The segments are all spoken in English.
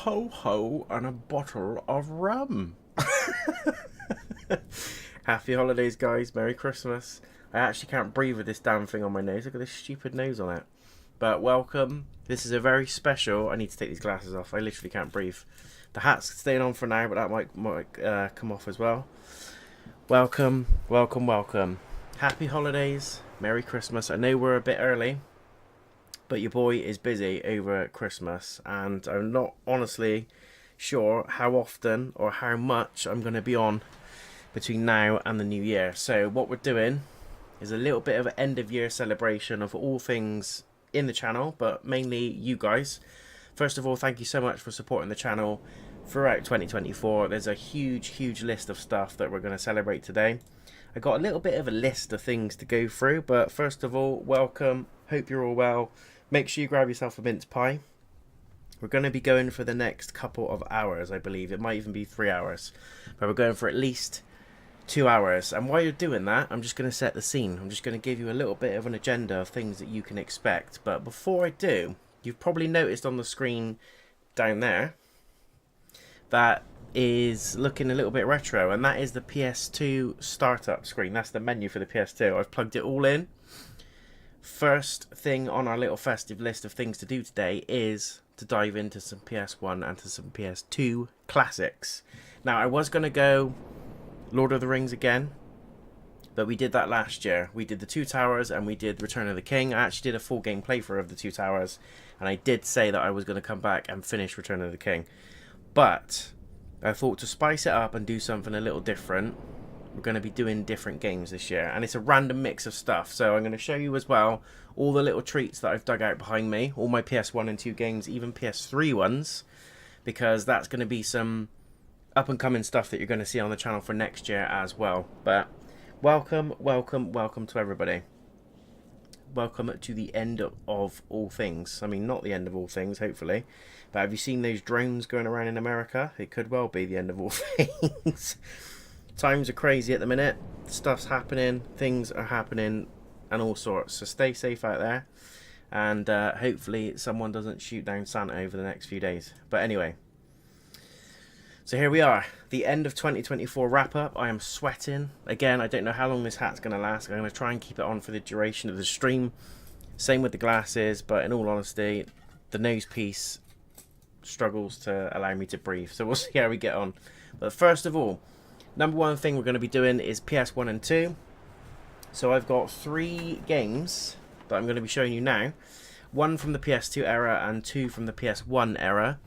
ho ho and a bottle of rum. Happy holidays, guys. Merry Christmas. I actually can't breathe with this damn thing on my nose. Look at this stupid nose on it. But welcome. This is a very special... I need to take these glasses off. I literally can't breathe. The hat's staying on for now, but that might come off as well. Welcome, welcome, welcome. Happy holidays. Merry Christmas. I know we're a bit early, but your boy is busy over Christmas, and I'm not honestly sure how often or how much I'm going to be on between now and the new year. So what we're doing is a little bit of an end of year celebration of all things in the channel, but mainly you guys. First of all, thank you so much for supporting the channel throughout 2024. There's a huge list of stuff that we're going to celebrate today. I got a little bit of a list of things to go through, but first of all, welcome. Hope you're all well. Make sure you grab yourself a mince pie. We're going to be going for the next couple of hours, I believe. It might even be 3 hours, but we're going for at least 2 hours. And while you're doing that, I'm just going to set the scene. I'm just going to give you a little bit of an agenda of things that you can expect. But before I do, you've probably noticed on the screen down there that is looking a little bit retro, and that is the PS2 startup screen. That's the menu for the PS2. I've plugged it all in. First thing on our little festive list of things to do today is to dive into some PS1 and to some PS2 classics. Now, I was going to go Lord of the Rings again, but we did that last year. We did the Two Towers and we did Return of the King. I actually did a full game playthrough of the Two Towers, and I did say that I was going to come back and finish Return of the King. But I thought to spice it up and do something a little different, we're going to be doing different games this year. And it's a random mix of stuff. So I'm going to show you as well all the little treats that I've dug out behind me. All my PS1 and 2 games, even PS3 ones. Because that's going to be some up and coming stuff that you're going to see on the channel for next year as well. But welcome to everybody. Welcome to the end of all things. I mean, not the end of all things, hopefully. But have you seen those drones going around in America? It could well be the end of all things. Times are crazy at the minute. Stuff's happening. Things are happening and all sorts. So stay safe out there. And hopefully someone doesn't shoot down Santa over the next few days. But anyway. So here we are. The end of 2024 wrap up. I am sweating. Again, I don't know how long this hat's going to last. I'm going to try and keep it on for the duration of the stream. Same with the glasses. But in all honesty, the nose piece struggles to allow me to breathe. So we'll see how we get on. But first of all, number one thing we're going to be doing is PS1 and 2. So I've got 3 games that I'm going to be showing you now. 1 from the PS2 era and 2 from the PS1 era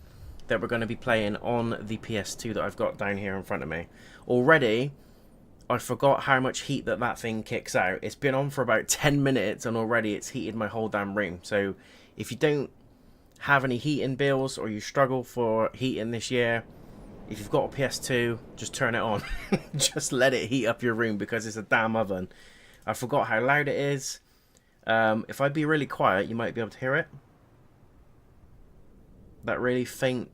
that we're going to be playing on the PS2 that I've got down here in front of me. Already, I forgot how much heat that thing kicks out. It's been on for about 10 minutes and already it's heated my whole damn room. So if you don't have any heating bills or you struggle for heating this year, if you've got a PS2, just turn it on. Just let it heat up your room because it's a damn oven. I forgot how loud it is. If I be really quiet, you might be able to hear it. That really faint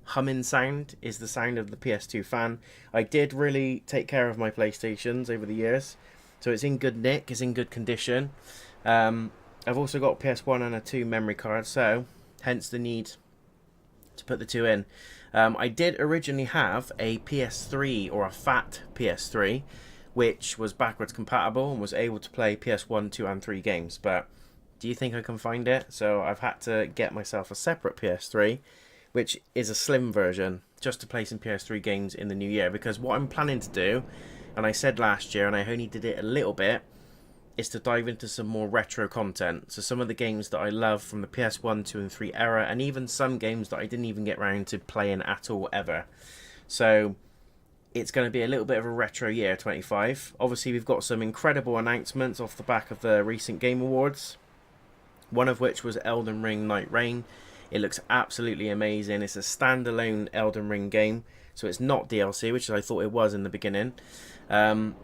humming sound is the sound of the PS2 fan. I did really take care of my PlayStations over the years, so it's in good nick, it's in good condition. I've also got PS1 and a 2 memory card, so hence the need to put the 2 in. I did originally have a PS3 or a fat PS3, which was backwards compatible and was able to play PS1, 2 and 3 games, but do you think I can find it? So I've had to get myself a separate PS3, which is a slim version, just to play some PS3 games in the new year. Because what I'm planning to do, and I said last year, and I only did it a little bit, is to dive into some more retro content. So some of the games that I love from the PS1, 2 and 3 era, and even some games that I didn't even get around to playing at all ever. So it's going to be a little bit of a retro year, 25. Obviously, we've got some incredible announcements off the back of the recent Game Awards. One of which was Elden Ring Night Rain. It looks absolutely amazing. It's a standalone Elden Ring game, so it's not DLC, which I thought it was in the beginning. But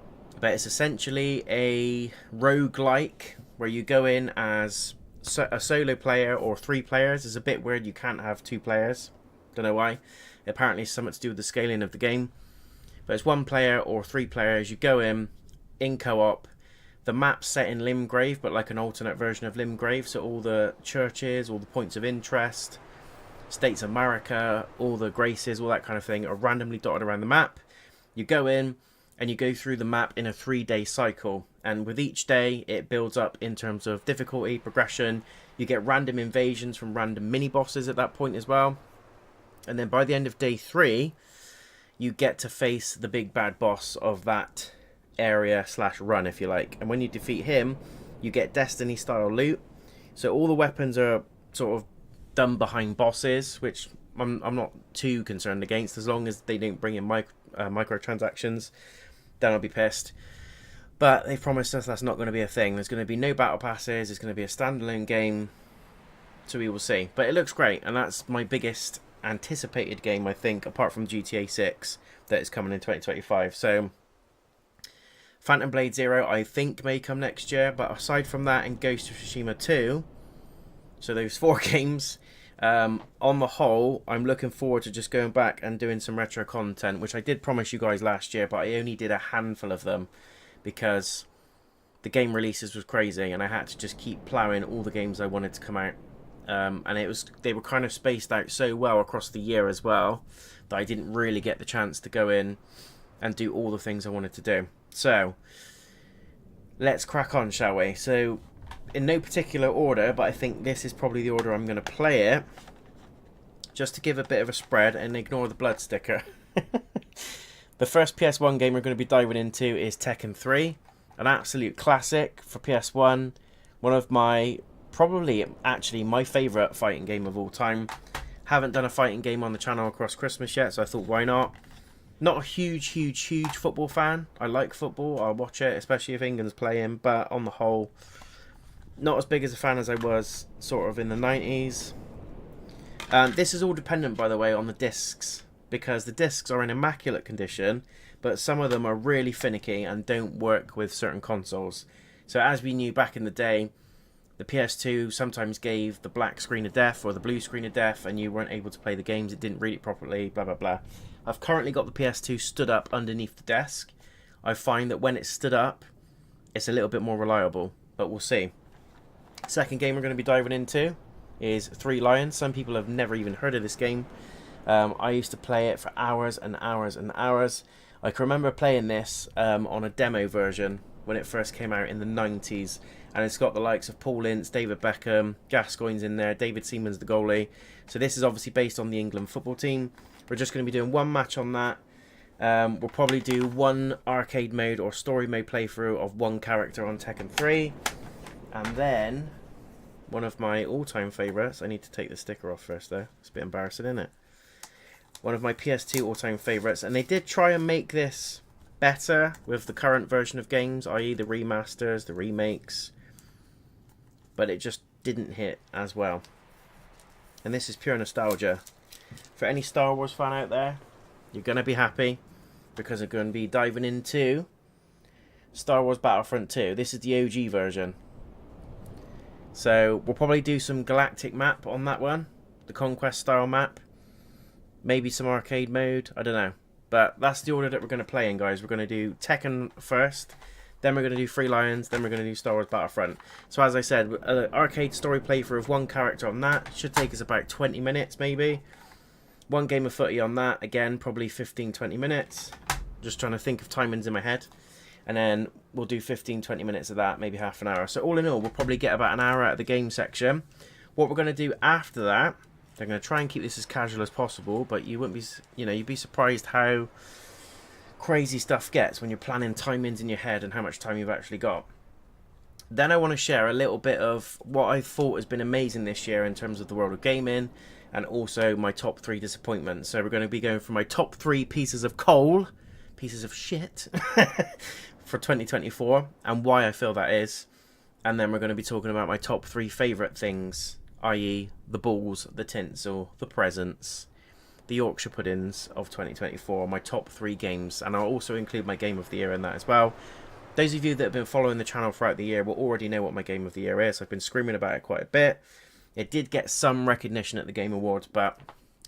it's essentially a roguelike where you go in as a solo player or 3 players. It's a bit weird, you can't have 2 players. Don't know why. Apparently it's something to do with the scaling of the game. But it's 1 player or 3 players. You go in co-op. The map's set in Limgrave, but like an alternate version of Limgrave. So all the churches, all the points of interest, States of America, all the graces, all that kind of thing are randomly dotted around the map. You go in and you go through the map in a 3-day cycle, and with each day it builds up in terms of difficulty, progression. You get random invasions from random mini bosses at that point as well, and then by the end of day 3 you get to face the big bad boss of that area slash run, if you like. And when you defeat him, you get Destiny style loot. So all the weapons are sort of done behind bosses, which I'm not too concerned against, as long as they don't bring in microtransactions. Then I'll be pissed. But they've promised us that's not going to be a thing. There's going to be no battle passes. It's going to be a standalone game. So we will see. But it looks great, and that's my biggest anticipated game, I think, apart from GTA 6, that is coming in 2025. So Phantom Blade Zero, I think, may come next year. But aside from that and Ghost of Tsushima 2, so those 4 games, on the whole, I'm looking forward to just going back and doing some retro content, which I did promise you guys last year, but I only did a handful of them because the game releases was crazy, and I had to just keep ploughing all the games I wanted to come out. And they were kind of spaced out so well across the year as well that I didn't really get the chance to go in and do all the things I wanted to do. So let's crack on, shall we? So in no particular order, but I think this is probably the order I'm going to play it, just to give a bit of a spread and ignore the blood sticker. The first PS1 game we're going to be diving into is Tekken 3, an absolute classic for PS1, one of my, probably actually my favourite fighting game of all time. Haven't done a fighting game on the channel across Christmas yet, so I thought, why not? Not a huge football fan. I like football, I'll watch it, especially if England's playing, but on the whole, not as big as a fan as I was sort of in the 90s. This is all dependent, by the way, on the discs, because the discs are in immaculate condition, but some of them are really finicky and don't work with certain consoles. So as we knew back in the day, the PS2 sometimes gave the black screen of death or the blue screen of death, and you weren't able to play the games, it didn't read it properly, blah blah blah. I've currently got the PS2 stood up underneath the desk. I find that when it's stood up, it's a little bit more reliable, but we'll see. Second game we're going to be diving into is Three Lions. Some people have never even heard of this game. I used to play it for hours and hours and hours. I can remember playing this on a demo version when it first came out in the 90s, and it's got the likes of Paul Ince, David Beckham, Gascoigne's in there, David Seaman's the goalie. So this is obviously based on the England football team. We're just going to be doing one match on that. We'll probably do one arcade mode or story mode playthrough of one character on Tekken 3. And then, one of my all-time favourites, I need to take the sticker off first though, it's a bit embarrassing, isn't it? One of my PS2 all-time favourites, and they did try and make this better with the current version of games, i.e. the remasters, the remakes, but it just didn't hit as well. And this is pure nostalgia. For any Star Wars fan out there, you're going to be happy, because I'm going to be diving into Star Wars Battlefront 2. This is the OG version. So we'll probably do some galactic map on that one, the Conquest style map, maybe some arcade mode, I don't know. But that's the order that we're going to play in, guys. We're going to do Tekken first, then we're going to do Three Lions, then we're going to do Star Wars Battlefront. So as I said, an arcade story playthrough of one character on that should take us about 20 minutes maybe. One game of footy on that, again, probably 15-20 minutes. Just trying to think of timings in my head. And then we'll do 15-20 minutes of that, maybe half an hour. So all in all, we'll probably get about an hour out of the game section. What we're going to do after that, I'm going to try and keep this as casual as possible, but you wouldn't be, you'd be surprised how crazy stuff gets when you're planning timings in your head and how much time you've actually got. Then I want to share a little bit of what I thought has been amazing this year in terms of the world of gaming, and also my top 3 disappointments. So we're going to be going for my top 3 pieces of coal, pieces of shit, for 2024, and why I feel that is. And then we're going to be talking about my top 3 favourite things, i.e. the balls, the tinsel, the presents, the Yorkshire puddings of 2024, my top 3 games. And I'll also include my game of the year in that as well. Those of you that have been following the channel throughout the year will already know what my game of the year is. I've been screaming about it quite a bit. It did get some recognition at the Game Awards, but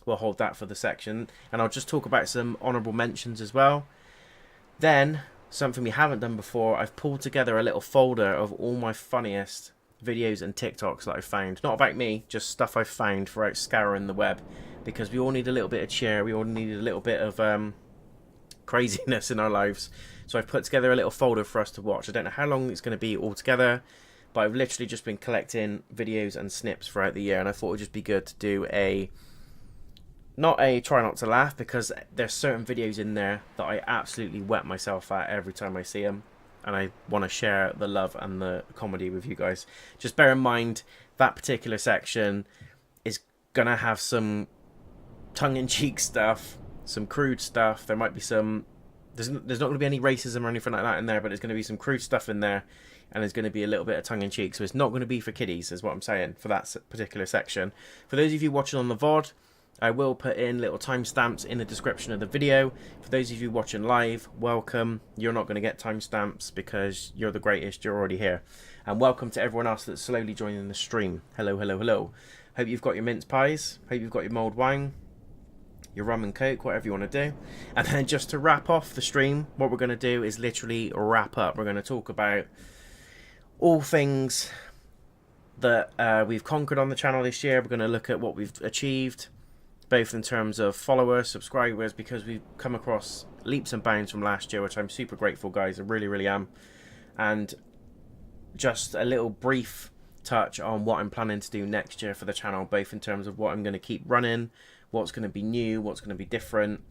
we'll hold that for the section. And I'll just talk about some honourable mentions as well. Then, something we haven't done before, I've pulled together a little folder of all my funniest videos and TikToks that I found. Not about me, just stuff I found throughout scouring the web. Because we all need a little bit of cheer, we all need a little bit of craziness in our lives. So I've put together a little folder for us to watch. I don't know how long it's going to be altogether, but I've literally just been collecting videos and snips throughout the year, and I thought it would just be good to do not a try not to laugh, because there's certain videos in there that I absolutely wet myself at every time I see them, and I want to share the love and the comedy with you guys. Just bear in mind that particular section is gonna have some tongue-in-cheek stuff, some crude stuff. There might be some, there's not going to be any racism or anything like that in there, but there's going to be some crude stuff in there, and there's going to be a little bit of tongue-in-cheek. So it's not going to be for kiddies, is what I'm saying, for that particular section. For those of you watching on the VOD, I will put in little timestamps in the description of the video. For those of you watching live, welcome. You're not going to get timestamps because you're the greatest, you're already here. And welcome to everyone else that's slowly joining the stream. Hello, hello, hello. Hope you've got your mince pies. Hope you've got your mulled wine, your rum and coke, whatever you want to do. And then just to wrap off the stream, what we're going to do is literally wrap up. We're going to talk about all things that we've conquered on the channel this year. We're going to look at what we've achieved, both in terms of followers, subscribers, because we've come across leaps and bounds from last year, which I'm super grateful, guys. I really, really am. And just a little brief touch on what I'm planning to do next year for the channel, both in terms of what I'm going to keep running, what's going to be new, what's going to be different.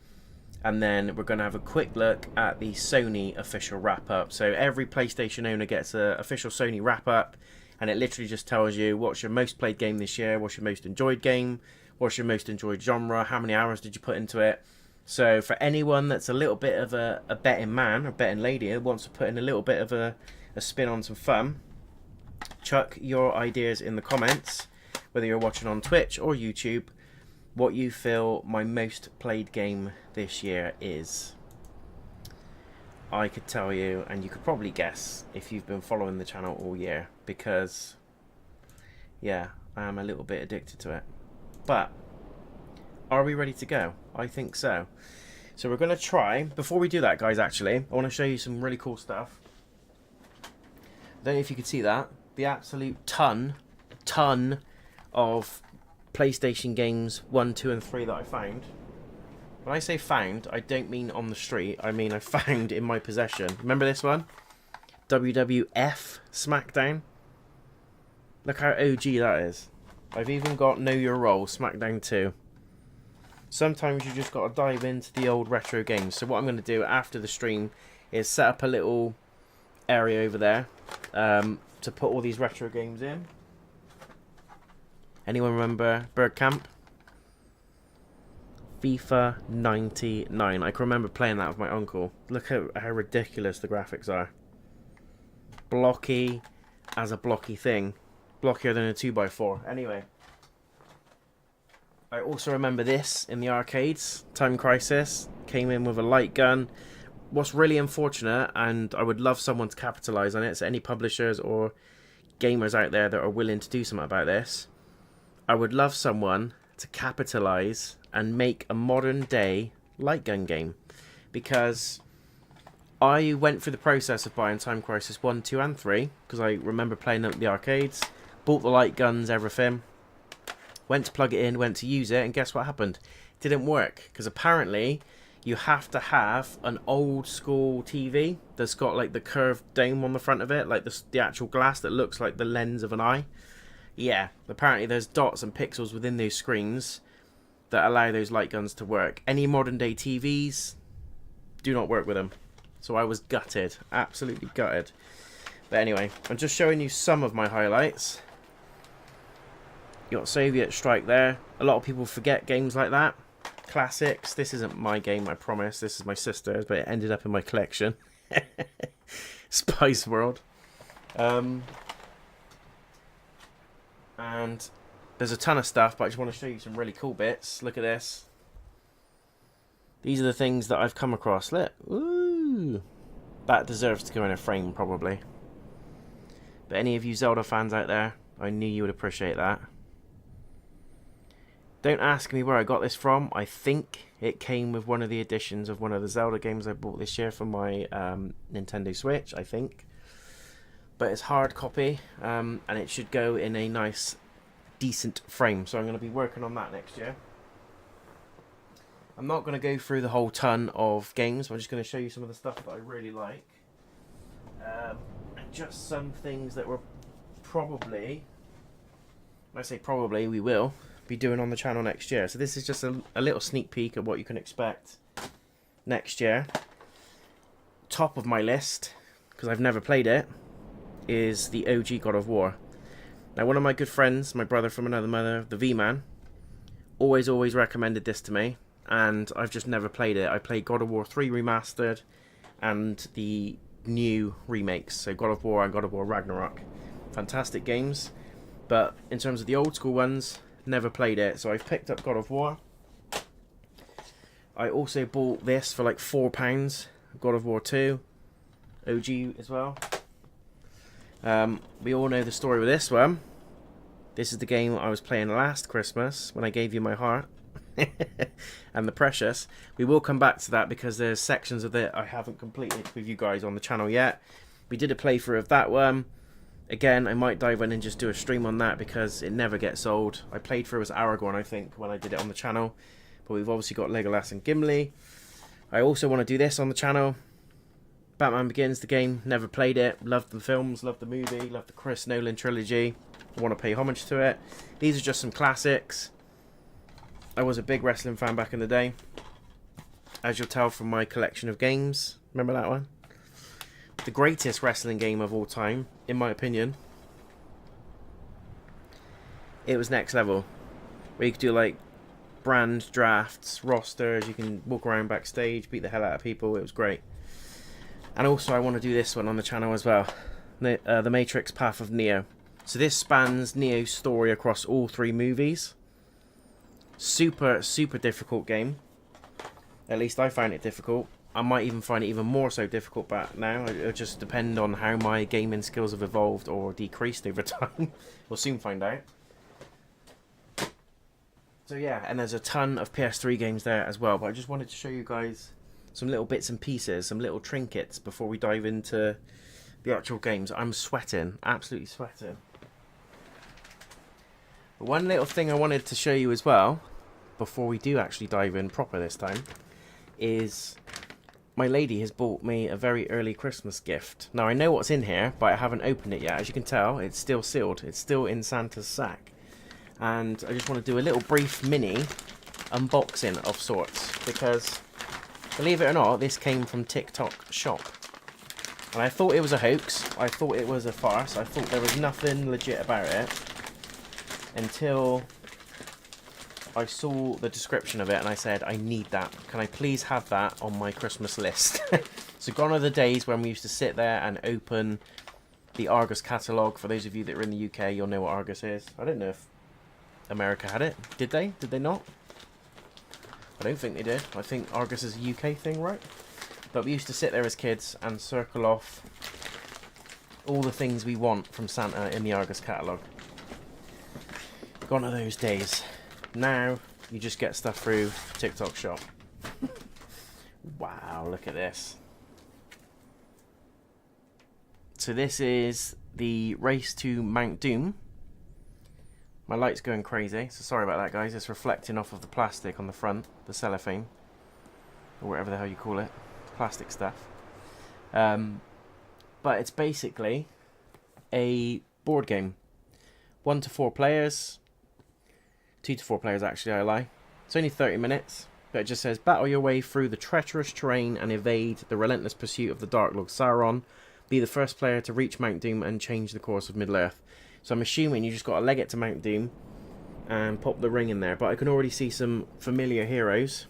And then we're going to have a quick look at the Sony official wrap-up. So every PlayStation owner gets an official Sony wrap-up, and it literally just tells you what's your most played game this year, what's your most enjoyed game, what's your most enjoyed genre, how many hours did you put into it. So for anyone that's a little bit of a betting man or betting lady who wants to put in a little bit of a spin on some fun, chuck your ideas in the comments, whether you're watching on Twitch or YouTube, what you feel my most played game this year is. I could tell you, and you could probably guess if you've been following the channel all year, because yeah, I am a little bit addicted to it. But are we ready to go? I think so. So we're going to try, before we do that, guys, actually, I want to show you some really cool stuff. I don't know if you could see that. The absolute ton of PlayStation games 1, 2 and 3 that I found. When I say found, I don't mean on the street. I mean I found in my possession. Remember this one? WWF SmackDown. Look how OG that is. I've even got Know Your Role SmackDown 2. Sometimes you just got to dive into the old retro games. So what I'm going to do after the stream is set up a little area over there to put all these retro games in. Anyone remember Bird Camp? FIFA 99. I can remember playing that with my uncle. Look at how ridiculous the graphics are. Blocky as a blocky thing. Blockier than a 2x4. Anyway. I also remember this in the arcades. Time Crisis. Came in with a light gun. What's really unfortunate, and I would love someone to capitalise on it, so any publishers or gamers out there that are willing to do something about this, I would love someone to capitalise and make a modern day light gun game, because I went through the process of buying Time Crisis 1, 2 and 3 because I remember playing them at the arcades, bought the light guns, everything, went to plug it in, went to use it, and guess what happened? It didn't work, because apparently you have to have an old school TV that's got like the curved dome on the front of it, like the actual glass that looks like the lens of an eye. Yeah, apparently there's dots and pixels within those screens that allow those light guns to work. Any modern day TVs do not work with them. So I was gutted, absolutely gutted. But anyway, I'm just showing you some of my highlights. You got Soviet Strike there. A lot of people forget games like that. Classics. This isn't my game, I promise. This is my sister's, but it ended up in my collection. Spice World. And there's a ton of stuff, but I just want to show you some really cool bits. Look at this. These are the things that I've come across. Look. Ooh. That deserves to go in a frame, probably. But any of you Zelda fans out there, I knew you would appreciate that. Don't ask me where I got this from. I think it came with one of the editions of one of the Zelda games I bought this year for my Nintendo Switch, I think. but it's hard copy, and it should go in a nice, decent frame. So I'm going to be working on that next year. I'm not going to go through the whole ton of games. I'm just going to show you some of the stuff that I really like. Just some things that we're probably, when I say probably, we will be doing on the channel next year. So this is just a little sneak peek of what you can expect next year. Top of my list, because I've never played it, is the OG God of War. Now, one of my good friends, my brother from another mother, the V-Man, always recommended this to me, and I've just never played it. I played God of War 3 Remastered and the new remakes, so God of War and God of War Ragnarok. Fantastic games, but in terms of the old school ones, never played it. So I've picked up God of War. I also bought this for like £4, God of War 2 OG as well. We all know the story with this one. This is the game I was playing last Christmas when I gave you my heart and the precious. We will come back to that because there's sections of it I haven't completed with you guys on the channel yet. We did a playthrough of that one. Again, I might dive in and just do a stream on that because it never gets old. I played through as Aragorn, I think, when I did it on the channel. But we've obviously got Legolas and Gimli. I also want to do this on the channel. Batman Begins, the game, never played it. Loved the films, loved the movie, loved the Chris Nolan trilogy. I want to pay homage to it. These are just some classics. I was a big wrestling fan back in the day, as you'll tell from my collection of games. Remember that one? The greatest wrestling game of all time, in my opinion. It was next level. Where you could do like brand drafts, rosters, you can walk around backstage, beat the hell out of people. It was great. And also I want to do this one on the channel as well. The Matrix Path of Neo. So this spans Neo's story across all 3 movies. Super difficult game. At least I find it difficult. I might even find it even more so difficult back now. It'll just depend on how my gaming skills have evolved or decreased over time. We'll soon find out. So yeah, and there's a ton of PS3 games there as well. But I just wanted to show you guys some little bits and pieces, some little trinkets before we dive into the actual games. I'm sweating, absolutely sweating. But one little thing I wanted to show you as well, before we do actually dive in proper this time, is my lady has bought me a very early Christmas gift. Now I know what's in here, but I haven't opened it yet. As you can tell, it's still sealed. It's still in Santa's sack. And I just want to do a little brief mini unboxing of sorts, because believe it or not, this came from TikTok shop. And I thought it was a hoax. I thought it was a farce. I thought there was nothing legit about it until I saw the description of it and I said, I need that. Can I please have that on my Christmas list? So gone are the days when we used to sit there and open the Argos catalogue. For those of you that are in the UK, you'll know what Argos is. I don't know if America had it. Did they? Did they not? I don't think they did. I think Argos is a UK thing, right? But we used to sit there as kids and circle off all the things we want from Santa in the Argos catalogue. Gone are those days. Now you just get stuff through TikTok shop. Wow, look at this. So this is the Race to Mount Doom. My light's going crazy, so sorry about that, guys. It's reflecting off of the plastic on the front, the cellophane, or whatever the hell you call it, plastic stuff. But it's basically a board game. 1 to 4 players. 2 to 4 players, actually, I lie. It's only 30 minutes, but it just says, battle your way through the treacherous terrain and evade the relentless pursuit of the Dark Lord Sauron. Be the first player to reach Mount Doom and change the course of Middle-earth. So I'm assuming you just got to leg it to Mount Doom and pop the ring in there. But I can already see some familiar heroes.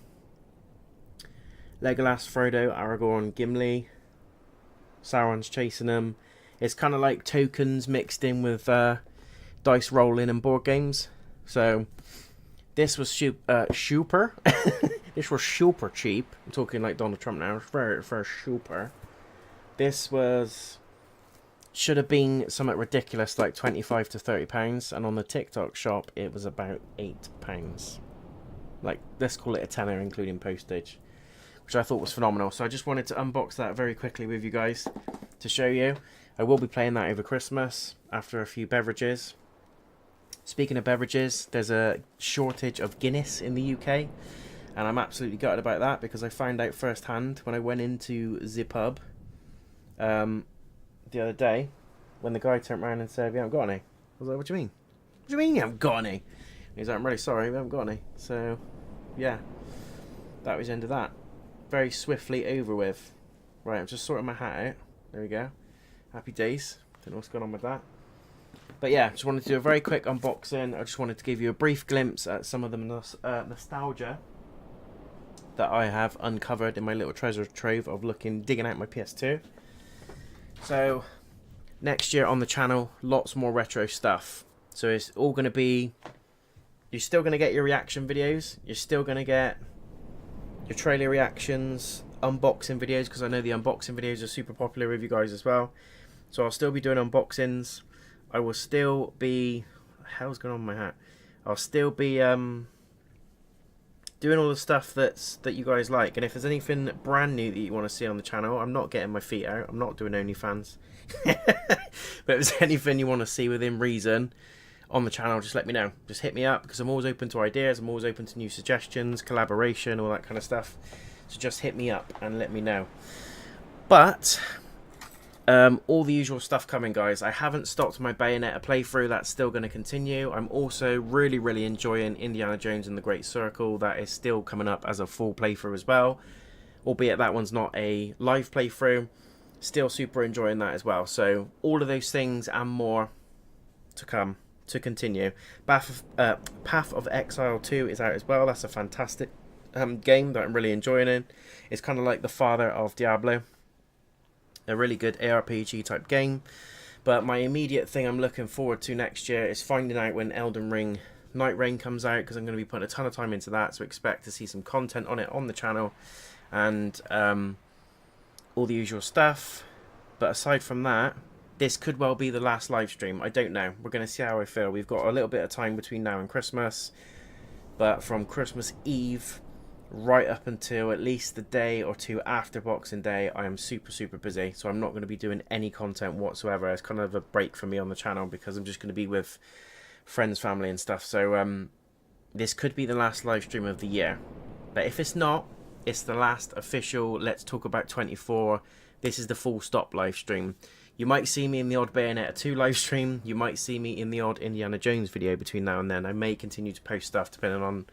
Legolas, Frodo, Aragorn, Gimli. Sauron's chasing them. It's kind of like tokens mixed in with dice rolling and board games. So this was super. This was super cheap. I'm talking like Donald Trump now. It's very super. This was... should have been something ridiculous like £25 to £30, and on the TikTok shop it was about £8. Like, let's call it a tenner including postage, which I thought was phenomenal. So I just wanted to unbox that very quickly with you guys to show you. I will be playing that over Christmas after a few beverages. Speaking of beverages, there's a shortage of Guinness in the UK, and I'm absolutely gutted about that because I found out firsthand when I went into the pub the other day when the guy turned around and said, "We haven't got any." I was like, "What do you mean? What do you mean you haven't got any?" And he's like, "I'm really sorry, we haven't got any." So, yeah, that was the end of that. Very swiftly over with. Right, I'm just sorting my hat out. There we go. Happy days. Don't know what's going on with that. But yeah, just wanted to do a very quick unboxing. I just wanted to give you a brief glimpse at some of the nostalgia that I have uncovered in my little treasure trove of digging out my PS2. So, next year on the channel, lots more retro stuff. So it's all going to be... You're still going to get your reaction videos. You're still going to get your trailer reactions, unboxing videos, because I know the unboxing videos are super popular with you guys as well. So I'll still be doing unboxings. I will still be... What the hell's going on with my hat? I'll still be doing all the stuff that you guys like. And if there's anything brand new that you want to see on the channel, I'm not getting my feet out. I'm not doing OnlyFans. But if there's anything you want to see within reason on the channel, just let me know. Just hit me up, because I'm always open to ideas. I'm always open to new suggestions, collaboration, all that kind of stuff. So just hit me up and let me know. But all the usual stuff coming, guys. I haven't stopped my Bayonetta playthrough. That's still going to continue. I'm also really enjoying Indiana Jones and the Great Circle. That is still coming up as a full playthrough as well, albeit that one's not a live playthrough. Still super enjoying that as well. So all of those things and more to come, to continue. Path of Exile 2 is out as well. That's a fantastic game that I'm really enjoying it. It's kind of like the father of Diablo. A really good ARPG type game. But my immediate thing I'm looking forward to next year is finding out when Elden Ring Night Reign comes out, because I'm going to be putting a ton of time into that. So expect to see some content on it on the channel, and all the usual stuff. But aside from that, this could well be the last live stream. I don't know. We're going to see how I feel. We've got a little bit of time between now and Christmas. But from Christmas Eve right up until at least the day or two after Boxing Day, I am super busy. So I'm not going to be doing any content whatsoever. It's kind of a break for me on the channel, because I'm just going to be with friends, family and stuff. So this could be the last live stream of the year. But if it's not, it's the last official Let's Talk About 24. This is the full stop live stream. You might see me in the odd Bayonetta 2 live stream. You might see me in the odd Indiana Jones video between now and then. I may continue to post stuff depending on,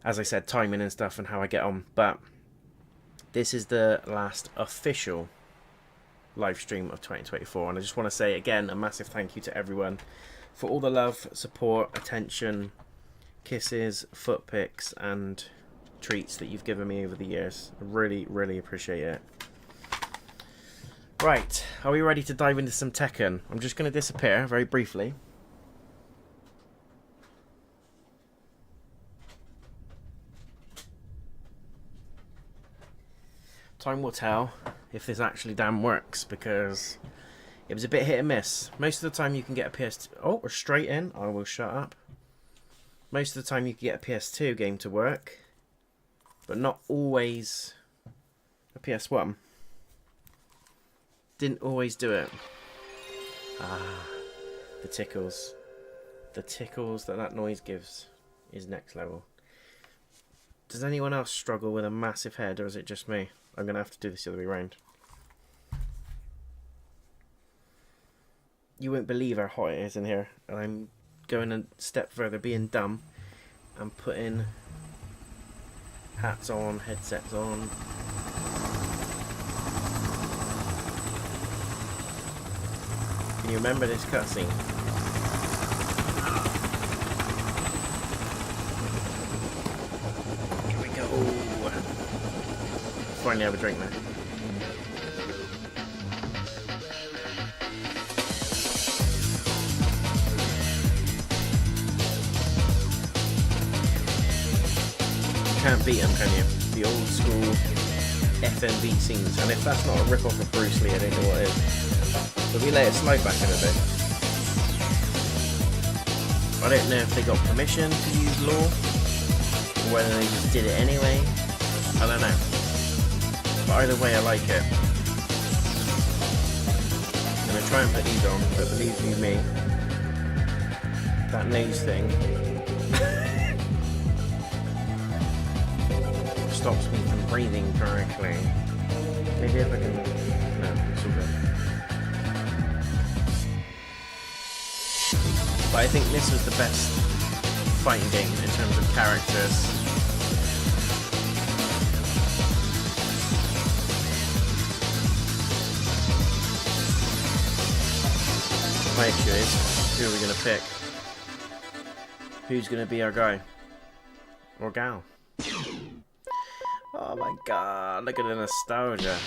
as I said, timing and stuff and how I get on. But this is the last official live stream of 2024. And I just want to say again a massive thank you to everyone for all the love, support, attention, kisses, foot pics and treats that you've given me over the years. I really appreciate it. Right, are we ready to dive into some Tekken? I'm just going to disappear very briefly. Time will tell if this actually damn works, because it was a bit hit and miss. Most of the time you can get a PS2... Oh, we're straight in. I will shut up. Most of the time you can get a PS2 game to work, but not always a PS1. Didn't always do it. Ah, the tickles. The tickles that noise gives is next level. Does anyone else struggle with a massive head, or is it just me? I'm going to have to do this the other way around. You won't believe how hot it is in here. And I'm going a step further, being dumb, and putting hats on, headsets on. Can you remember this cutscene? Here we go. Finally have a drink now. You can't beat them, can you? The old school FMV scenes. And if that's not a rip-off of Bruce Lee, I don't know what is. But we let it slide back in a bit. I don't know if they got permission to use law, or whether they just did it anyway. I don't know. But either way, I like it. gonna try and put these on, but believe you me, that nose thing stops me from breathing correctly. Maybe if I can... No, it's all good. But I think this was the best fighting game in terms of characters. My issue is, who are we going to pick? Who's going to be our guy? Or gal? Oh my god, look at the nostalgia.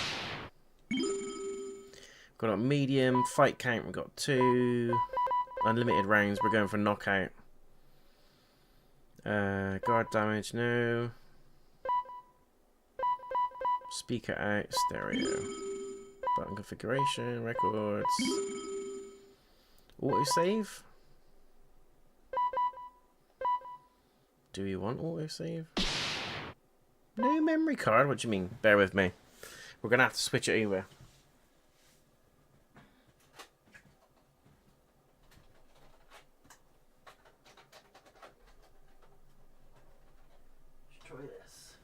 Got a medium, fight count, we've got 2. Unlimited rounds, we're going for knockout. Guard damage, no. Speaker out, stereo. Button configuration, records. Autosave? Do we want autosave? No memory card? What do you mean? Bear with me. We're going to have to switch it over. Let's try this.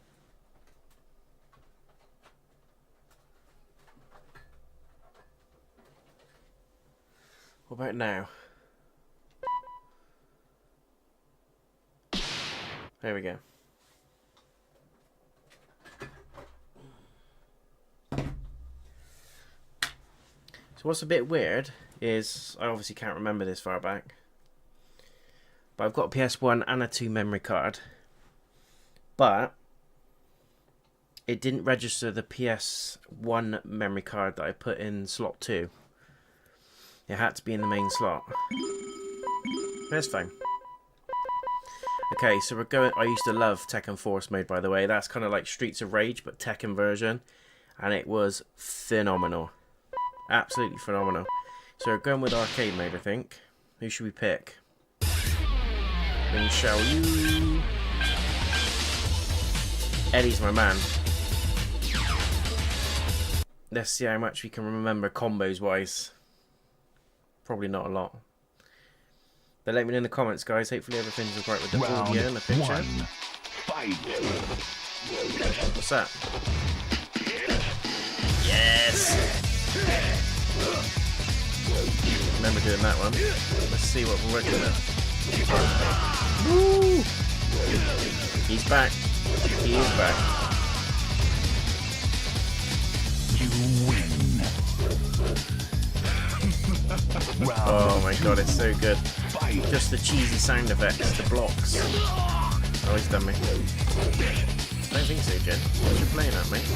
What about now? There we go. So what's a bit weird is, I obviously can't remember this far back, but I've got a PS1 and a 2 memory card, but it didn't register the PS1 memory card that I put in slot 2. It had to be in the main slot. That's fine. Okay, so we're going... I used to love Tekken Force mode, by the way. That's kind of like Streets of Rage, but Tekken version. And it was phenomenal. Absolutely phenomenal. So we're going with arcade mode, I think. Who should we pick? Then shall you... Eddie's my man. Let's see how much we can remember combos-wise. Probably not a lot. But let me know in the comments, guys. Hopefully everything's alright with the audio and the picture. What's that? Yes! Remember doing that one. Let's see what we're working with. Woo! He's back. He is back. You win. Oh my god, it's so good. Just the cheesy sound effects, the blocks. Oh, he's done me. I don't think so, Jen. What are you playing at, mate?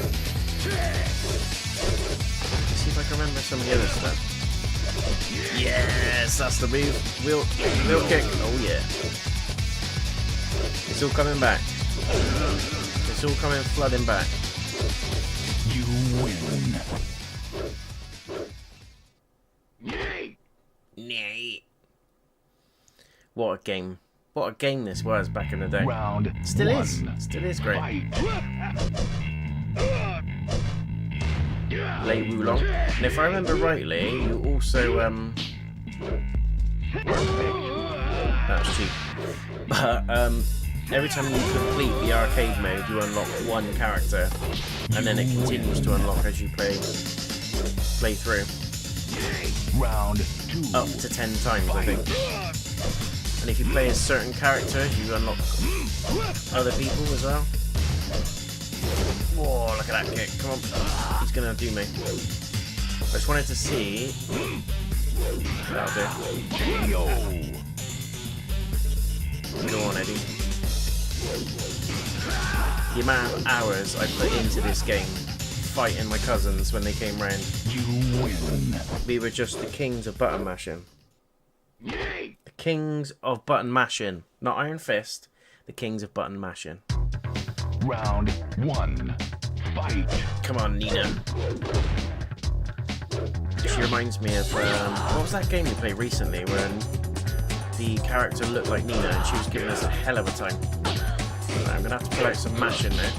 Let's see if I can remember some of the other stuff. Yes, that's the move. Wheel kick. Oh yeah. It's all coming back. It's all coming flooding back. You win. Nay. What a game. What a game this was back in the day. Round Still one. is. Still is great. Lei Wulong. And if I remember rightly, you also that's cheap. But every time you complete the arcade mode, you unlock one character, and then it continues to unlock as you play through. Round two. Up to 10 times, I think. And if you play as certain characters, you unlock other people as well. Whoa, look at that kick. Come on. He's going to do me. I just wanted to see. That'll do. Go on, Eddie. The amount of hours I put into this game fighting my cousins when they came round. You win. We were just the kings of button mashing. The kings of button mashing. Not Iron Fist. The kings of button mashing. Round one. Fight. Come on, Nina. She reminds me of what was that game we played recently when the character looked like Nina and she was giving us a hell of a time. Right, I'm gonna have to pull out some mashing now.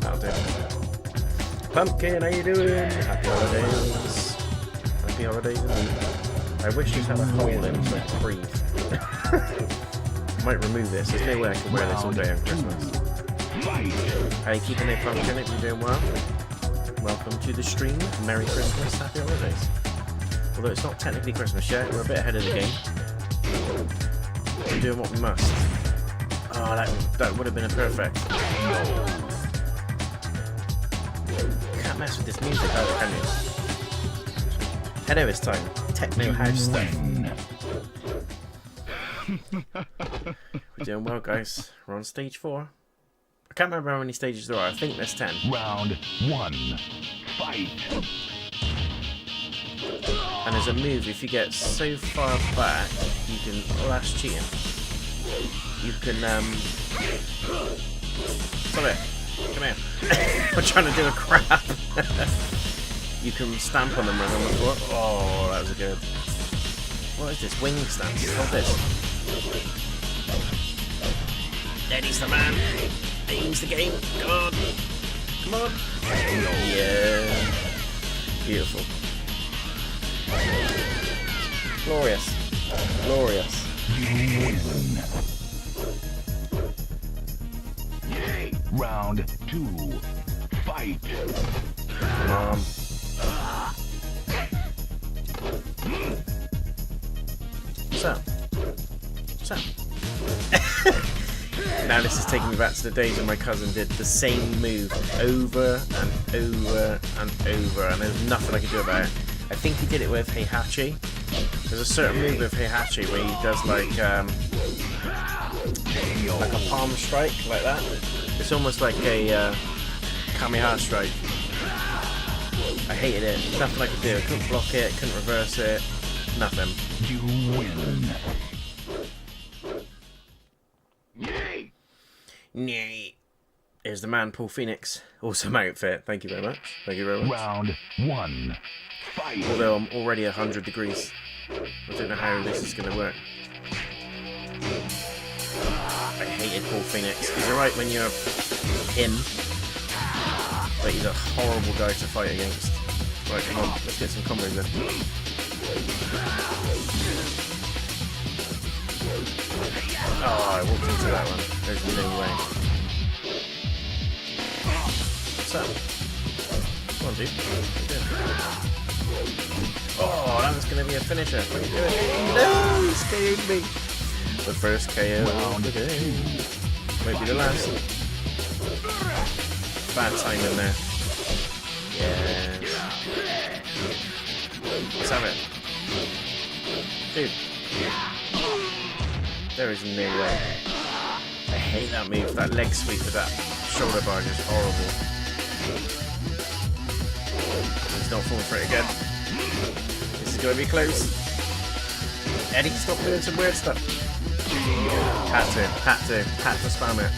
That'll do. Pumpkin, how you doing? Happy holidays. Happy holidays indeed. I wish this had a hole in it so I could breathe. Might remove this. There's no way I can wear this all day on Christmas. How you keeping it, Pumpkin? If you're doing well. Welcome to the stream. Merry Christmas. Happy holidays. Although it's not technically Christmas yet, we're a bit ahead of the game. We're doing what we must. Oh, that would have been a perfect. Can't mess with this music, either, can you? Hello, it's time. Techno house stuff. We're doing well, guys. We're on stage 4. I can't remember how many stages there are. I think there's 10. Round 1. Fight. And there's a move, if you get so far back, you can... Oh, that's cheating. You can, Stop it. Come here. I'm trying to do a crab. You can stamp on them and on the floor. Oh, that was a good... What is this? Wing stance. What's this? Eddie's the man. Aims the game. Come on. Come on. Yeah. Beautiful. Glorious. Glorious. Round 2. Fight. Come on. So. Now this is taking me back to the days when my cousin did the same move over and over and over, and there's nothing I could do about it. I think he did it with Heihachi. There's a certain move with Heihachi where he does like a palm strike like that. It's almost like a Kamehameha strike. I hated it. Nothing I could do. I couldn't block it, couldn't reverse it. Nothing. You win. Yay. Here's the man, Paul Phoenix. Awesome outfit. Thank you very much. Thank you very much. Round 1. Fight. Although I'm already 100 degrees. I don't know how this is going to work. I hated Paul Phoenix. He's alright when you're him. But he's a horrible guy to fight against. Right, come on. Let's get some combos then. Oh, I walked into that one. There's no way. What's that? Come on, dude. What are you doing? Oh, that was going to be a finisher. What are you doing? No, he scared me. The first KO of the day. Might be the last. Bad timing there. Yes. Let's have it. Dude. There is no way. I hate that move. That leg sweep with that shoulder barge is horrible. He's not falling for it again. This is going to be close. Eddie, stop doing some weird stuff. Had to spam it.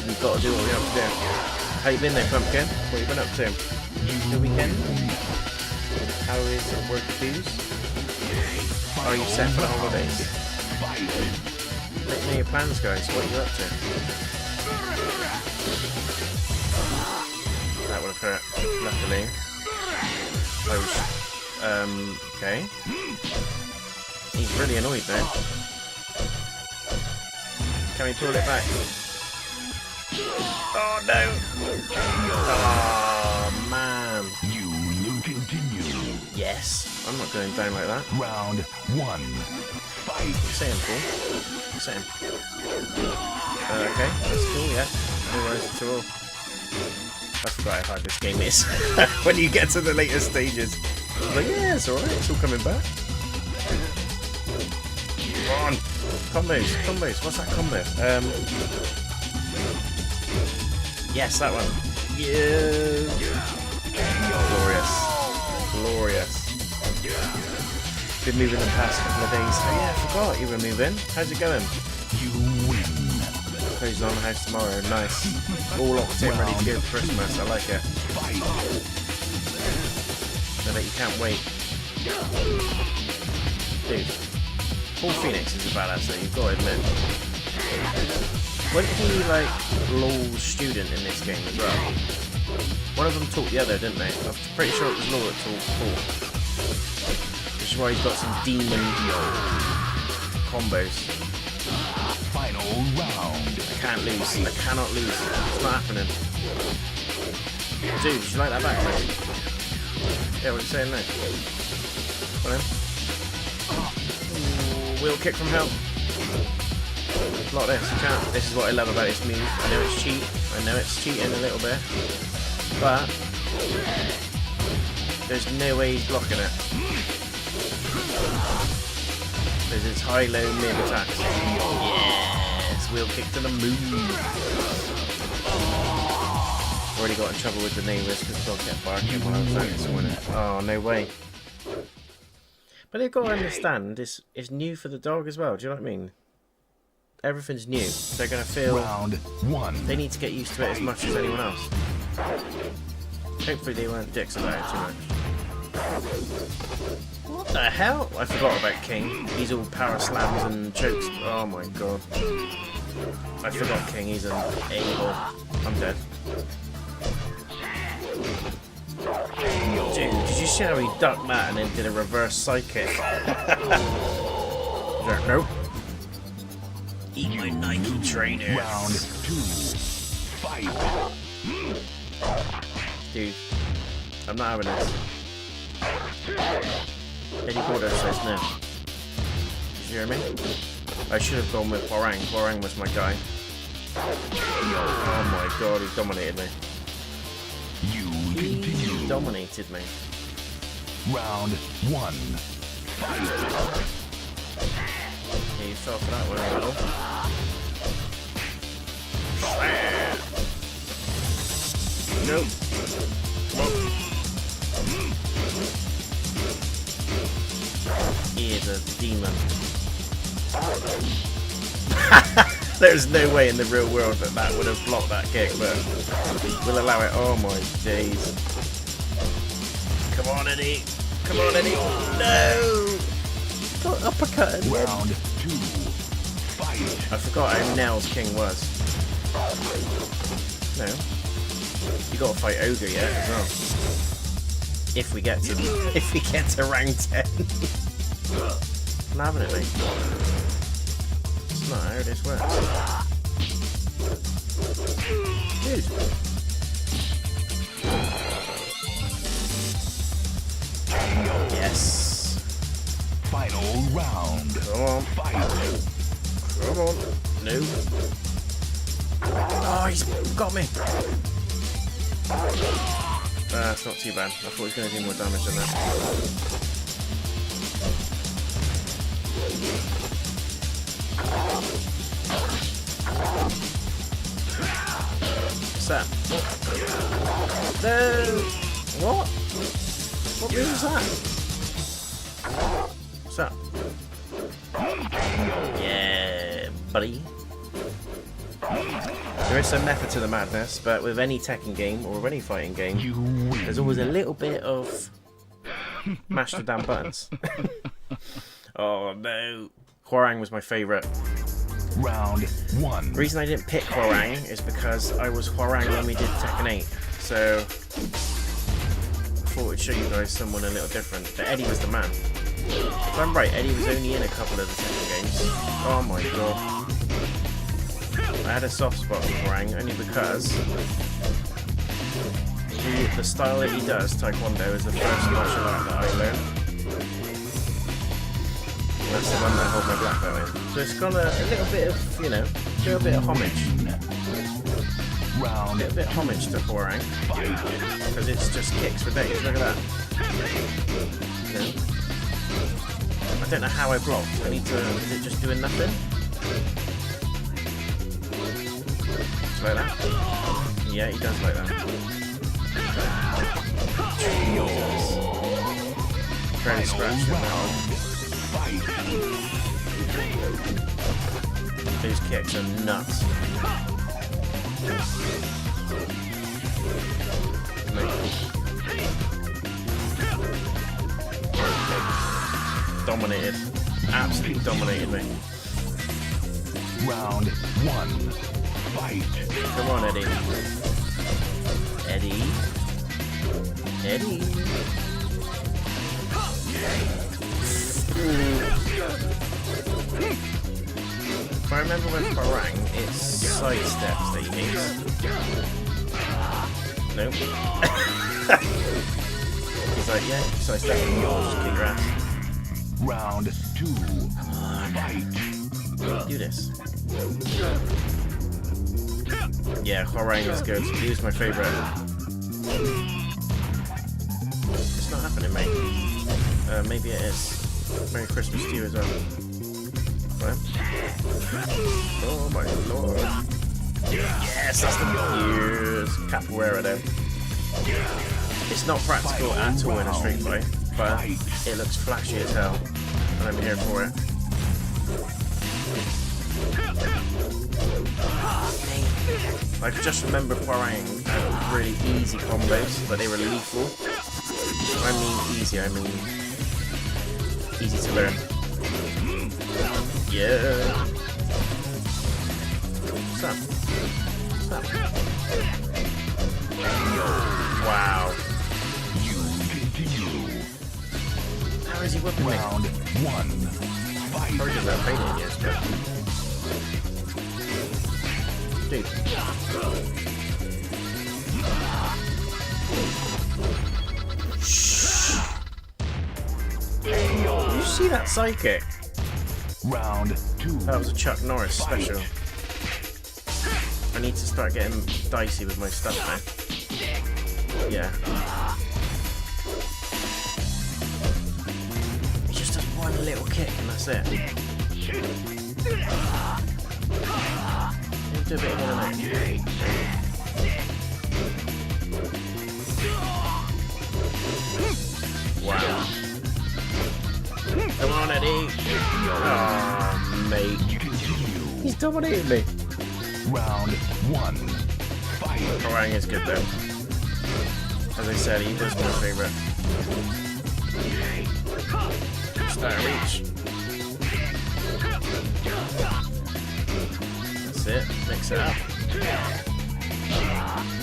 You've got to do what we have to do. How you been there, Pumpkin? What you been up to? The weekend? How is work dues? Are you set for the holidays? Let me know your plans, guys. What are you up to? That would have hurt, luckily. Okay. He's really annoyed there. Can we pull it back? Oh no! Oh man! You continue. Yes, I'm not going down like that. Round 1. Fight. Same, Paul. Same. Okay, that's cool. Yeah. No worries at all. I forgot how hard this game is. When you get to the later stages, I'm like, yeah, it's alright. It's all coming back. Come on. Combos. What's that combo? Yes, that one. Yeah. Glorious. Been moving the past couple of days. Oh yeah, I forgot you were moving. How's it going? You win. Closing on the house tomorrow. Nice. All locked in, ready to go for Christmas. I like it. I bet you can't wait. Dude. Paul Phoenix is a badass though, you've got to admit. Wasn't he like LOL's student in this game as well? One of them taught the other, didn't they? I'm pretty sure it was Law that taught Paul. Which is why he's got some demon combos. Final round. I can't lose. I cannot lose. It's not happening. Dude, did you like that back? Yeah, what are you saying now? Come on. Wheel kick from hell. Not this, you can't. This is what I love about this move. I know it's cheat. I know it's cheating a little bit. But there's no way he's blocking it. There's his high, low, mid attacks. Yes! Wheel kick to the moon. Already got in trouble with the neighbours because the dog kept barking while I was out this morning. Oh, no way. But they've got to understand, it's new for the dog as well, do you know what I mean? Everything's new. They're going to feel... Round 1. They need to get used to it as much as anyone else. Hopefully they weren't dicks about it too much. What the hell? I forgot about King. He's all power slams and chokes. Oh my god. I forgot King. He's an a-hole. I'm dead. Dude, did you see how he ducked that and then did a reverse psychic? Nope. Eat my Nike trainers. Round 2. Fight. Dude, I'm not having this. Eddie Gordo says no. Did you hear me? I should have gone with Hwarang. Hwarang was my guy. Oh my god, he dominated me. He dominated me. Round 1. Fight. Yeah, you fell for that one a little. Nope. Come on. He is a demon. There's no way in the real world that that would have blocked that kick, but we'll allow it. Oh my days. Come on, Eddie. Come on, Eddie. No! Got uppercut. Round 2. Fight. I forgot how Nell's King was. No. You gotta fight Ogre yet as well. If we get to round 10. I'm having it, mate. It's not how this works. Dude. Yes. Final round. Come on. Fight. Come on. No. Oh, he's got me. That's not too bad. I thought he was going to do more damage than that. What's that? No! What? What move is that? What's that? Yeah, buddy. There is some method to the madness, but with any Tekken game or with any fighting game, there's always a little bit of mash the damn buttons. Oh no. Hwarang was my favourite. Round 1. The reason I didn't pick Hwarang is because I was Hwarang when we did Tekken 8. So I thought I'd show you guys someone a little different. But Eddie was the man. If I'm right, Eddie was only in a couple of the Tekken games. Oh my god. I had a soft spot for Hwarang only because the style that he does, Taekwondo, is the first martial art that I learned. That's the one that I hold my black belt in. So it's got a little bit of, you know, a little bit of homage. Round. A little bit of homage to Hwarang. Because it's just kicks for days. Look at that. You know? I don't know how I blocked. I need to. Is it just doing nothing? Just like that? Yeah, he does like that. Very scratched in that one. These kicks are nuts. Dominated. Absolutely dominated me. Round 1. Fight. Come on, Eddie. Eddie. Eddie. If I remember with Parang, it's side steps that he hates. Nope. He's like, yeah, side step, I'll just kick your ass. Round 2. Fight. Do this. Yeah, Parang is good. He was my favourite. It's not happening, mate. Maybe it is. Merry Christmas to you as well. What? Oh my lord. Yes, that's the news. Capoeira then. It's not practical at all in a street fight, but it looks flashy as hell. And I'm here for it. I just remember Parang had really easy combos, but they were lethal. I mean easy, I mean easy to learn. Yeah. What's up? What's up? Wow. You continue. How is he whipping me? Round 1. Fight. Probably doesn't have paint in yet, but... Dude. Shh. Did you see that sidekick? Round 2. That was a Chuck Norris special. I need to start getting dicey with my stuff now. Yeah. He just does one little kick and that's it. He'll do a bit more than that. Wow. Come on, Eddie. Oh, mate. He's dominating me. Round 1. Fight. Parang is good though. As I said, he was my favourite. Start reach. That's it. Mix it up.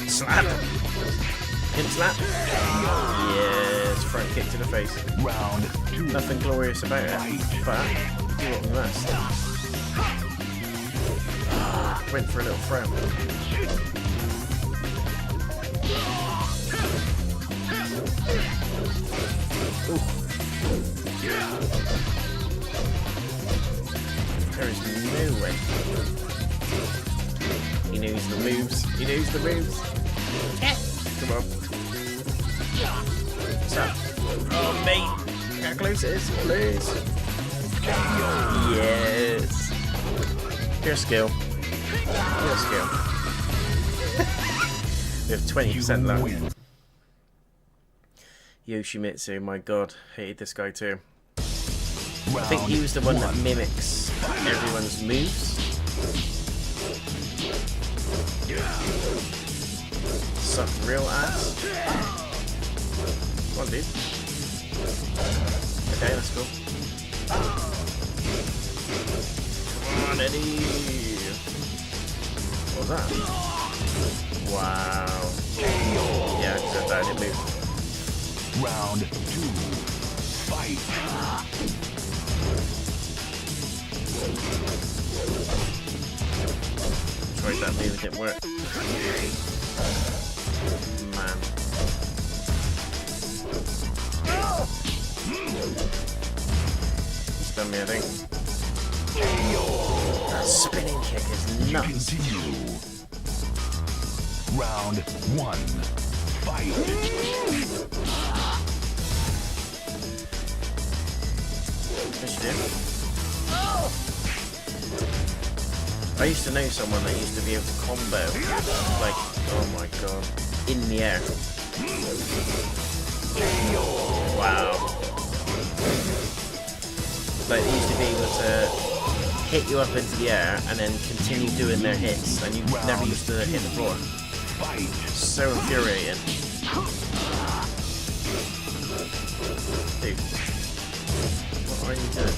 Slap. Hip slap. Yes. Front kick to the face. Round 2. Nothing glorious about it, but do what we must. Went for a little throw. Ooh. There is no way. He knows the moves. He knows the moves. Come on. What's up? Oh, mate. Look how close it is. Please. Yes. Pure skill. Pure skill. We have 20% left. Yoshimitsu, my god, hated this guy too. I think he was the one that mimics everyone's moves. Suck real ass. Come on, dude. Okay, that's cool. Come on, Eddie. What was that? Wow. Yeah, because that didn't move. Round 2. Fight. Tried that move, it didn't work. Man. He's done me, I think. That spinning kick is nuts. Continue. Round 1. Fight. Yes, you did. I used to know someone that used to be able to combo, like, oh my god, in the air. Wow. Like, they used to be able to hit you up into the air and then continue doing their hits, and you never used to hit the floor. So infuriating. Dude. What are you doing?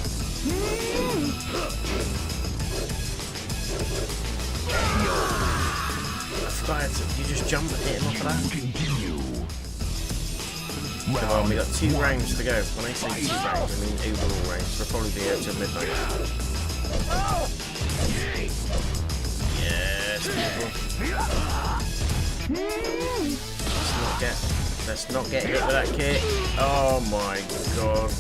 I forgot, you just jump and hit him off of that? Continue. Come on, we got 2 rounds to go. When I say 2 rounds, I mean overall rounds. We'll probably be here till midnight. Yes, people. Let's not get hit with that kick. Oh my god.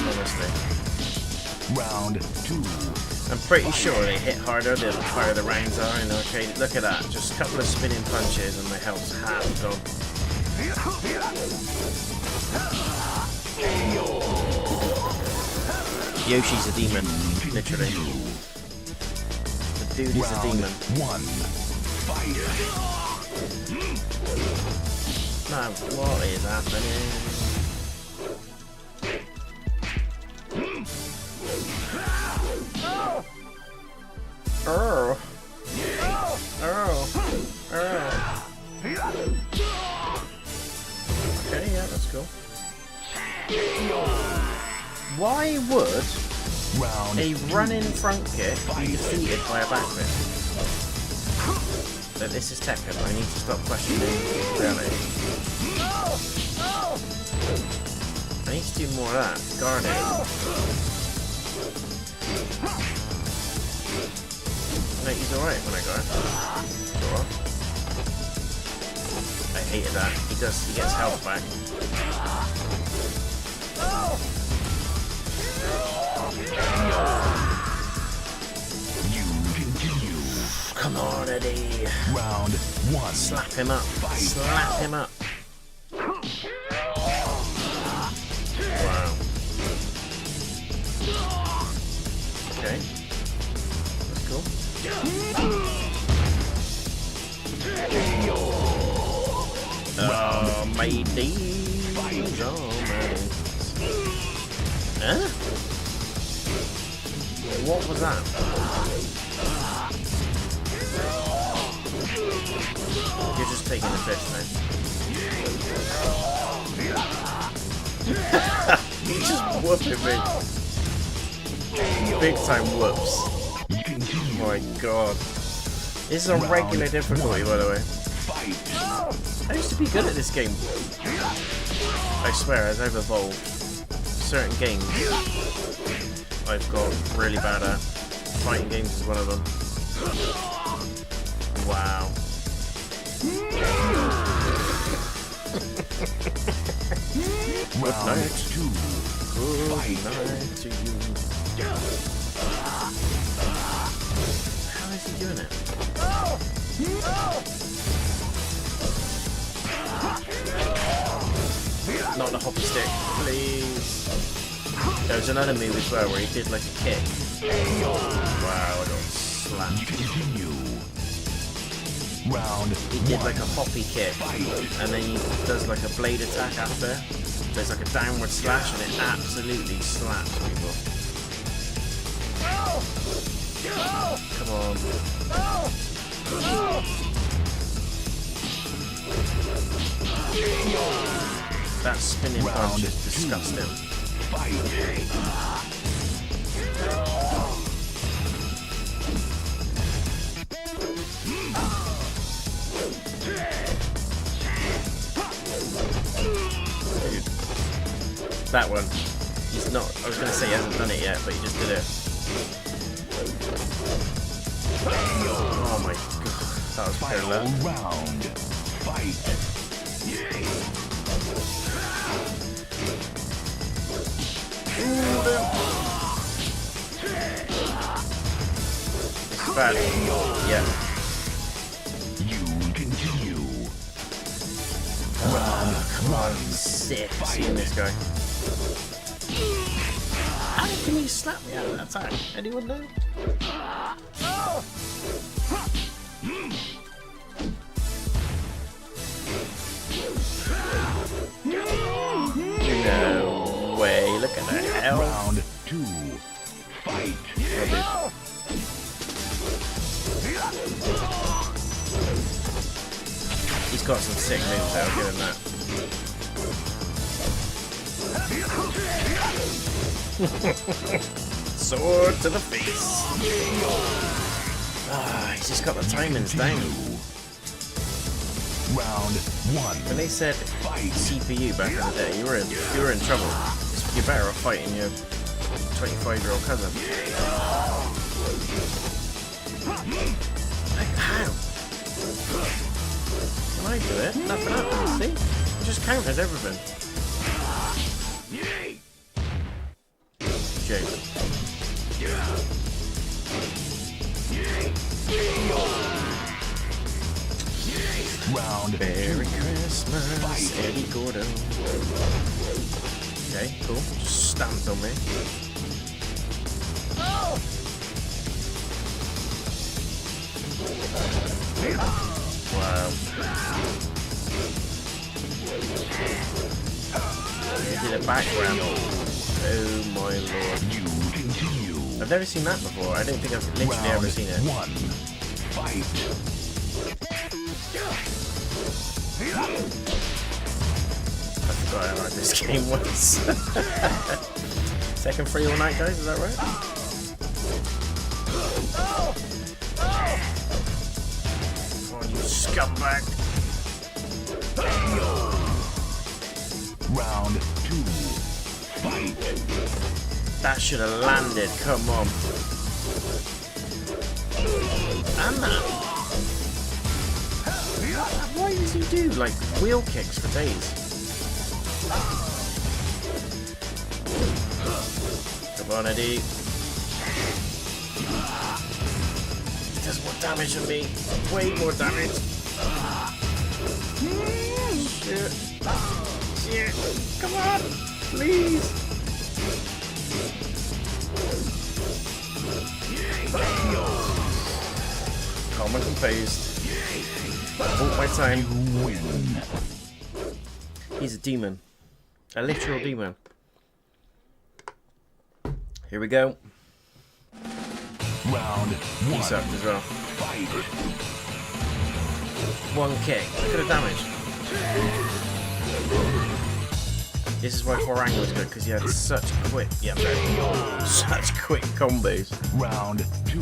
Honestly. Round 2. I'm pretty sure they hit harder the higher the rounds are in arcade. Look at that, just a couple of spinning punches and my health's half gone. Yoshi's a demon, literally. The dude is a demon. 1. Fight. Man, what is happening? Oh. Okay, yeah, that's cool. Why would Round a running front kick be defeated by a backflip? But this is Tekken, I need to stop questioning reality. I need to do more of that. Guarding. No, he's alright when I go. Sure. I hated that. He gets health back. You continue. Come on, Eddie. Round 1. Slap him up. Slap him up. Wow. Okay. That's cool. Oh, matey. Oh, matey. Huh? What was that? You're just taking the piss now. He's just whooping me. Big time whoops. Oh my god. This is on regular difficulty, by the way. I used to be good at this game. I swear, as I've evolved, certain games I've got really bad at. Fighting games is one of them. Wow. Good night. Good night to you. How is he doing it? Not the hoppy stick, please. There was another move as well where he did like a kick. Wow, I got slapped. He did like a hoppy kick, and then he does like a blade attack after. There's like a downward slash, and it absolutely slaps people. Come on. That spinning punch is disgusting. That one. He's not. I was going to say he hasn't done it yet, but he just did it. Oh my god. That was parallel. Round. Fight. It's bad. Yeah. You continue. Come on. Sick. Seeing this guy. How can he slap me out of that time? Anyone know? No way. Look at that hell. Round 2. Fight. He's got some sick moves, I'll give him that. Sword to the face. Ah, he's just got the timings down. Round 1. When they said CPU back in the day, you were in trouble. You're better off fighting your 25-year-old cousin. Like, how? When I do it, nothing happens, see? It just counters everything. Jay. Round Merry Christmas, Eddie Gordo. Okay, cool. Just stamped on me. Wow. He did a background. Oh my lord. You continue. I've never seen that before. I don't think I've literally ever seen it. 1. Fight. I forgot how hard this game was. Second free all night, guys, is that right? Oh, you scumbag. Round 2. Fight. That should have landed, come on. And that. Why does he do, like, wheel kicks for days? Come on, Eddie. He does more damage than me. Way more damage. Shit. Shit. Come on. Please. Calm and composed. Bought my time. You win. He's a demon. A literal demon. Here we go. Round 1. He sucked as well. Fight. One kick. Look at the damage. This is why Horang was good, because he had such quick, such quick combos. Round 2.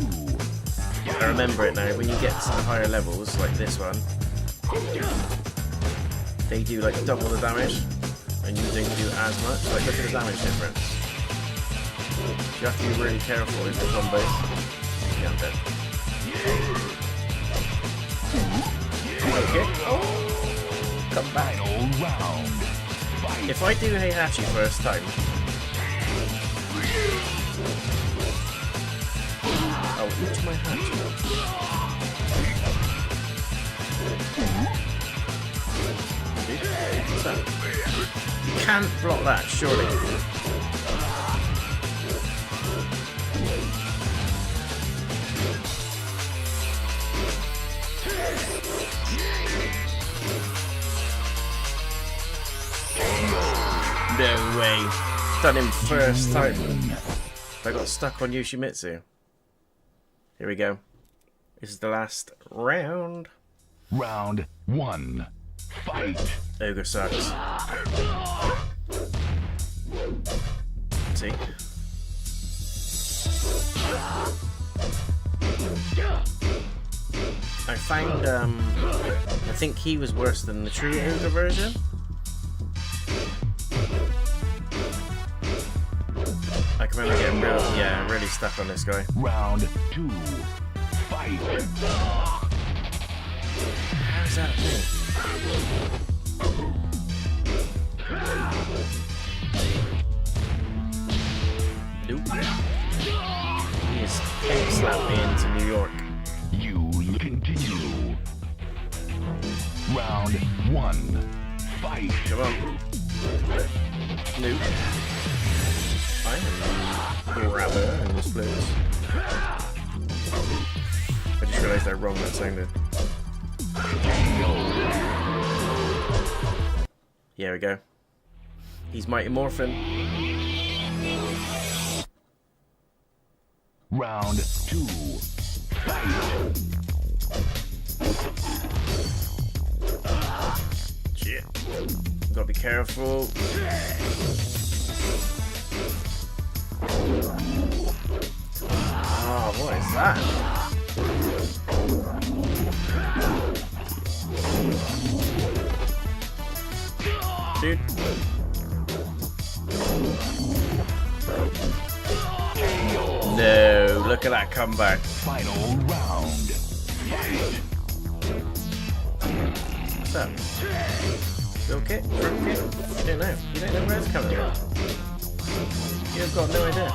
I remember it now. When you get to the higher levels, like this one, they do like double the damage, and you don't do as much. Like, look at the damage difference. You have to be really careful with the combos. Yeah, I'm dead. Okay. Oh, come back. Final round. Fight. If I do Heihachi first time, I'll eat my hatch. What's that? You can't block that, surely. No way. Done him first time. I got stuck on Yoshimitsu. Here we go. This is the last round. Round 1. Fight. Ogre sucks. See? I found, I think he was worse than the true Ogre version. I can remember getting really stuck on this guy. Round 2. Fight. How's that a thing? Nope. He just slapped me into New York. You continue. Round 1. Fight. Come on. Nope. I'm a grabber in this place. I just realised how wrong that sounded. Here we go. He's Mighty Morphin. Round 2. Fight. Shit. Gotta be careful. Oh, what is that? Dude. No, look at that comeback. Final round. Fight. What's up? Little kit? Front kit? You don't know. You don't know where it's coming from. You've got no idea.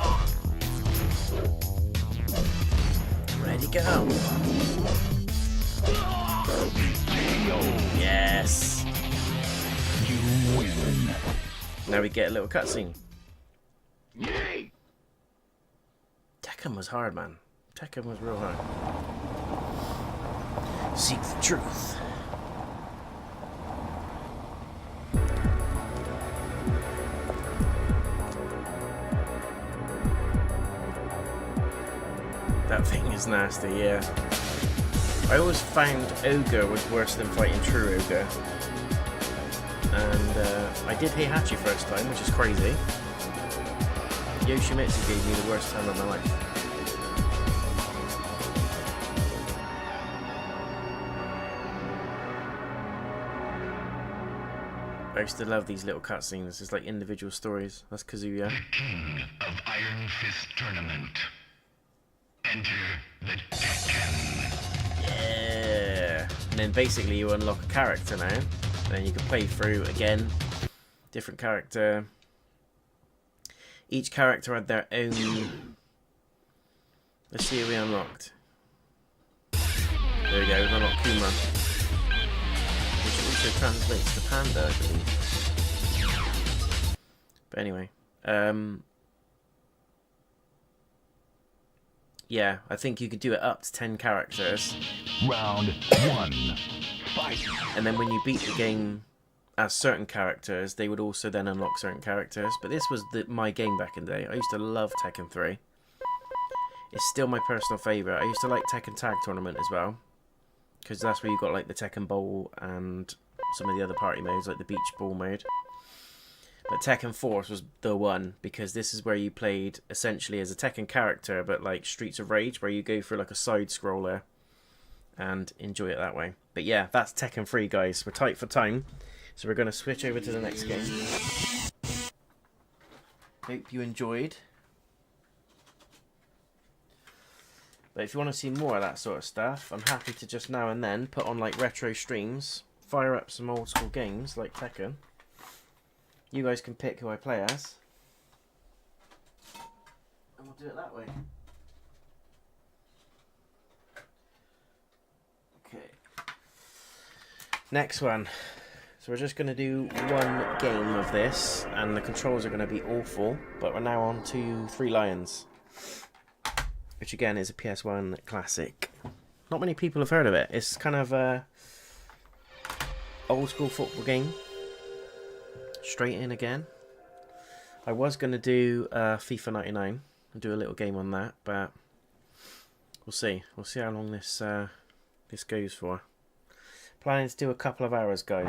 Ready, go. Yes. You win. Now we get a little cutscene. Yay. Tekken was hard, man. Tekken was real hard. Seek the truth. That thing is nasty, yeah. I always found Ogre was worse than fighting True Ogre. And I did Heihachi first time, which is crazy. Yoshimitsu gave me the worst time of my life. I used to love these little cutscenes. It's like individual stories. That's Kazuya. The king of Iron Fist Tournament. Enter the Tekken. Yeah. And then basically you unlock a character now. Then you can play through again. Different character. Each character had their own... Let's see who we unlocked. There we go, we've unlocked Kuma. Which also translates to Panda, I believe. But anyway. Yeah, I think you could do it up to 10 characters. Round 1. Fight. And then when you beat the game as certain characters, they would also then unlock certain characters. But this was my game back in the day. I used to love Tekken 3. It's still my personal favourite. I used to like Tekken Tag Tournament as well, because that's where you got like the Tekken Bowl and some of the other party modes, like the Beach Ball mode. But Tekken Force was the one, because this is where you played essentially as a Tekken character, but like Streets of Rage, where you go through like a side scroller and enjoy it that way. But yeah, that's Tekken 3, guys. We're tight for time, so we're going to switch over to the next game. Hope you enjoyed. But if you want to see more of that sort of stuff, I'm happy to just now and then put on like retro streams, fire up some old school games like Tekken. You guys can pick who I play as, and we'll do it that way. Okay. Next one. So we're just going to do one game of this, and the controls are going to be awful, but we're now on to Three Lions, which again is a PS1 classic. Not many people have heard of it. It's kind of a old school football game. Straight in again. I was going to do FIFA 99 and do a little game on that, but we'll see. We'll see how long this this goes for. Planning to do a couple of hours, guys.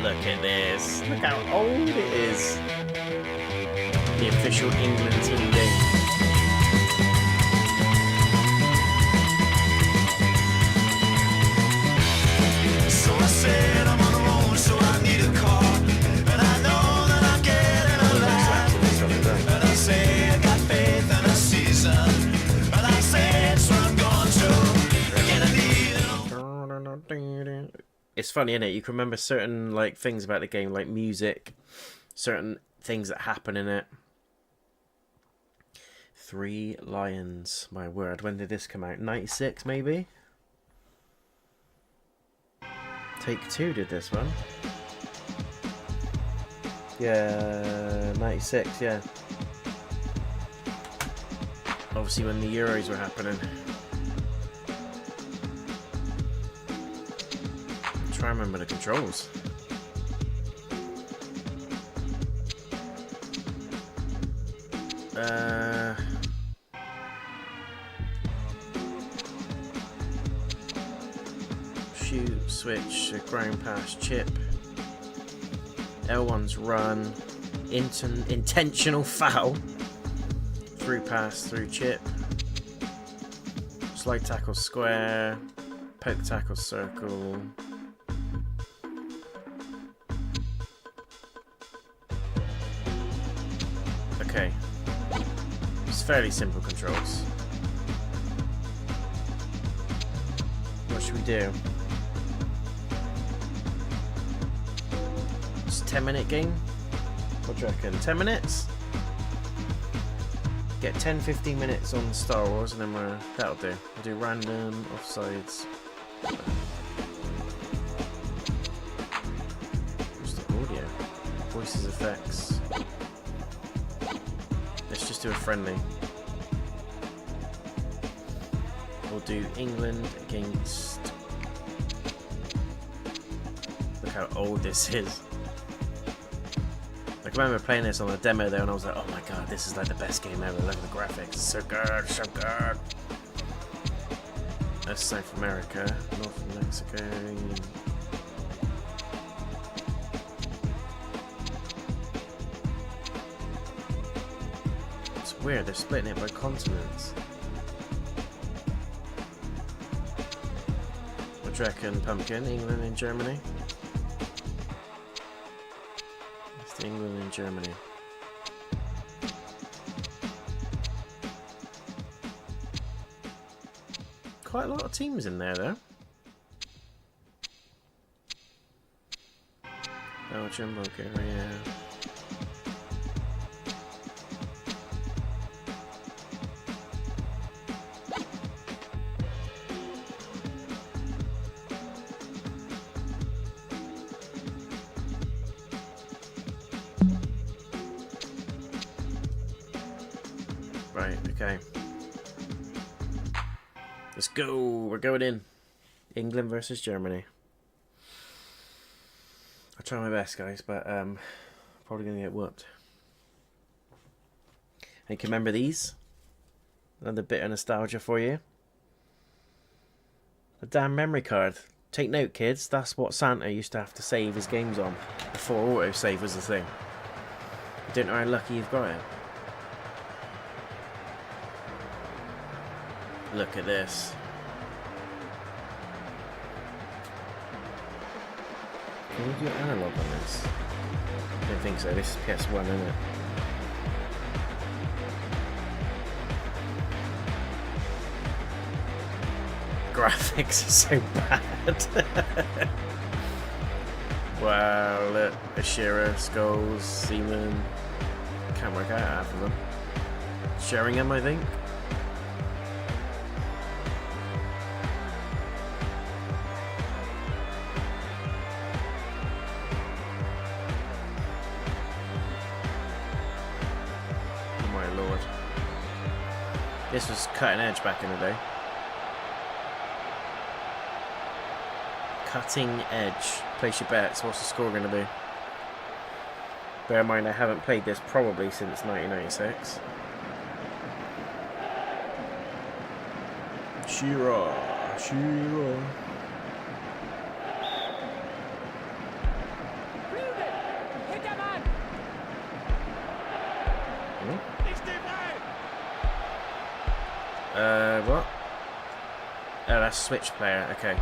Look at this. Look how old it is. The official England team game. So I said I'm on the road, so I need a car, and I know that I'm getting alive. And I say I got faith in a season, and I say it's what I'm going to. It's funny, isn't it? You can remember certain like things about the game, like music, certain things that happen in it. Three Lions, my word. When did this come out? 96 maybe? Take-Two did this one. Yeah, 96, yeah. Obviously when the Euros were happening. Try and remember the controls. Shoot, switch, ground pass, chip. L1's run. Intentional foul. through pass, through chip. Slide tackle square. Poke tackle circle. Okay. It's fairly simple controls. What should we do? It's a 10-minute game? What do you reckon? 10 minutes? Get 10-15 minutes on Star Wars and then that'll do. We'll do random, offsides. What's the audio? Voices, effects. Let's just do a friendly. We'll do England against... Look how old this is. I remember playing this on a demo there and I was like, oh my god, this is like the best game ever. Look at the graphics, it's so good, so good. That's South America, North Mexico. It's weird, they're splitting it by continents. What do you reckon, Pumpkin? England and Germany? England and Germany. Quite a lot of teams in there though. Belgium, Bulgaria. Right, okay. Let's go. We're going in. England versus Germany. I'll try my best, guys, but probably gonna get whooped. And you can remember these? Another bit of nostalgia for you. A damn memory card. Take note, kids. That's what Santa used to have to save his games on before autosave was a thing. You don't know how lucky you've got it. Look at this. Can you do analog on this? I don't think so. This is PS1, isn't it? Graphics are so bad. Wow, look. Ashira, Skulls, Seaman. Can't work out half of them. Sheringham, I think. This was cutting edge back in the day. Cutting edge. Place your bets. What's the score going to be? Bear in mind I haven't played this probably since 1996. Shira. Shira. What? Oh, that's Switch player, okay.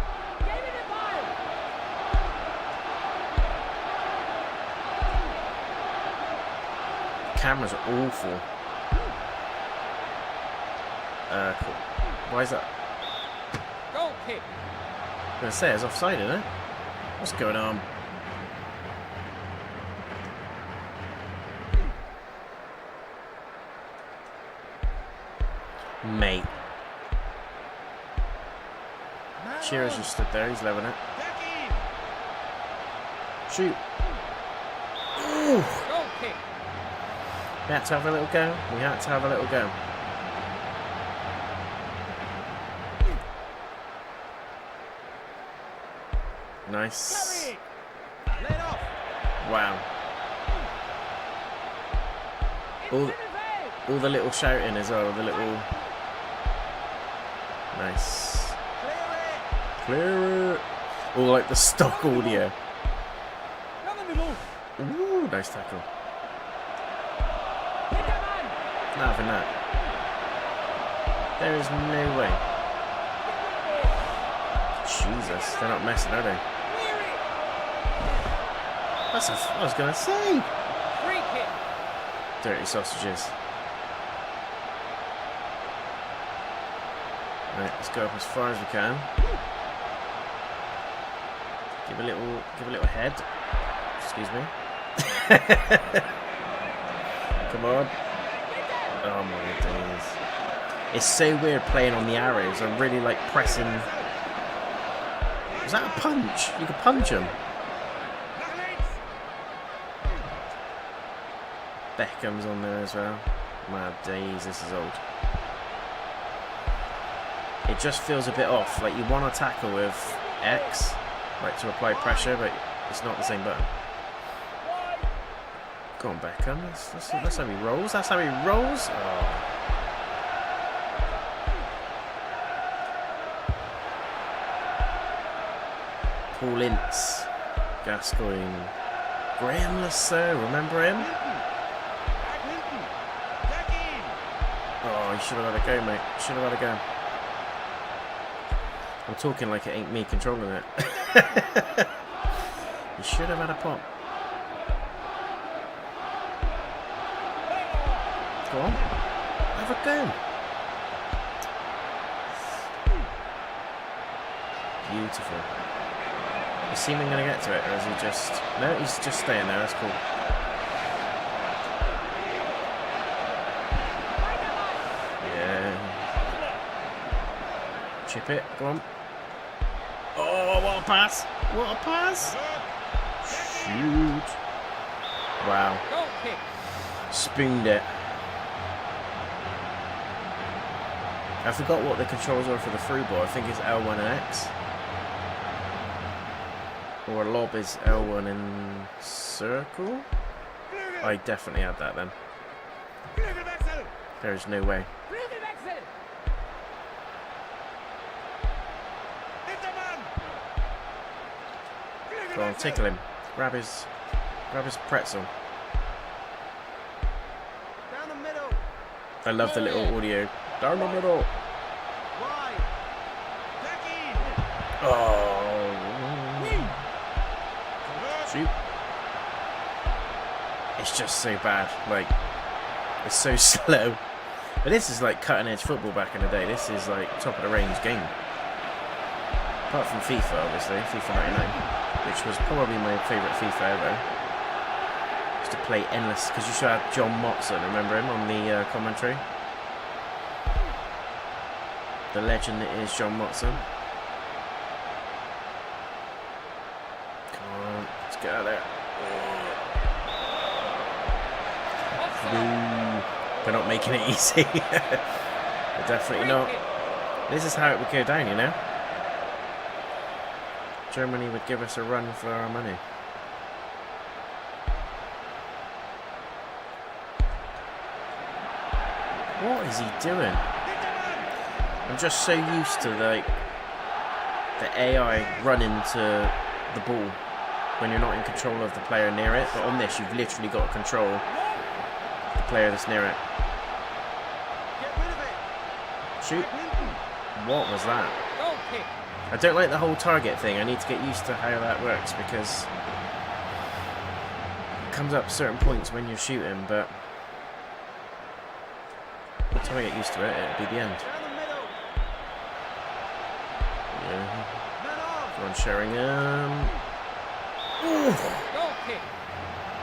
Cameras are awful. Cool. Why is that? Goal kick. I'm gonna say it's offside, isn't it? What's going on? Mate. Shearer's just stood there, he's loving it. Shoot. Ooh. We had to have a little go. We had to have a little go. Nice. Wow. All the little shouting as well, the little... Nice. Clear it. All like the stock audio. Ooh, nice tackle. Not having that. There is no way. Jesus, they're not messing, are they? That's what I was going to say. Dirty sausages. Right, let's go up as far as we can. Give a little head. Excuse me. Come on. Oh my days. It's so weird playing on the arrows. I'm really like pressing. Was that a punch? You could punch him. Beckham's on there as well. My days, this is old. It just feels a bit off. Like you want to tackle with X, like to apply pressure, but it's not the same button. Go on, Beckham. That's how he rolls. That's how he rolls. Oh. Paul Ince, Gascoigne, Graham Lasso. Remember him? Oh, you should have had a go, mate. Should have had a go. I'm talking like it ain't me controlling it. You should have had a pop. Go on. Have a go. Beautiful. Is Seaman going to get to it, or is he just... No, he's just staying there. That's cool. Yeah. Chip it. Go on. Oh, what a pass. What a pass. Shoot. Wow. Spooned it. I forgot what the controls are for the through ball. I think it's L1 and X. Or a lob is L1 and circle. I definitely had that then. There is no way. Go on, tickle him. Grab his pretzel. Down the middle. I love the little audio. Down the middle. Wide. Tekken. Oh. Shoot. It's just so bad. Like, it's so slow. But this is like cutting edge football back in the day. This is like top of the range game. Apart from FIFA, obviously. FIFA 99. Which was probably my favourite FIFA ever. Just to play endless. Because you should have John Motson, remember him, on the commentary? The legend that is John Motson. Come on, let's get out of there. Ooh, we're not making it easy. We're definitely not. This is how it would go down, you know? Germany would give us a run for our money. What is he doing? I'm just so used to the AI running to the ball when you're not in control of the player near it. But on this, you've literally got to control the player that's near it. Shoot. What was that? I don't like the whole target thing. I need to get used to how that works because it comes up certain points when you're shooting, but by the time I get used to it, it'll be the end. Yeah. Go on, Sheringham.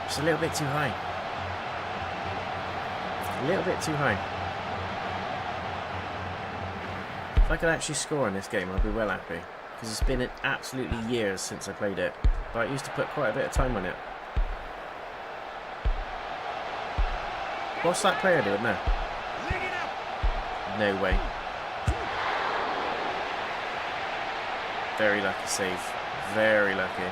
It's a little bit too high. A little bit too high. If I could actually score in this game, I'd be well happy. Because it's been absolutely years since I played it. But I used to put quite a bit of time on it. What's that player doing now? No way. Very lucky save. Very lucky.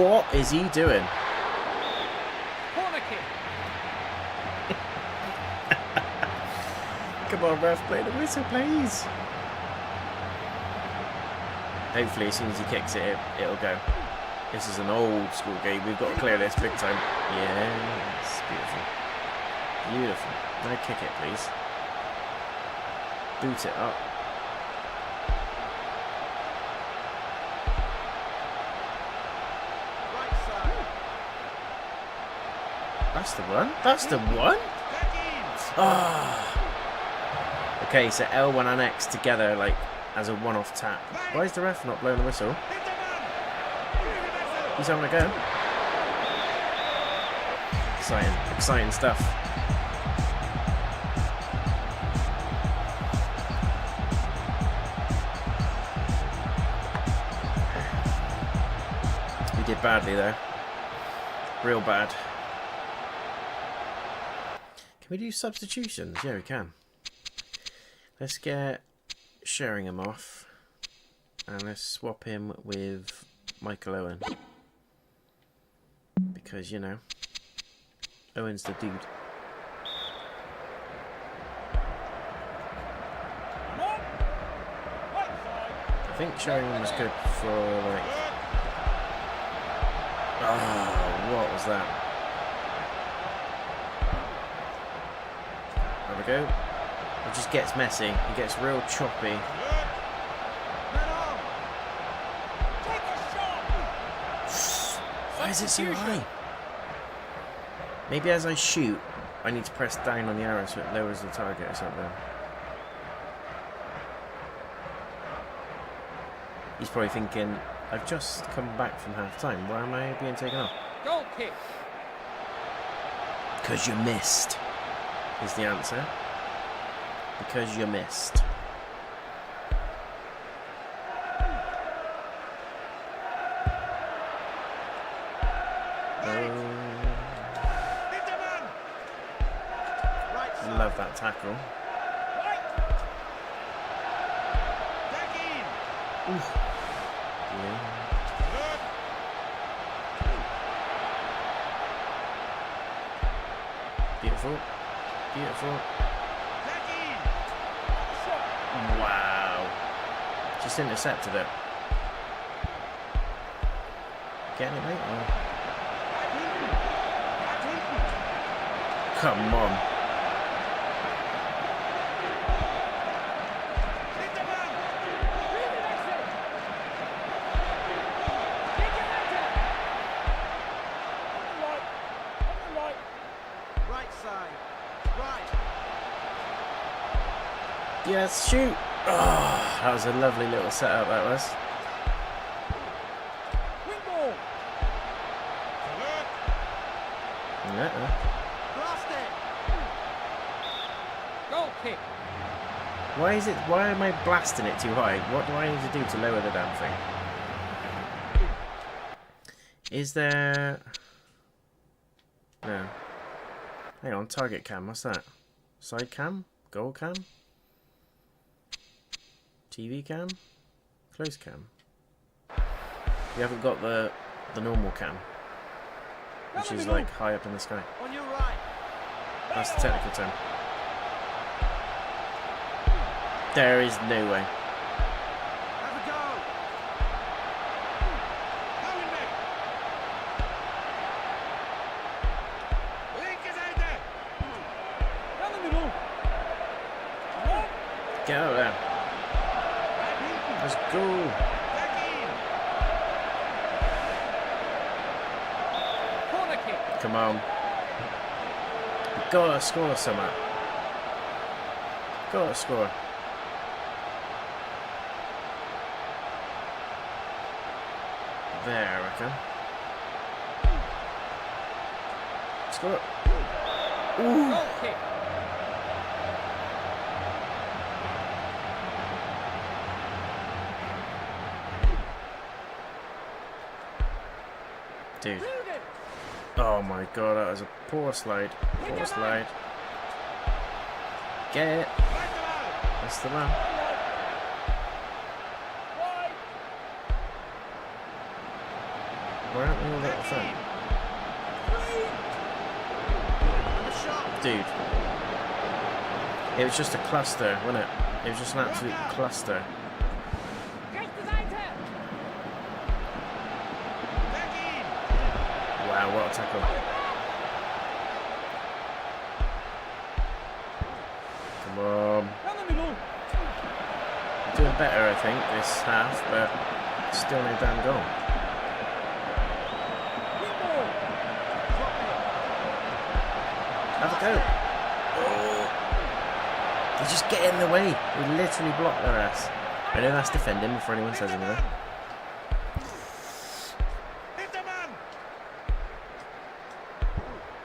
What is he doing? Come on, ref, play the whistle, please. Hopefully, as soon as he kicks it, it'll go. This is an old school game. We've got to clear this big time. Yes, beautiful. Beautiful. Now kick it, please. Boot it up. Right side. That's the one. That's the one. Ah. Okay, so L1 and X together, like as a one-off tap. Why is the ref not blowing the whistle? He's having a go. Exciting, exciting stuff. We did badly there. Real bad. Can we do substitutions? Yeah, we can. Let's get Sheringham off. And let's swap him with Michael Owen. Because, you know, Owen's the dude. I think Sheringham was good for, like... Oh, what was that? There we go. It just gets messy. It gets real choppy. Why is it so high? Maybe as I shoot, I need to press down on the arrow so it lowers the target or something. He's probably thinking, I've just come back from half time. Why am I being taken off? Goal kick. Because you missed, is the answer. Because you missed. Love that tackle. Oof. Yeah. Beautiful. Beautiful. Wow. Just intercepted it. Getting it, mate? Or... Come on. Yes, shoot! Oh, that was a lovely little setup, that was. Goal kick. Why am I blasting it too high? What do I need to do to lower the damn thing? Is there... No. Hang on, target cam, what's that? Side cam? Goal cam? TV cam? Close cam? We haven't got the normal cam, which is like high up in the sky. On your right. That's the technical term. There is no way. Have a go. Down the middle. Get out of there. Let's go. Corner kick. Come on. We've got to score something. Got to score. There, I reckon. Score. Ooh. Goal kick. Dude. Oh my god, that was a poor slide. Poor slide. Get it. That's the one. Why aren't we all at the front? Dude. It was just a cluster, wasn't it? It was just an absolute cluster. Wow, what a tackle. better, I think, this half, but still no damn goal. Have a go. Oh. They just get in the way. They literally block their ass. I know that's defending before anyone says anything.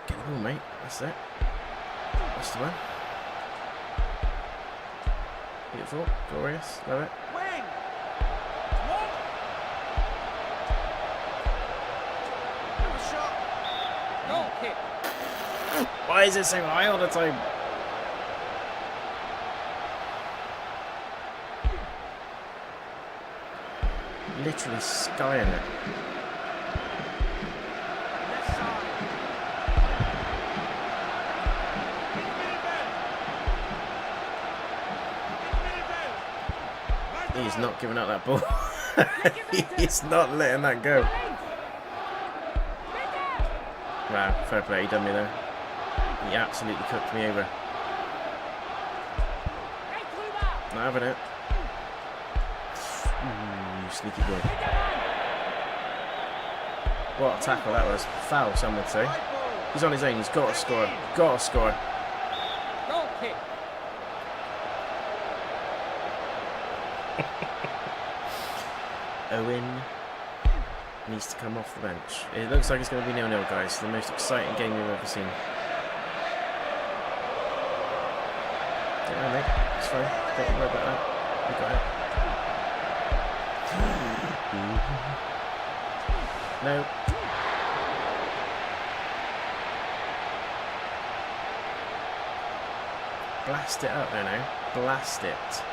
Get the ball, mate. That's it. That's the one. Beautiful. Glorious. Love it. Goal kick. Why is it so high all the time? Literally skying it. He's not giving up that ball. He's not letting that go. Wow, fair play, he done me there. He absolutely cooked me over. Not having it. Ooh, sneaky boy. What a tackle that was. Foul, some would say. He's on his own, he's got to score. Got to score. Goal kick. Owen needs to come off the bench. It looks like it's going to be 0-0, guys. The most exciting game we've ever seen. Don't worry, mate. It's fine. Don't worry about that. We got it. No. Blast it up there now. Blast it.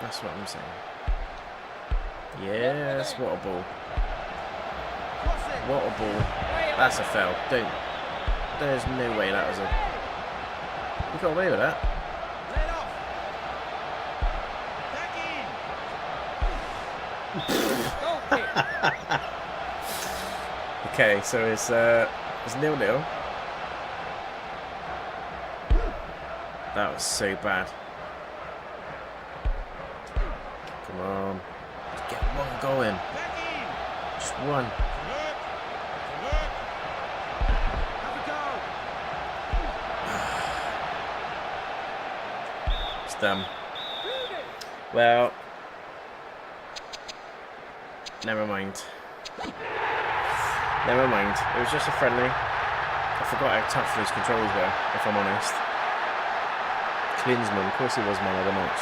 That's what I'm saying. Yes, what a ball. What a ball. That's a foul. Don't. There's no way that was a... You got away with that. Okay, so it's 0-0. That was so bad. Come on. Let's get one goal in. Just one. It's done. Well, never mind. Never mind. It was just a friendly. I forgot how tough those controls were, if I'm honest. Klinsmann, of course he was man of the match.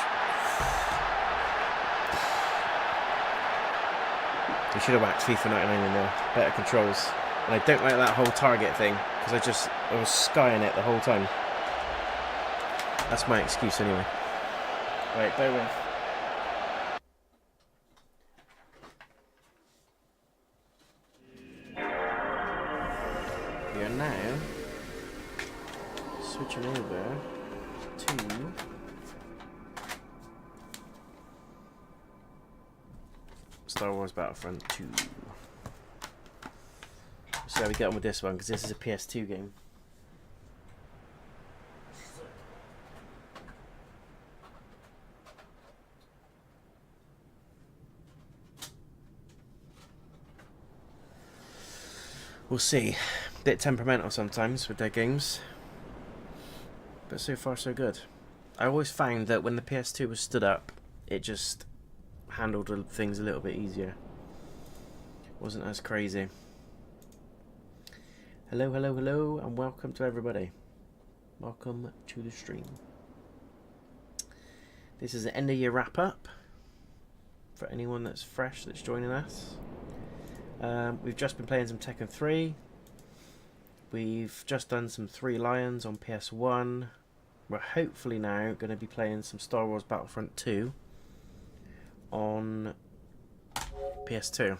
We should have whacked FIFA 99 in there. Better controls. And I don't like that whole target thing, because I was skying it the whole time. That's my excuse anyway. Right, bear with. We are now switching over to Star Wars Battlefront 2. So how we get on with this one, because this is a PS2 game. We'll see. Bit temperamental sometimes with their games, but so far so good. I always found that when the PS2 was stood up, it just handled things a little bit easier. Wasn't as crazy. Hello, hello, hello, and welcome to everybody. Welcome to the stream. This is an end of year wrap up for anyone that's fresh that's joining us. We've just been playing some Tekken 3. We've just done some Three Lions on PS1. We're hopefully now going to be playing some Star Wars Battlefront 2 on PS2.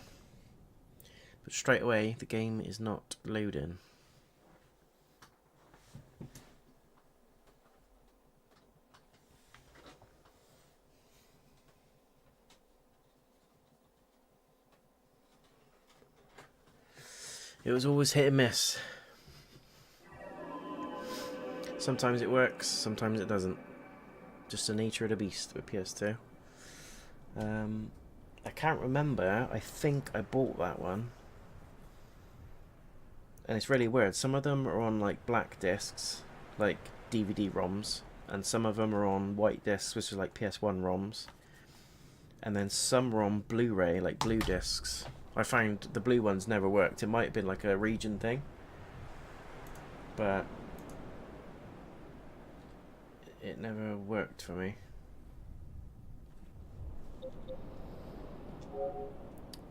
But straight away, the game is not loading. It was always hit and miss. Sometimes it works, sometimes it doesn't. Just the nature of the beast with PS2. I can't remember. I think I bought that one. And it's really weird. Some of them are on like black discs, like DVD ROMs, and some of them are on white discs, which are like PS1 ROMs. And then some are on Blu-ray, like blue discs. I found the blue ones never worked. It might have been like a region thing, but it never worked for me.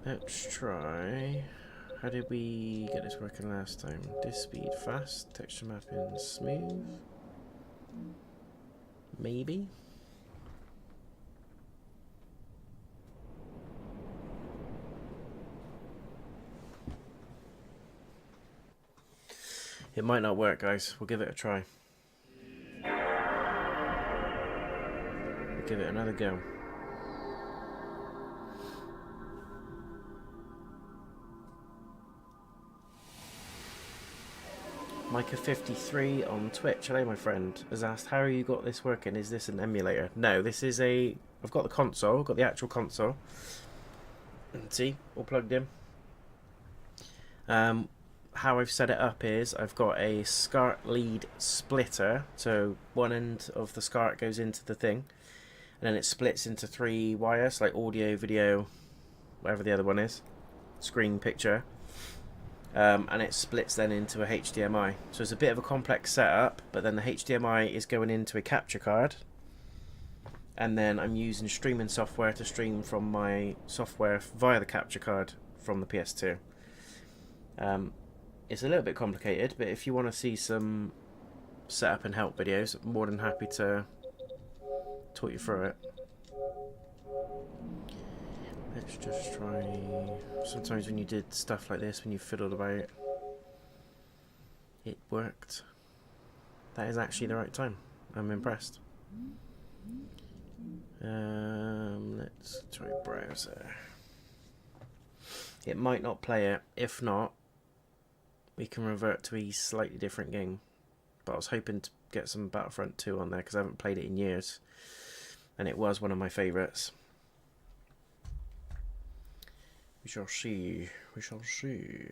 Let's try. How did we get this working last time? Disk speed fast, texture mapping smooth. Maybe. It might not work, guys. We'll give it a try. We'll give it another go. Micah53 on Twitch, hello my friend, has asked, how you got this working? Is this an emulator? No, this is a... I've got the console, I've got the actual console. See, all plugged in. How I've set it up is I've got a SCART lead splitter, so one end of the SCART goes into the thing, and then it splits into 3 wires, like audio, video, whatever the other one is, screen, picture. And it splits then into a HDMI. So it's a bit of a complex setup, but then the HDMI is going into a capture card, and then I'm using streaming software to stream from my software via the capture card from the PS2. It's a little bit complicated, but if you want to see some setup and help videos, I'm more than happy to talk you through it. Let's just try... Sometimes when you did stuff like this, when you fiddled about, it worked. That is actually the right time. I'm impressed. Let's try browser. It might not play it. If not, we can revert to a slightly different game. But I was hoping to get some Battlefront 2 on there because I haven't played it in years. And it was one of my favourites. We shall see. We shall see.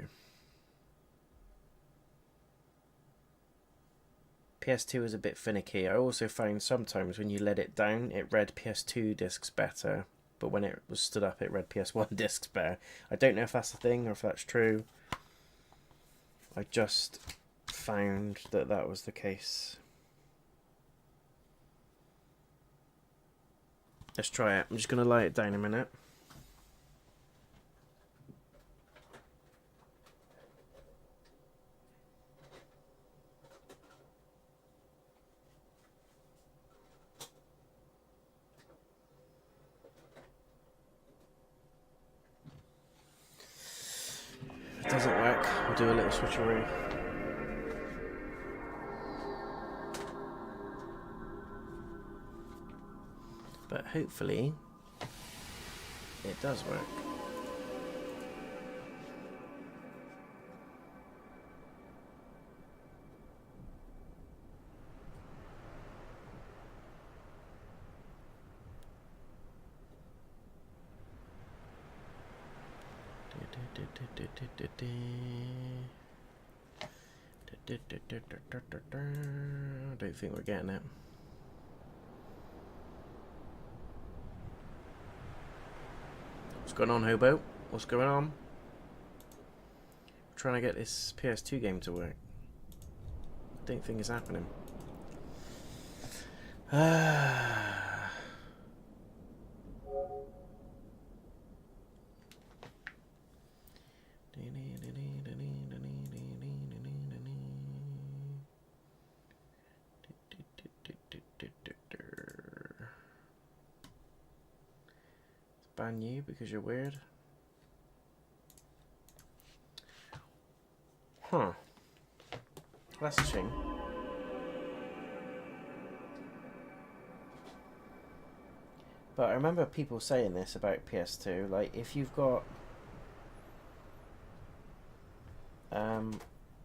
PS2 is a bit finicky. I also found sometimes when you let it down, it read PS2 discs better. But when it was stood up, it read PS1 discs better. I don't know if that's a thing or if that's true. I just found that that was the case. Let's try it. I'm just going to lay it down a minute. If it doesn't work, we'll do a little switcheroo. But hopefully it does work. I don't think we're getting it. What's going on, Hobo? What's going on? I'm trying to get this PS2 game to work. I don't think it's happening. Ban you because you're weird. Huh. That's a shame. But I remember people saying this about PS2, like if you've got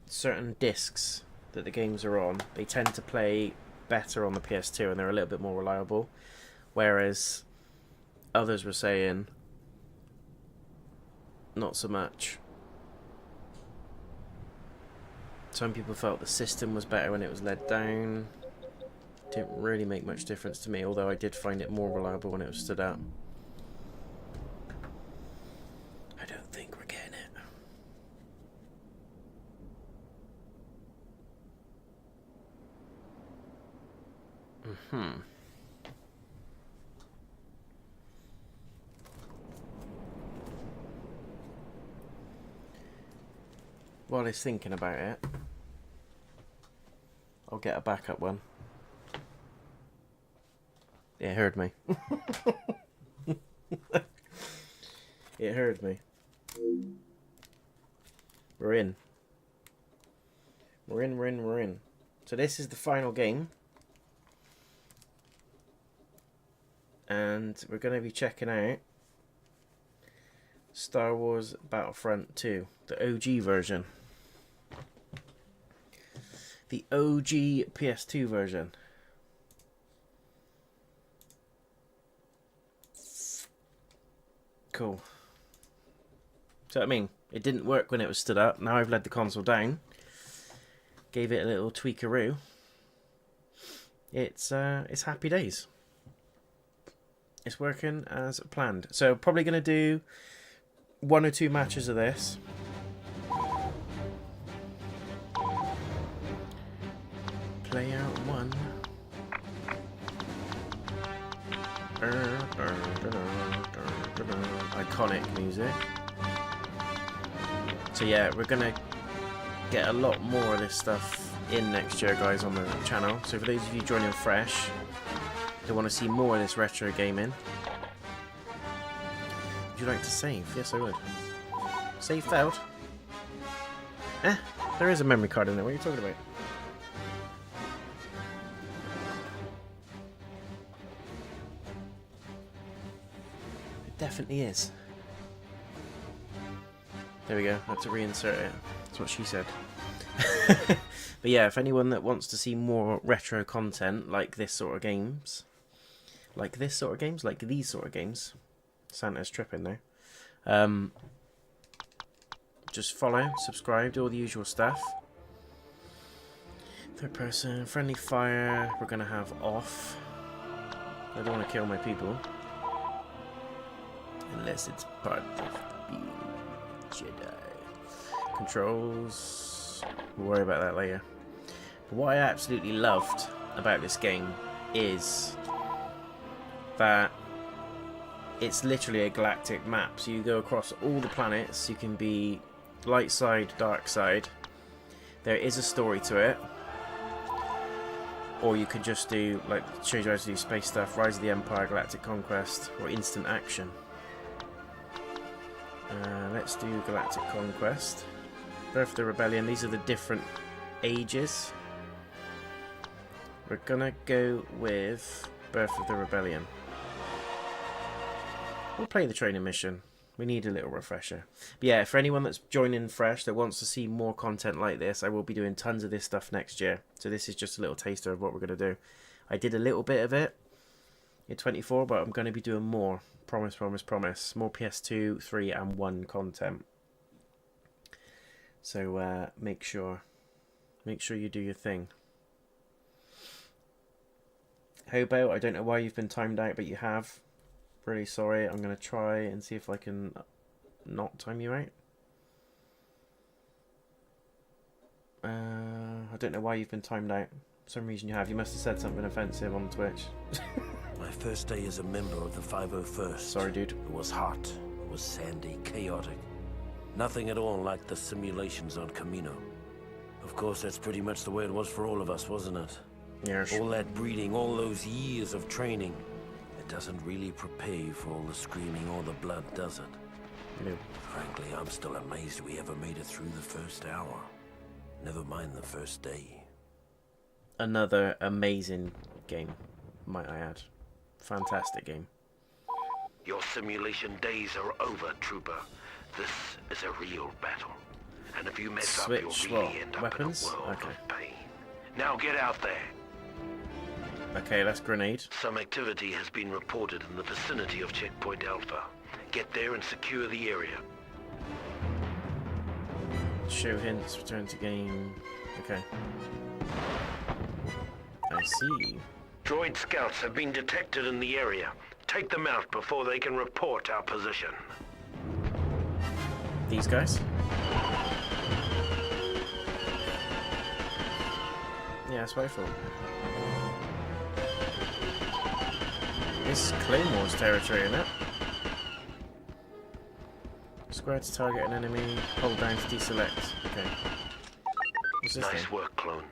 certain discs that the games are on, they tend to play better on the PS2 and they're a little bit more reliable. Whereas others were saying not so much. Some people felt the system was better when it was led down. Didn't really make much difference to me, although I did find it more reliable when it was stood up. I don't think we're getting it. While he's thinking about it, I'll get a backup one. It heard me. It heard me. We're in. We're in. So this is the final game. And we're going to be checking out Star Wars Battlefront 2, the OG version. The OG PS2 version. Cool. So I mean, it didn't work when it was stood up. Now I've led the console down. Gave it a little tweakaroo. It's happy days. It's working as planned. So probably going to do 1 or 2 matches of this. Player 1. Iconic music. So yeah, we're gonna get a lot more of this stuff in next year, guys, on the channel. So for those of you joining fresh, who want to see more of this retro gaming, would you like to save? Yes, I would. Save failed. There is a memory card in there. What are you talking about? Definitely is. There we go. I have to reinsert it. That's what she said. But yeah, if anyone that wants to see more retro content like this sort of games, like these sort of games, Santa's tripping now. Just follow, subscribe, do all the usual stuff. Third person, friendly fire. We're gonna have off. I don't want to kill my people. Unless it's part of the Jedi. Controls. We'll worry about that later. But what I absolutely loved about this game is that it's literally a galactic map. So you go across all the planets. You can be light side, dark side. There is a story to it. Or you could just do, like, shows you how to do space stuff, Rise of the Empire, Galactic Conquest, or Instant Action. Let's do Galactic Conquest. Birth of the Rebellion. These are the different ages. We're gonna go with Birth of the Rebellion. We'll play the training mission. We need a little refresher. But yeah, for anyone that's joining fresh that wants to see more content like this, I will be doing tons of this stuff next year. So this is just a little taster of what we're going to do. I did a little bit of it in 24, but I'm going to be doing more. Promise, promise, promise. More PS2, 3 and 1 content. So make sure you do your thing. Hobo, I don't know why you've been timed out, but you have. Really sorry. I'm going to try and see if I can not time you out. I don't know why you've been timed out. For some reason you have. You must have said something offensive on Twitch. My first day as a member of the 501st. Sorry, dude. It was hot. It was sandy, chaotic. Nothing at all like the simulations on Camino. Of course, that's pretty much the way it was for all of us, wasn't it? Yes. All that breeding, all those years of training. It doesn't really prepare you for all the screaming or the blood, does it? No. Frankly, I'm still amazed we ever made it through the first hour. Never mind the first day. Another amazing game, might I add. Fantastic game. Your simulation days are over, Trooper. This is a real battle. And if you mess up, you'll Switch, really what? end up Weapons? in a world Okay. of pain. Now get out there. Okay, that's grenade. Some activity has been reported in the vicinity of Checkpoint Alpha. Get there and secure the area. Show hints, return to game. Okay. I see. Droid scouts have been detected in the area. Take them out before they can report our position. These guys? Yeah, that's what I thought. This is Clone Wars territory, isn't it? Square to target an enemy, hold down to deselect. Okay. What's this Nice thing? work, clone.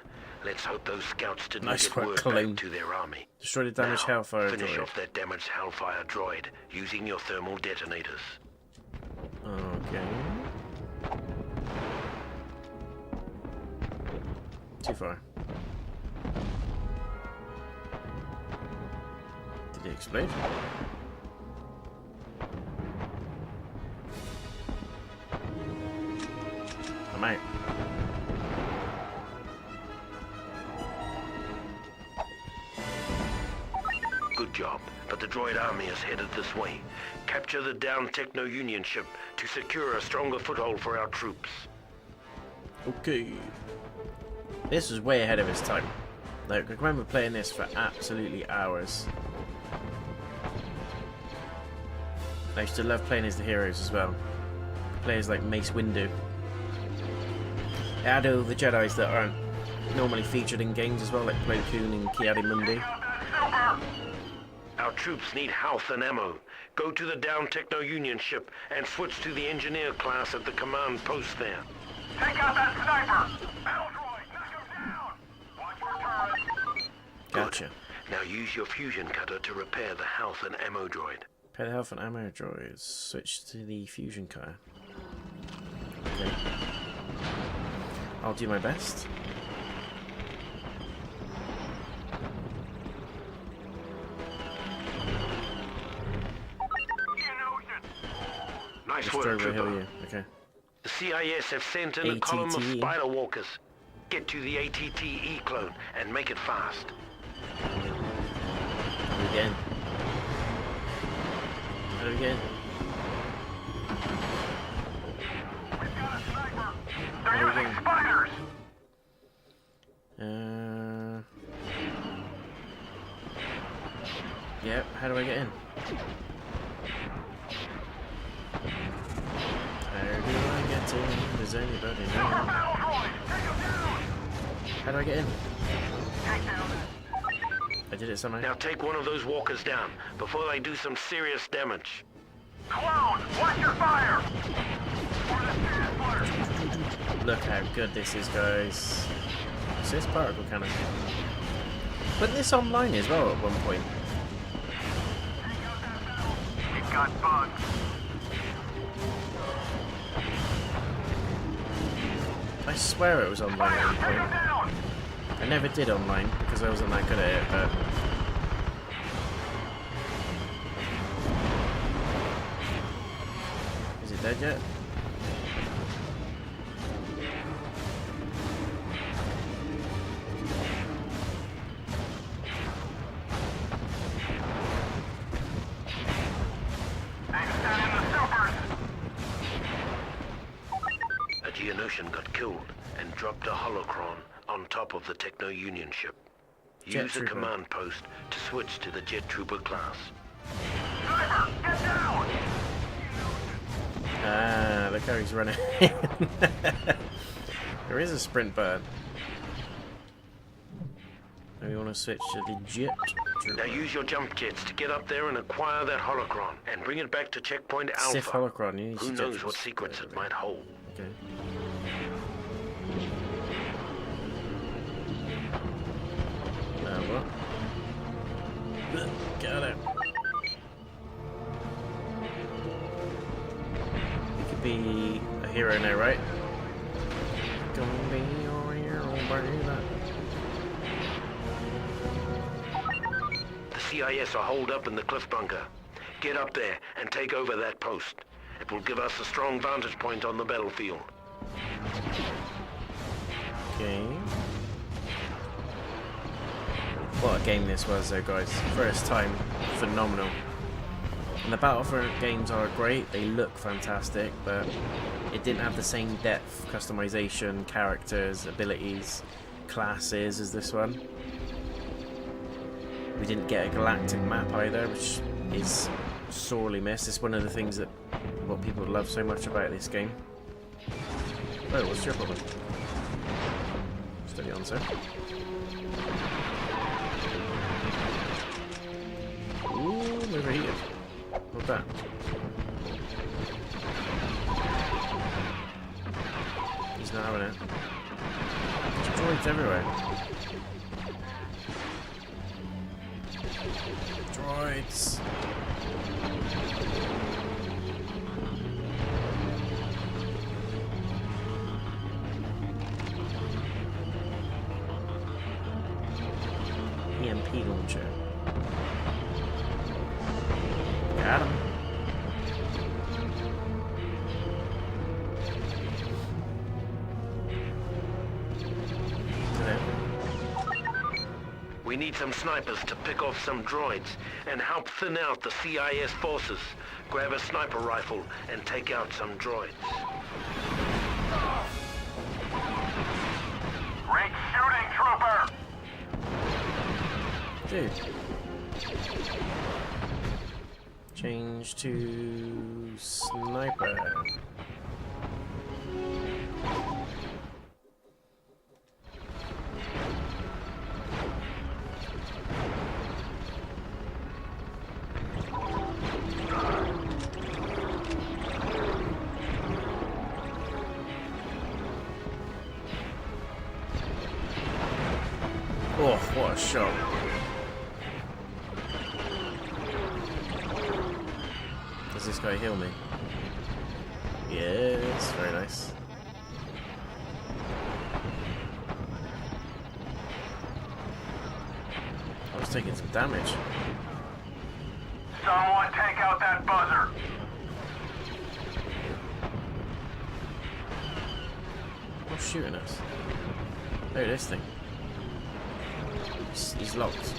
Let's hope those scouts didn't Nice get work, word clone. back to their army. Destroy the damaged Now, Hellfire finish droid. off that damaged Hellfire droid using your thermal detonators. Okay. Too far. Did it explode? I'm out. Good job, but the droid army is headed this way. Capture the downed Techno-Union ship to secure a stronger foothold for our troops. Okay. This was way ahead of its time. Like, I remember playing this for absolutely hours. I used to love playing as the heroes as well. Players like Mace Windu. It had all the Jedis that aren't normally featured in games as well, like Plo Koon and Ki-Adi-Mundi. Our troops need health and ammo. Go to the downed Techno-Union ship and switch to the engineer class at the command post there. Take out that sniper! Battle droid, knock him down! Watch for turrets. Gotcha. Now use your fusion cutter to repair the health and ammo droid. Repair the health and ammo droids. Switch to the fusion car. Okay. I'll do my best. Nice Just work, drove over Trooper. here. Okay. The CIS have sent in a column of ATT. spider walkers. Get to the ATT clone and make it fast. Again. How do we get in? They're using spiders! Yep, how do I get in? How do I get in? Does anybody know? Battle droid, take him down! How do I get in? Take down I did it somehow. Now take one of those walkers down before they do some serious damage. Clone, watch your fire! Look how good this is, guys. So this particle cannon. Wasn't this online as well at one point? We've got bugs. I swear it was online at one Take him point. down! I never did online because I wasn't that good at it, but... Is it dead yet? They've sent in the supers! A JayNotion got killed and dropped a holocron on top of the Techno-Union ship. Jet Use the Trooper. command post to switch to the Jet Trooper class. Sniper, get down! Ah, look how he's running. There is a sprint button. And we want to switch to the Jet Now Trooper. use your jump jets to get up there and acquire that holocron and bring it back to Checkpoint Sith Alpha. holocron. You need Who to knows jet what troops. secrets it might hold. Okay. What? Got it. You could be a hero now, right? Gonna be your hero, brother. The CIS are holed up in the cliff bunker. Get up there and take over that post. It will give us a strong vantage point on the battlefield. Okay. What a game this was though, guys. First time, phenomenal. And the Battlefront games are great, they look fantastic, but it didn't have the same depth, customization, characters, abilities, classes as this one. We didn't get a galactic map either, which is sorely missed. It's one of the things that what people love so much about this game. Oh, what's your problem? Steady on, sir. Ooh, I'm overheated. What's that? He's not having it. There's droids everywhere. Droids. EMP launcher. Got him. We need some snipers to pick off some droids and help thin out the CIS forces. Grab a sniper rifle and take out some droids. Great shooting, trooper! Dude. Change to sniper. Oh, what a shot. Does this guy heal me? Yes, very nice. I was taking some damage. Someone take out that buzzer! What's shooting us? Oh, this thing. He's locked.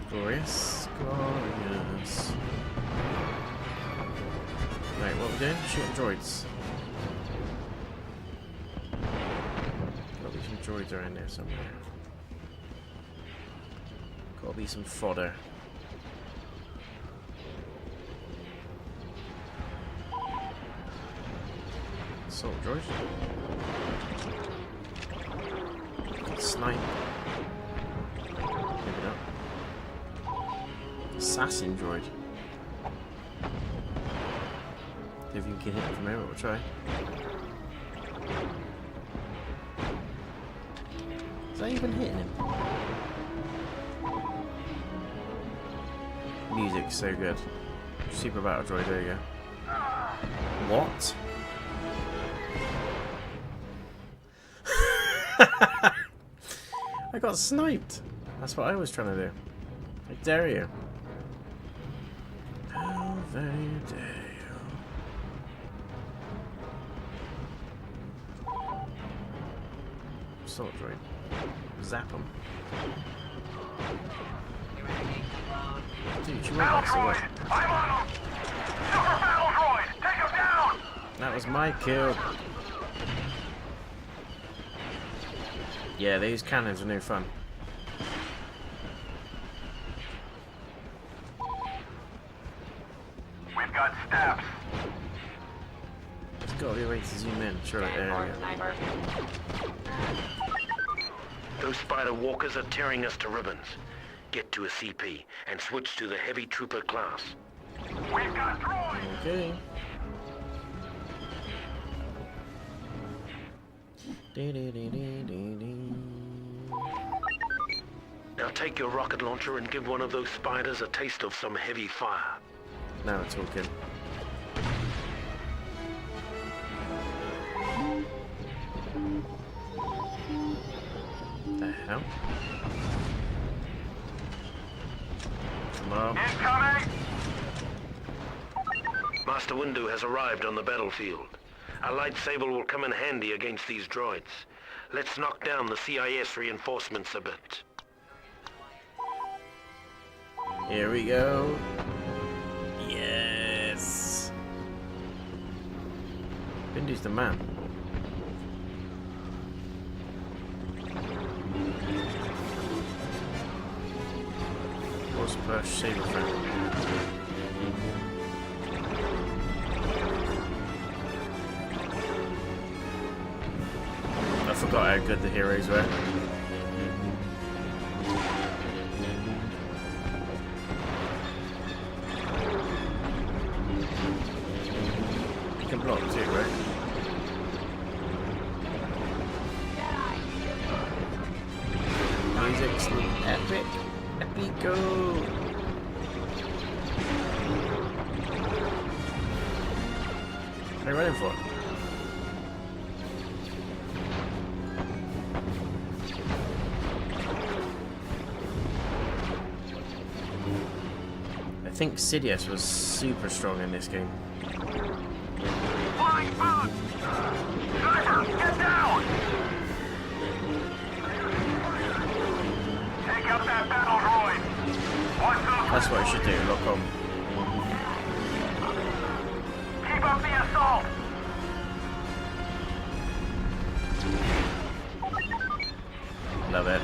Glorious, glorious. Right, what are we doing? Shooting droids. Gotta be some droids around there somewhere. Gotta be some fodder. Assault droid. Snipe. Maybe not. Assassin droid. See if you can hit it from here, we'll try. Is that even hitting him? Music's so good. Super Battle Droid, there you go. What? I got sniped. That's what I was trying to do. I dare you. How very dare you. Assault droid. Zap him. Dude, you went like so well. I'm on him! Super battle droid! Take him down! That was my kill. Yeah, these cannons are no fun. We've got steps. There's got to be a way to zoom in. Sure, like, there we go. Those spider walkers are tearing us to ribbons. Get to a CP and switch to the heavy trooper class. We've got droids! Okay. Now take your rocket launcher and give one of those spiders a taste of some heavy fire. Now we're talking. The hell? Come on. Incoming! Master Windu has arrived on the battlefield. A lightsaber will come in handy against these droids. Let's knock down the CIS reinforcements a bit. Here we go. Yes. Bindu's the man. Horse push, saber friend. I forgot how good the heroes were. You can block too, right? Music's epic. Epico. What are you running for? I think Sidious was super strong in this game. Flying food! Sniper, get down! Take out that battle droid! What's up? That's what I should do, lock on. Keep up the assault! Love it.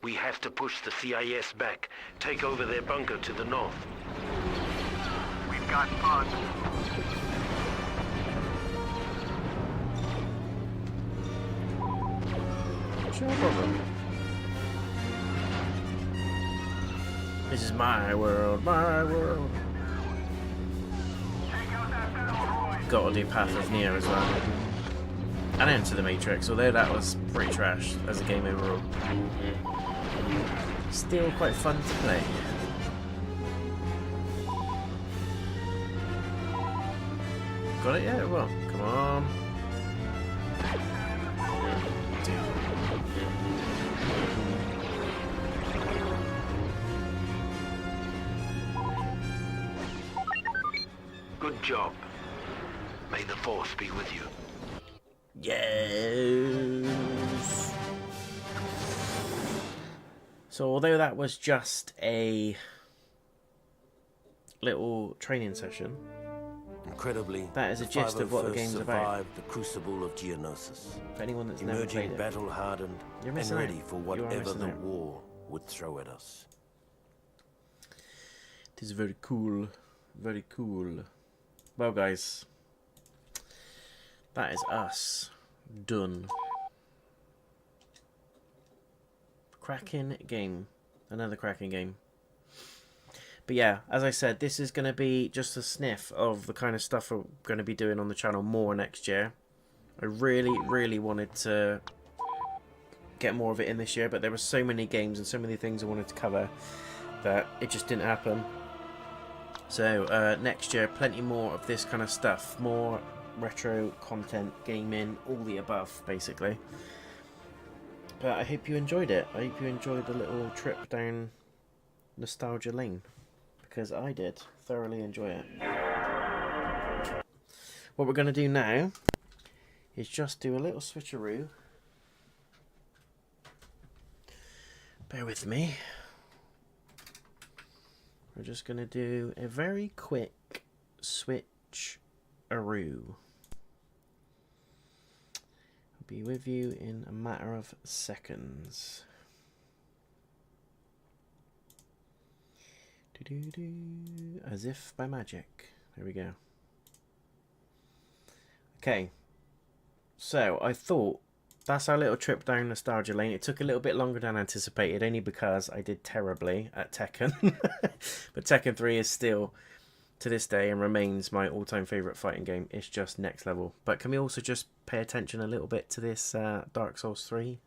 We have to push the CIS back, take over their bunker to the north. We've got funds. Sure problem. This is my world, my world. Take out that battle droid! Gotta do Path of Neo as well. And Enter the Matrix, although that was pretty trash as a game overall. Still quite fun to play. Got it yet? Well, come on. Good job. May the Force be with you. Yes. So although that was just a little training session, Incredibly, that is a gist of what the game's about. survived the crucible of Geonosis, For anyone that's never played emerging it, battle-hardened You're and missing ready out. for You are whatever missing the out. war would throw at us. it is very cool. Very cool. Well, guys, that is us done. Cracking game. Another cracking game. But yeah, as I said, this is going to be just a sniff of the kind of stuff we're going to be doing on the channel more next year. I really wanted to get more of it in this year, but there were so many games and so many things I wanted to cover that it just didn't happen. So next year, plenty more of this kind of stuff. More retro content, gaming, all the above, basically. But I hope you enjoyed it. I hope you enjoyed the little trip down nostalgia lane, because I did thoroughly enjoy it. What we're going to do now is just do a little switcheroo. Bear with me. We're just going to do a very quick switcheroo. I'll be with you in a matter of seconds. As if by magic. There we go. Okay. So, I thought that's our little trip down nostalgia lane. It took a little bit longer than anticipated, only because I did terribly at Tekken. But Tekken 3 is still, to this day, and remains my all-time favourite fighting game. It's just next level. But can we also just pay attention a little bit to this Dark Souls 3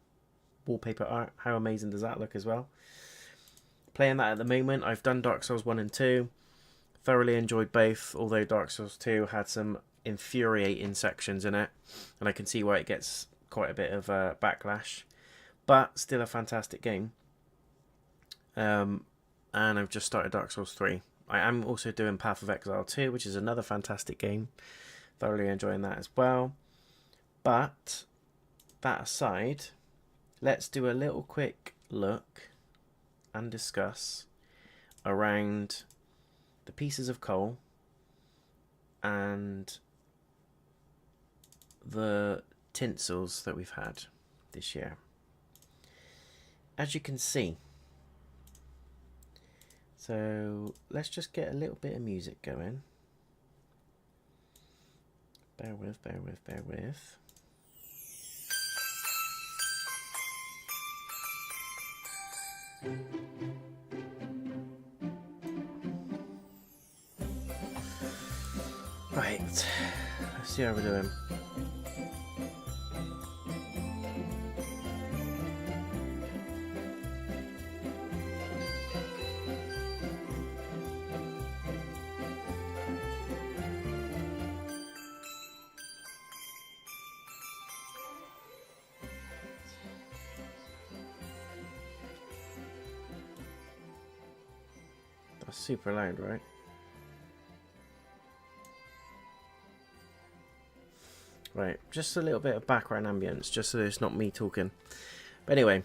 wallpaper art? How amazing does that look as well? Playing that at the moment. I've done Dark Souls 1 and 2. Thoroughly enjoyed both, although Dark Souls 2 had some infuriating sections in it. And I can see why it gets quite a bit of backlash. But still a fantastic game. And I've just started Dark Souls 3. I am also doing Path of Exile 2, which is another fantastic game. Thoroughly enjoying that as well. But that aside, let's do a little quick look and discuss around the pieces of coal and the tinsels that we've had this year. As you can see, so let's just get a little bit of music going. Bear with, bear with, bear with. Right, let's see how we're doing. That's super loud, right? Right, just a little bit of background ambience, just so it's not me talking. But anyway,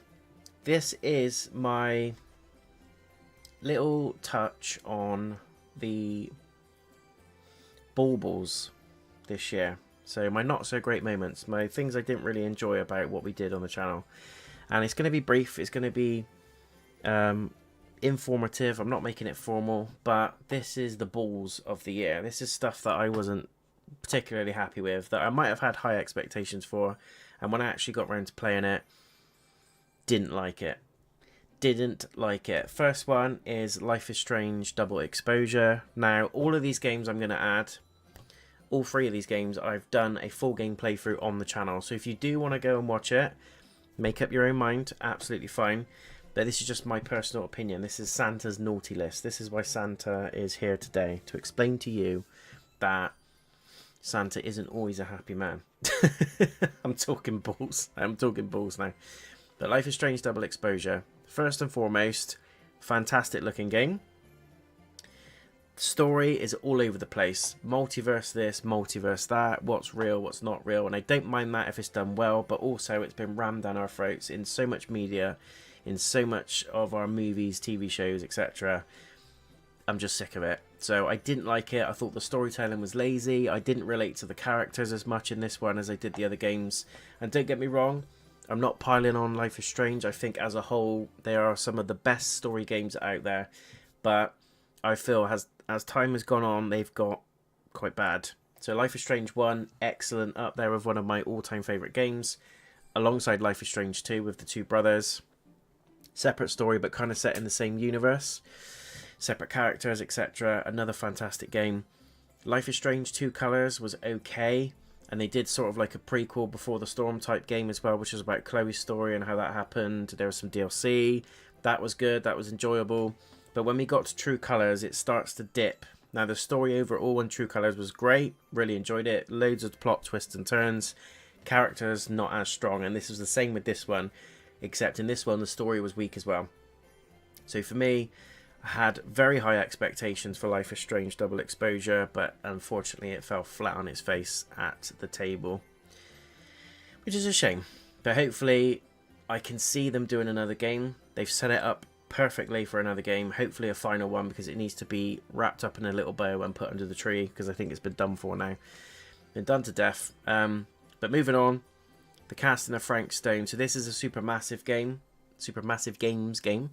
this is my little touch on the Baubles this year. So my not so great moments, my things I didn't really enjoy about what we did on the channel. And it's going to be brief, it's going to be informative, I'm not making it formal, but this is the balls of the year. This is stuff that I wasn't particularly happy with, that I might have had high expectations for, and when I actually got around to playing it, didn't like it. First one is Life is Strange Double Exposure. Now, all of these games I'm going to add, all three of these games, I've done a full game playthrough on the channel. So if you do want to go and watch it, make up your own mind, absolutely fine. But this is just my personal opinion. This is Santa's naughty list. This is why Santa is here today, to explain to you that Santa isn't always a happy man. I'm talking balls. I'm talking balls now. But Life is Strange Double Exposure. First and foremost, fantastic looking game. The story is all over the place. Multiverse this, multiverse that. What's real, what's not real. And I don't mind that if it's done well. But also it's been rammed down our throats in so much media, in so much of our movies, TV shows, etc. I'm just sick of it. So I didn't like it. I thought the storytelling was lazy. I didn't relate to the characters as much in this one as I did the other games. And don't get me wrong, I'm not piling on Life is Strange. I think as a whole, they are some of the best story games out there. But I feel as time has gone on, they've got quite bad. So Life is Strange 1, excellent, up there with one of my all-time favourite games. Alongside Life is Strange 2 with the two brothers. Separate story, but kind of set in the same universe. Separate characters, etc. Another fantastic game. Life is Strange 2 Colors was okay, and they did sort of like a prequel Before the Storm type game as well, which was about Chloe's story and how that happened. There was some DLC. That was good, that was enjoyable. But when we got to True Colors, it starts to dip. Now the story overall in True Colors was great, really enjoyed it. Loads of plot twists and turns. Characters not as strong, and this was the same with this one, except in this one the story was weak as well. So for me, I had very high expectations for Life is Strange Double Exposure, but unfortunately it fell flat on its face at the table, which is a shame. But hopefully I can see them doing another game. They've set it up perfectly for another game, hopefully a final one, because it needs to be wrapped up in a little bow and put under the tree, because I think it's been done for now. Been done to death. But moving on, the casting of Frank Stone. So this is a Supermassive Games game.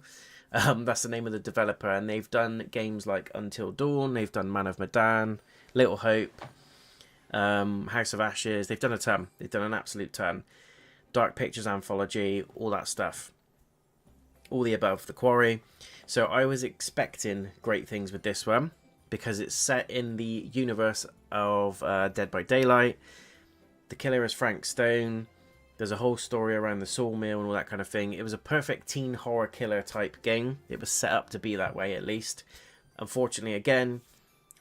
That's the name of the developer, and they've done games like Until Dawn, they've done Man of Medan, Little Hope, House of Ashes. They've done a ton. They've done an absolute ton. Dark Pictures Anthology, all that stuff. All the above, The Quarry. So I was expecting great things with this one, because it's set in the universe of Dead by Daylight. The killer is Frank Stone. There's a whole story around the sawmill and all that kind of thing. It was a perfect teen horror killer type game. It was set up to be that way, at least. Unfortunately, again,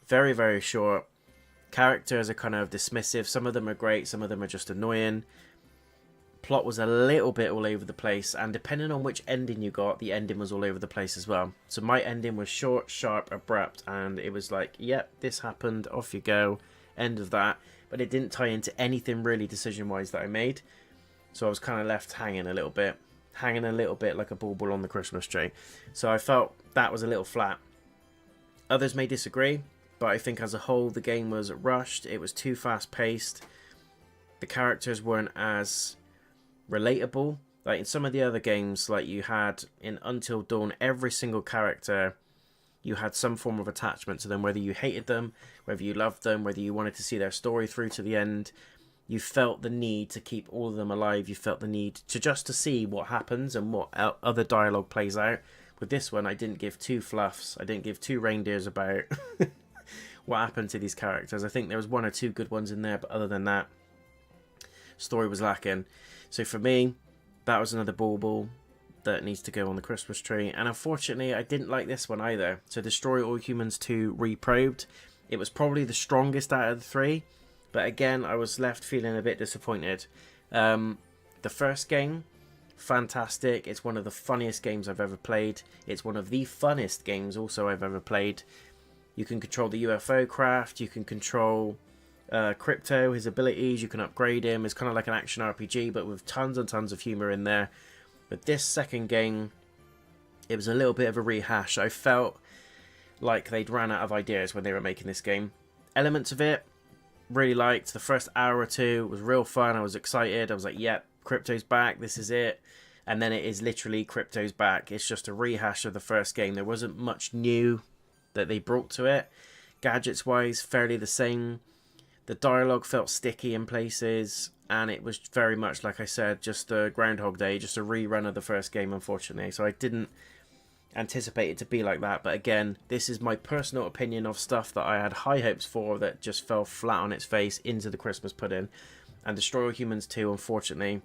very, very short. Characters are kind of dismissive. Some of them are great, some of them are just annoying. Plot was a little bit all over the place, and depending on which ending you got, the ending was all over the place as well. So my ending was short, sharp, abrupt, and it was like, yep, this happened, off you go, end of that. but it didn't tie into anything really decision-wise that I made. So I was kind of left hanging a little bit like a bauble on the Christmas tree. So I felt that was a little flat. Others may disagree, but I think as a whole the game was rushed. It was too fast-paced. The characters weren't as relatable. Like in some of the other games, like you had in Until Dawn, every single character, you had some form of attachment to them, whether you hated them, whether you loved them, whether you wanted to see their story through to the end. You felt the need to keep all of them alive. You felt the need to see what happens and what other dialogue plays out. With this one, I didn't give two fluffs. I didn't give two reindeers about what happened to these characters. I think there was one or two good ones in there, but other than that, story was lacking. So for me, that was another bauble that needs to go on the Christmas tree. And unfortunately, I didn't like this one either. So Destroy All Humans 2 Reprobed. It was probably the strongest out of the three. But again, I was left feeling a bit disappointed. The first game, fantastic. It's one of the funniest games I've ever played. It's one of the funnest games also I've ever played. You can control the UFO craft. You can control Crypto, his abilities. You can upgrade him. It's kind of like an action RPG, but with tons and tons of humor in there. But this second game, it was a little bit of a rehash. I felt like they'd ran out of ideas when they were making this game. Elements of it, really liked. The first hour or two was real fun. I was excited. I was like, yep, Crypto's back. This is it. And then it is literally Crypto's back. It's just a rehash of the first game. There wasn't much new that they brought to it. Gadgets-wise, fairly the same. The dialogue felt sticky in places, and it was very much, like I said, just a Groundhog Day, just a rerun of the first game, unfortunately. So I didn't anticipate it to be like that. But again, this is my personal opinion of stuff that I had high hopes for that just fell flat on its face into the Christmas pudding. And Destroy All Humans 2, unfortunately,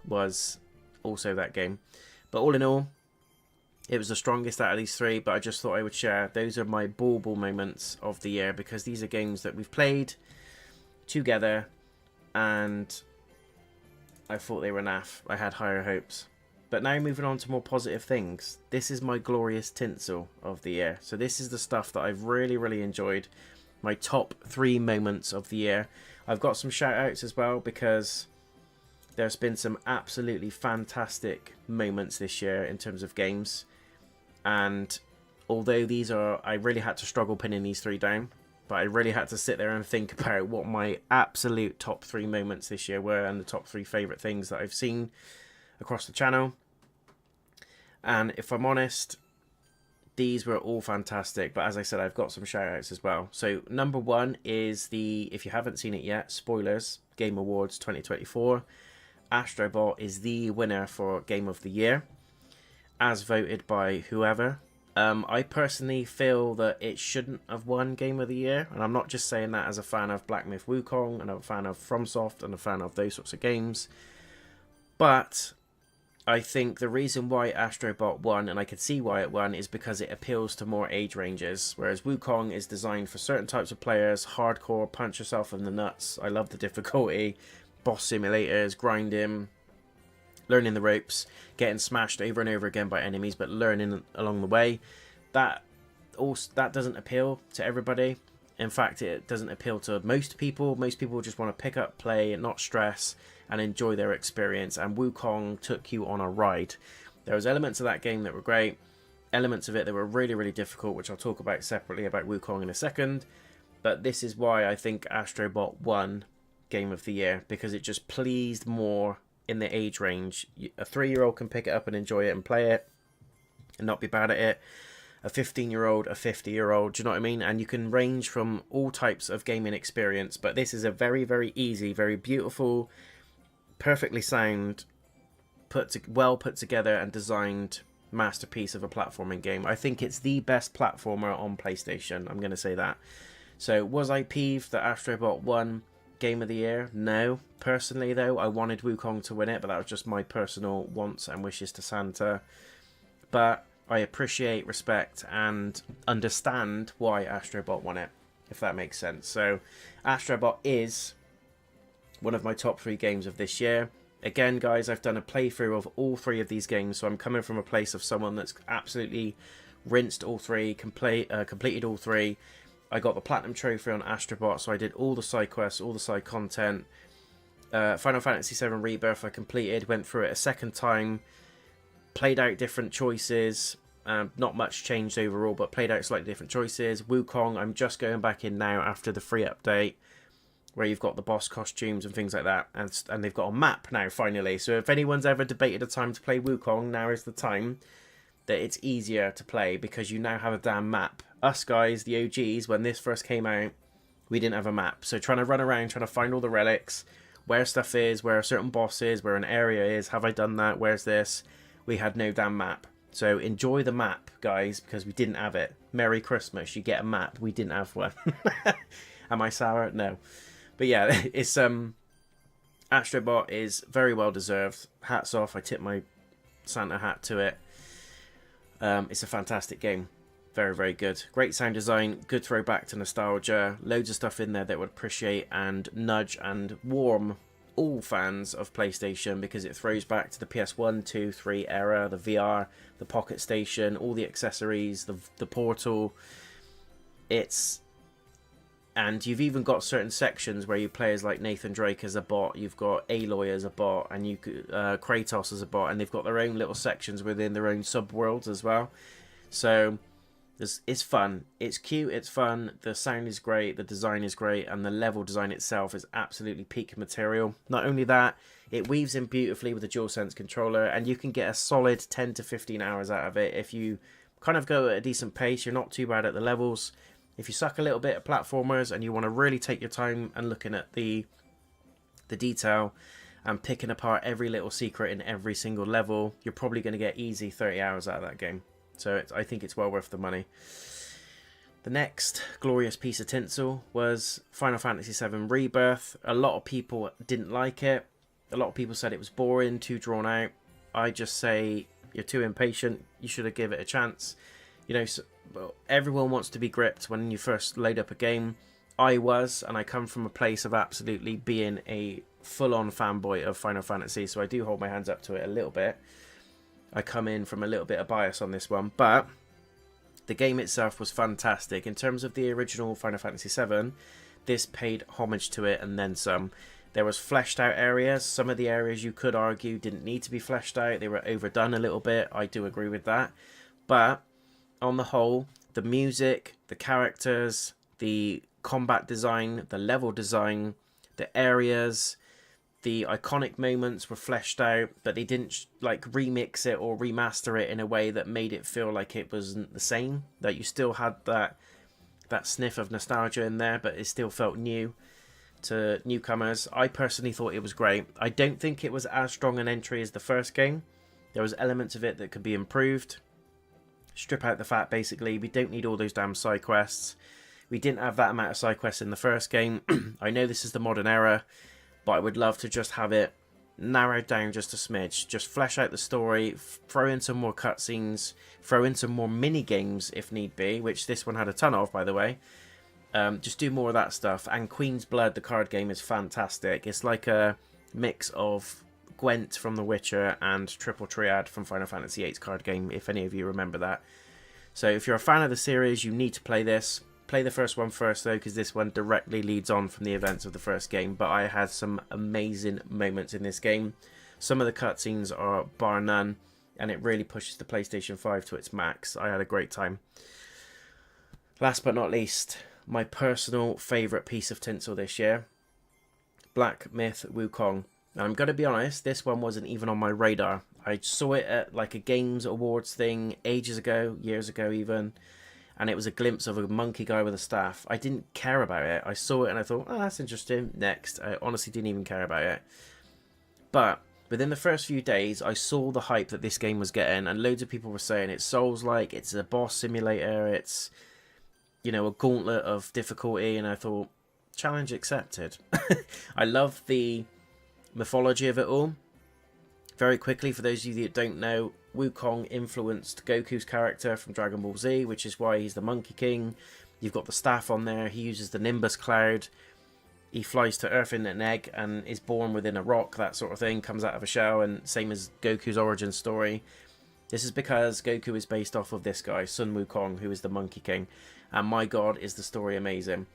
was also that game. But all in all, it was the strongest out of these three, but I just thought I would share. Those are my bauble moments of the year, because these are games that we've played together, and I thought they were naff. I had higher hopes. But now moving on to more positive things. This is my glorious Tinsel of the year. So this is the stuff that I've really, really enjoyed. My top 3 moments of the year. I've got some shout outs as well, because there's been some absolutely fantastic moments this year in terms of games. And although these are, I really had to struggle pinning these 3 down. But I really had to sit there and think about what my absolute top 3 moments this year were, and the top 3 favourite things that I've seen across the channel. And if I'm honest, these were all fantastic. But as I said, I've got some shout outs as well. So number 1 is the, if you haven't seen it yet, spoilers, Game Awards 2024. Astrobot is the winner for Game of the Year, as voted by whoever. I personally feel that it shouldn't have won Game of the Year, and I'm not just saying that as a fan of Black Myth Wukong and a fan of FromSoft and a fan of those sorts of games, but I think the reason why Astrobot won, and I could see why it won, is because it appeals to more age ranges, whereas Wukong is designed for certain types of players, hardcore, punch yourself in the nuts. I love the difficulty, boss simulators, grinding, learning the ropes, getting smashed over and over again by enemies, but learning along the way. That doesn't appeal to everybody. In fact, it doesn't appeal to most people. Most people just want to pick up, play, not stress, and enjoy their experience. And Wukong took you on a ride. There was elements of that game that were great, elements of it that were really, really difficult, which I'll talk about separately about Wukong in a second. But this is why I think Astrobot won Game of the Year, because it just pleased more in the age range. A 3-year-old can pick it up and enjoy it and play it and not be bad at it. A 15-year-old, a 50-year-old, do you know what I mean? And you can range from all types of gaming experience, but this is a very, very easy, very beautiful, perfectly sound, well put together and designed masterpiece of a platforming game. I think it's the best platformer on PlayStation, I'm going to say that. So was I peeved that Astrobot won Game of the Year? No. Personally though, I wanted Wukong to win it, but that was just my personal wants and wishes to Santa. But I appreciate, respect and understand why Astrobot won it, if that makes sense. So Astrobot is one of my top 3 games of this year. Again guys, I've done a playthrough of all 3 of these games, so I'm coming from a place of someone that's absolutely rinsed all 3, completed all 3, I got the Platinum Trophy on Astrobot, so I did all the side quests, all the side content. Final Fantasy VII Rebirth I completed, went through it a second time, played out different choices. Not much changed overall, but played out slightly different choices. Wukong, I'm just going back in now after the free update, where you've got the boss costumes and things like that, and they've got a map now finally. So if anyone's ever debated a time to play Wukong, now is the time that it's easier to play, because you now have a damn map. Us guys, the OGs, when this first came out, we didn't have a map. So trying to run around, trying to find all the relics, where stuff is, where a certain boss is, where an area is, have I done that, where's this? We had no damn map. So enjoy the map, guys, because we didn't have it. Merry Christmas, you get a map. We didn't have one. Am I sour? No. But yeah, it's Astrobot is very well deserved. Hats off, I tip my Santa hat to it. It's a fantastic game. Very, very good. Great sound design, good throwback to nostalgia. Loads of stuff in there that would appreciate and nudge and warm all fans of PlayStation, because it throws back to the PS1, 2, 3 era, the VR, the Pocket Station, all the accessories, the Portal. And you've even got certain sections where you play as like Nathan Drake as a bot, you've got Aloy as a bot, and Kratos as a bot, and they've got their own little sections within their own sub-worlds as well. So it's fun, it's cute, it's fun, the sound is great, the design is great, and the level design itself is absolutely peak material. Not only that, it weaves in beautifully with the DualSense controller, and you can get a solid 10 to 15 hours out of it if you kind of go at a decent pace. You're not too bad at the levels. If you suck a little bit at platformers and you want to really take your time and looking at the detail and picking apart every little secret in every single level, you're probably going to get easy 30 hours out of that game. So I think it's well worth the money. The next glorious piece of tinsel was Final Fantasy VII Rebirth. A lot of people didn't like it. A lot of people said it was boring, too drawn out. I just say you're too impatient. You should have given it a chance. You know, well, everyone wants to be gripped when you first load up a game. I was, and I come from a place of absolutely being a full-on fanboy of Final Fantasy, so I do hold my hands up to it a little bit. I come in from a little bit of bias on this one, but the game itself was fantastic. In terms of the original Final Fantasy VII, this paid homage to it and then some. There was fleshed out areas. Some of the areas you could argue didn't need to be fleshed out. They were overdone a little bit. I do agree with that. But on the whole, the music, the characters, the combat design, the level design, the areas, the iconic moments were fleshed out, but they didn't like remix it or remaster it in a way that made it feel like it wasn't the same. That you still had that sniff of nostalgia in there, but it still felt new to newcomers. I personally thought it was great. I don't think it was as strong an entry as the first game. There was elements of it that could be improved. Strip out the fat, basically. We don't need all those damn side quests. We didn't have that amount of side quests in the first game. I know this is the modern era, but I would love to just have it narrowed down just a smidge. Just flesh out the story, throw in some more cutscenes, throw in some more mini games if need be, which this one had a ton of, by the way. Just do more of that stuff. And Queen's Blood, the card game, is fantastic. It's like a mix of Gwent from The Witcher and Triple Triad from Final Fantasy VIII's card game, if any of you remember that. So if you're a fan of the series, you need to play this. Play the first one first, though, because this one directly leads on from the events of the first game. But I had some amazing moments in this game. Some of the cutscenes are bar none, and it really pushes the PlayStation 5 to its max. I had a great time. Last but not least, my personal favourite piece of tinsel this year, Black Myth Wukong. Now, I'm going to be honest, this one wasn't even on my radar. I saw it at like a Games Awards thing ages ago, years ago even, and it was a glimpse of a monkey guy with a staff. I didn't care about it. I saw it and I thought, oh, that's interesting. Next. I honestly didn't even care about it. But within the first few days, I saw the hype that this game was getting, and loads of people were saying it's Souls-like, it's a boss simulator, it's, you know, a gauntlet of difficulty, and I thought, challenge accepted. I love the mythology of it all. Very quickly, for those of you that don't know, Wukong influenced Goku's character from Dragon Ball Z, which is why he's the Monkey King. You've got the staff on there. He uses the Nimbus Cloud. He flies to Earth in an egg and is born within a rock, that sort of thing. Comes out of a shell, and same as Goku's origin story. This is because Goku is based off of this guy, Sun Wukong, who is the Monkey King. And my god, is the story amazing.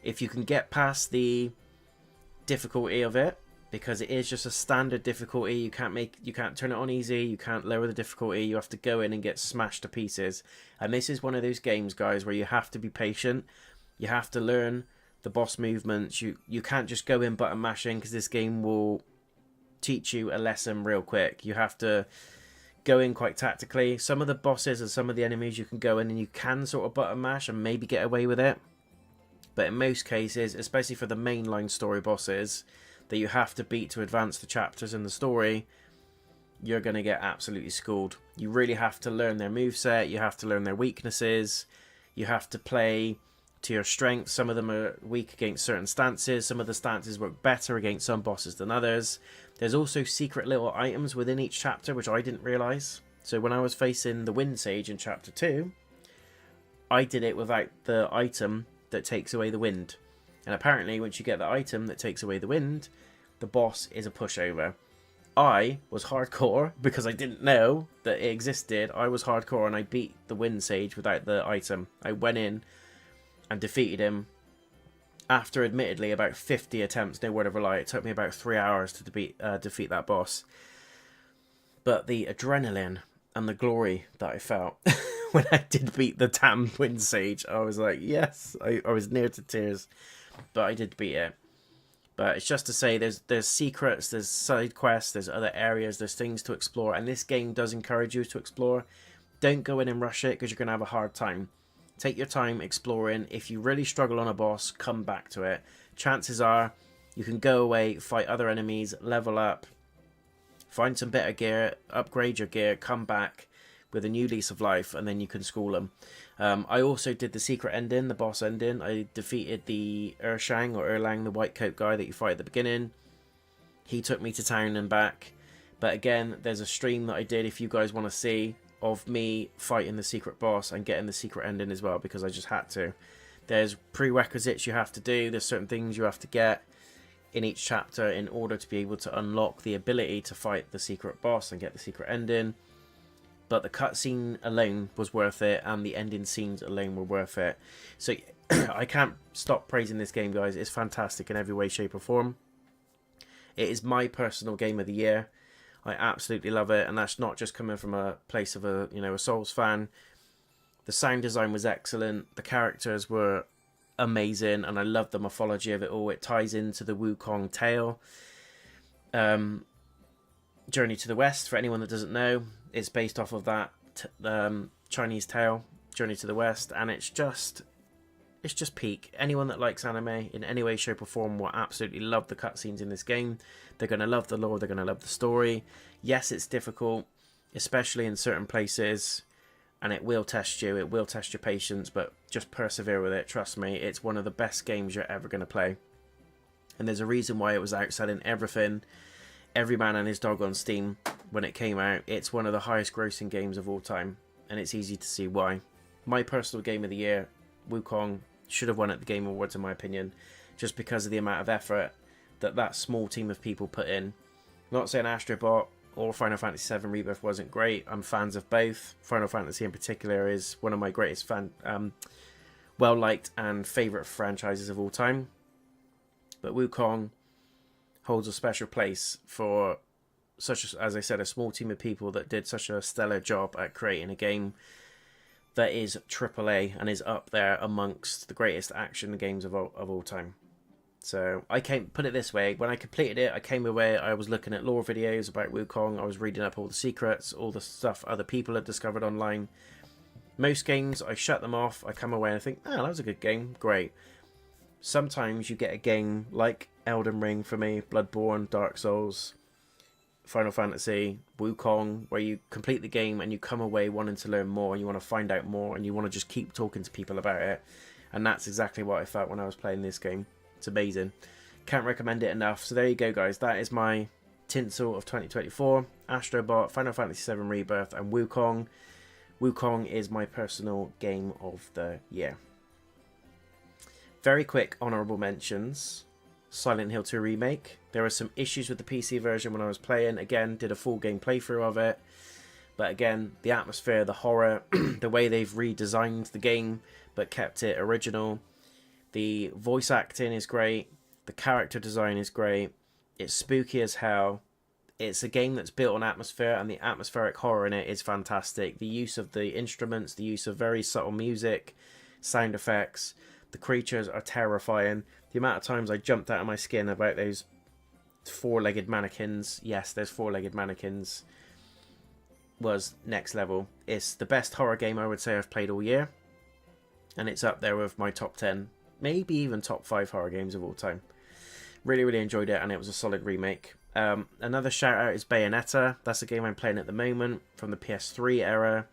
If you can get past the difficulty of it, because it is just a standard difficulty, you can't turn it on easy, you can't lower the difficulty, you have to go in and get smashed to pieces. And this is one of those games, guys, where you have to be patient. You have to learn the boss movements. You can't just go in button mashing, because this game will teach you a lesson real quick. You have to go in quite tactically. Some of the bosses and some of the enemies you can go in and you can sort of button mash and maybe get away with it. But in most cases, especially for the mainline story bosses that you have to beat to advance the chapters in the story, you're going to get absolutely schooled. You really have to learn their moveset, you have to learn their weaknesses, you have to play to your strengths. Some of them are weak against certain stances, some of the stances work better against some bosses than others. There's also secret little items within each chapter, which I didn't realise. So when I was facing the Wind Sage in chapter 2, I did it without the item that takes away the wind. And apparently once you get the item that takes away the wind, the boss is a pushover. I was hardcore because I didn't know that it existed. I was hardcore and I beat the Wind Sage without the item. I went in and defeated him after admittedly about 50 attempts, no word of a lie. It took me about 3 hours to defeat that boss. But the adrenaline and the glory that I felt when I did beat the damn Wind Sage, I was like, yes, I was near to tears. But I did beat it. But it's just to say there's secrets, there's side quests, there's other areas, there's things to explore. And this game does encourage you to explore. Don't go in and rush it because you're going to have a hard time. Take your time exploring. If you really struggle on a boss, come back to it. Chances are you can go away, fight other enemies, level up, find some better gear, upgrade your gear, come back with a new lease of life, and then you can school them. I also did the secret ending, the boss ending. I defeated the Ershang or Erlang, the white coat guy that you fight at the beginning. He took me to town and back. But again, there's a stream that I did if you guys want to see of me fighting the secret boss and getting the secret ending as well, because I just had to. There's prerequisites you have to do. There's certain things you have to get in each chapter in order to be able to unlock the ability to fight the secret boss and get the secret ending. But the cutscene alone was worth it, and the ending scenes alone were worth it. So I can't stop praising this game, guys. It's fantastic in every way, shape or form. It is my personal game of the year. I absolutely love it, and that's not just coming from a place of a Souls fan. The sound design was excellent. The characters were amazing, and I love the mythology of it all. It ties into the Wukong tale. Journey to the West, for anyone that doesn't know, it's based off of that Chinese tale, Journey to the West, and it's just peak. Anyone that likes anime in any way, shape or form will absolutely love the cutscenes in this game. They're going to love the lore, they're going to love the story. Yes, it's difficult, especially in certain places, and it will test you, it will test your patience, but just persevere with it, trust me. It's one of the best games you're ever going to play. And there's a reason why it was outselling everything, every man and his dog on Steam when it came out. It's one of the highest grossing games of all time, and it's easy to see why. My personal game of the year, Wukong, should have won at the Game Awards in my opinion, just because of the amount of effort that small team of people put in. I'm not saying Astrobot or Final Fantasy VII Rebirth wasn't great. I'm fans of both. Final Fantasy in particular is one of my greatest well-liked and favourite franchises of all time. But Wukong holds a special place for as I said, a small team of people that did such a stellar job at creating a game that is AAA and is up there amongst the greatest action games of all time. So I put it this way, when I completed it, I came away, I was looking at lore videos about Wukong, I was reading up all the secrets, all the stuff other people had discovered online. Most games, I shut them off, I come away and I think, oh, that was a good game, great. Sometimes you get a game like Elden Ring for me, Bloodborne, Dark Souls, Final Fantasy, Wukong, where you complete the game and you come away wanting to learn more, and you want to find out more, and you want to just keep talking to people about it. And that's exactly what I felt when I was playing this game. It's amazing. Can't recommend it enough. So there you go, guys. That is my Tinsel of 2024. Astrobot, Final Fantasy VII Rebirth, and Wukong. Wukong is my personal game of the year. Very quick honourable mentions. Silent Hill 2 Remake. There were some issues with the PC version when I was playing. Again, did a full game playthrough of it. But again, the atmosphere, the horror, the way they've redesigned the game but kept it original. The voice acting is great. The character design is great. It's spooky as hell. It's a game that's built on atmosphere, and the atmospheric horror in it is fantastic. The use of the instruments, the use of very subtle music, sound effects. The creatures are terrifying. The amount of times I jumped out of my skin about those four-legged mannequins. Yes, there's four-legged mannequins. Was next level. It's the best horror game I would say I've played all year. And it's up there with my top 10, maybe even top 5 horror games of all time. Really, really enjoyed it, and it was a solid remake. Another shout out is Bayonetta. That's a game I'm playing at the moment from the PS3 era.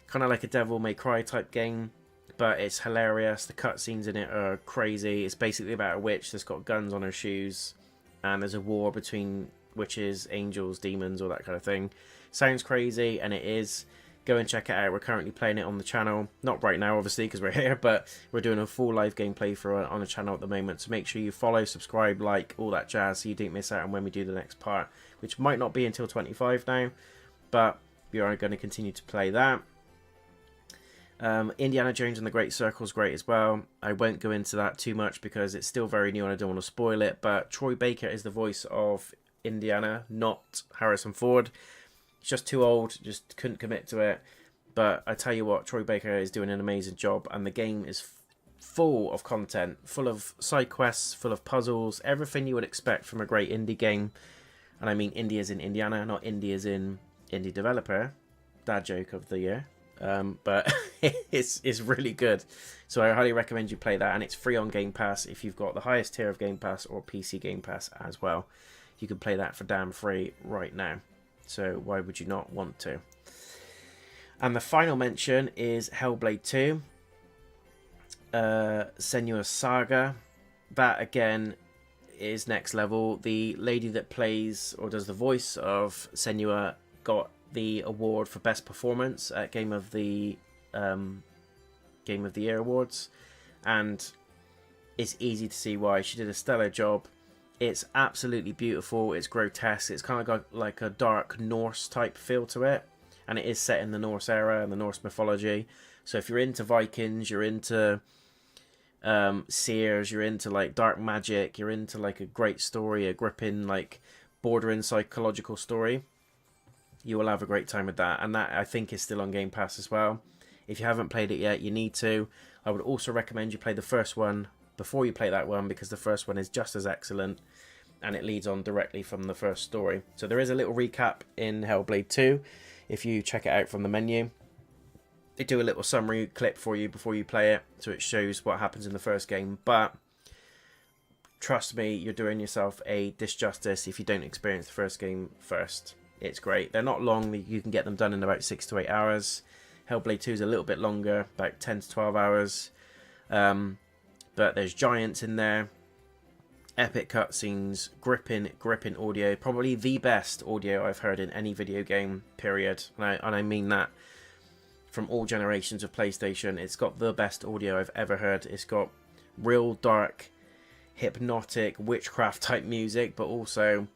Kind of like a Devil May Cry type game, but it's hilarious. The cutscenes in it are crazy. It's basically about a witch that's got guns on her shoes, and there's a war between witches, angels, demons, all that kind of thing. Sounds crazy, and it is. Go and check it out. We're currently playing it on the channel. Not right now, obviously, because we're here, but we're doing a full live gameplay for on the channel at the moment. So make sure you follow, subscribe, like, all that jazz, so you don't miss out on when we do the next part, which might not be until 25 now, but we are going to continue to play that. Indiana Jones and the Great Circle is great as well. I won't go into that too much because it's still very new and I don't want to spoil it, but Troy Baker is the voice of Indiana, not Harrison Ford. He's just too old, just couldn't commit to it. But I tell you what, Troy Baker is doing an amazing job, and the game is full of content, full of side quests, full of puzzles, everything you would expect from a great indie game. And I mean indie as in Indiana, not indie as in indie developer. Dad joke of the year. But it's really good. So I highly recommend you play that, and it's free on Game Pass if you've got the highest tier of Game Pass or PC Game Pass as well. You can play that for damn free right now. So why would you not want to? And the final mention is Hellblade 2. Senua's Saga. That again is next level. The lady that plays or does the voice of Senua got the award for best performance at Game of the Year awards, and it's easy to see why. She did a stellar job. It's absolutely beautiful. It's grotesque. It's kind of got like a dark Norse type feel to it, and it is set in the Norse era and the Norse mythology. So if you're into Vikings, you're into seers, you're into like dark magic, you're into like a great story, a gripping like bordering psychological story, you will have a great time with that. And that I think is still on Game Pass as well. If you haven't played it yet, you need to. I would also recommend you play the first one before you play that one, because the first one is just as excellent and it leads on directly from the first story. So there is a little recap in Hellblade 2 if you check it out from the menu. They do a little summary clip for you before you play it, so it shows what happens in the first game. But trust me, you're doing yourself a disjustice if you don't experience the first game first. It's great. They're not long. You can get them done in about 6 to 8 hours. Hellblade 2 is a little bit longer, about 10 to 12 hours. But there's giants in there, epic cutscenes, gripping audio. Probably the best audio I've heard in any video game, period. And I mean that from all generations of PlayStation. It's got the best audio I've ever heard. It's got real dark, hypnotic, witchcraft type music, but also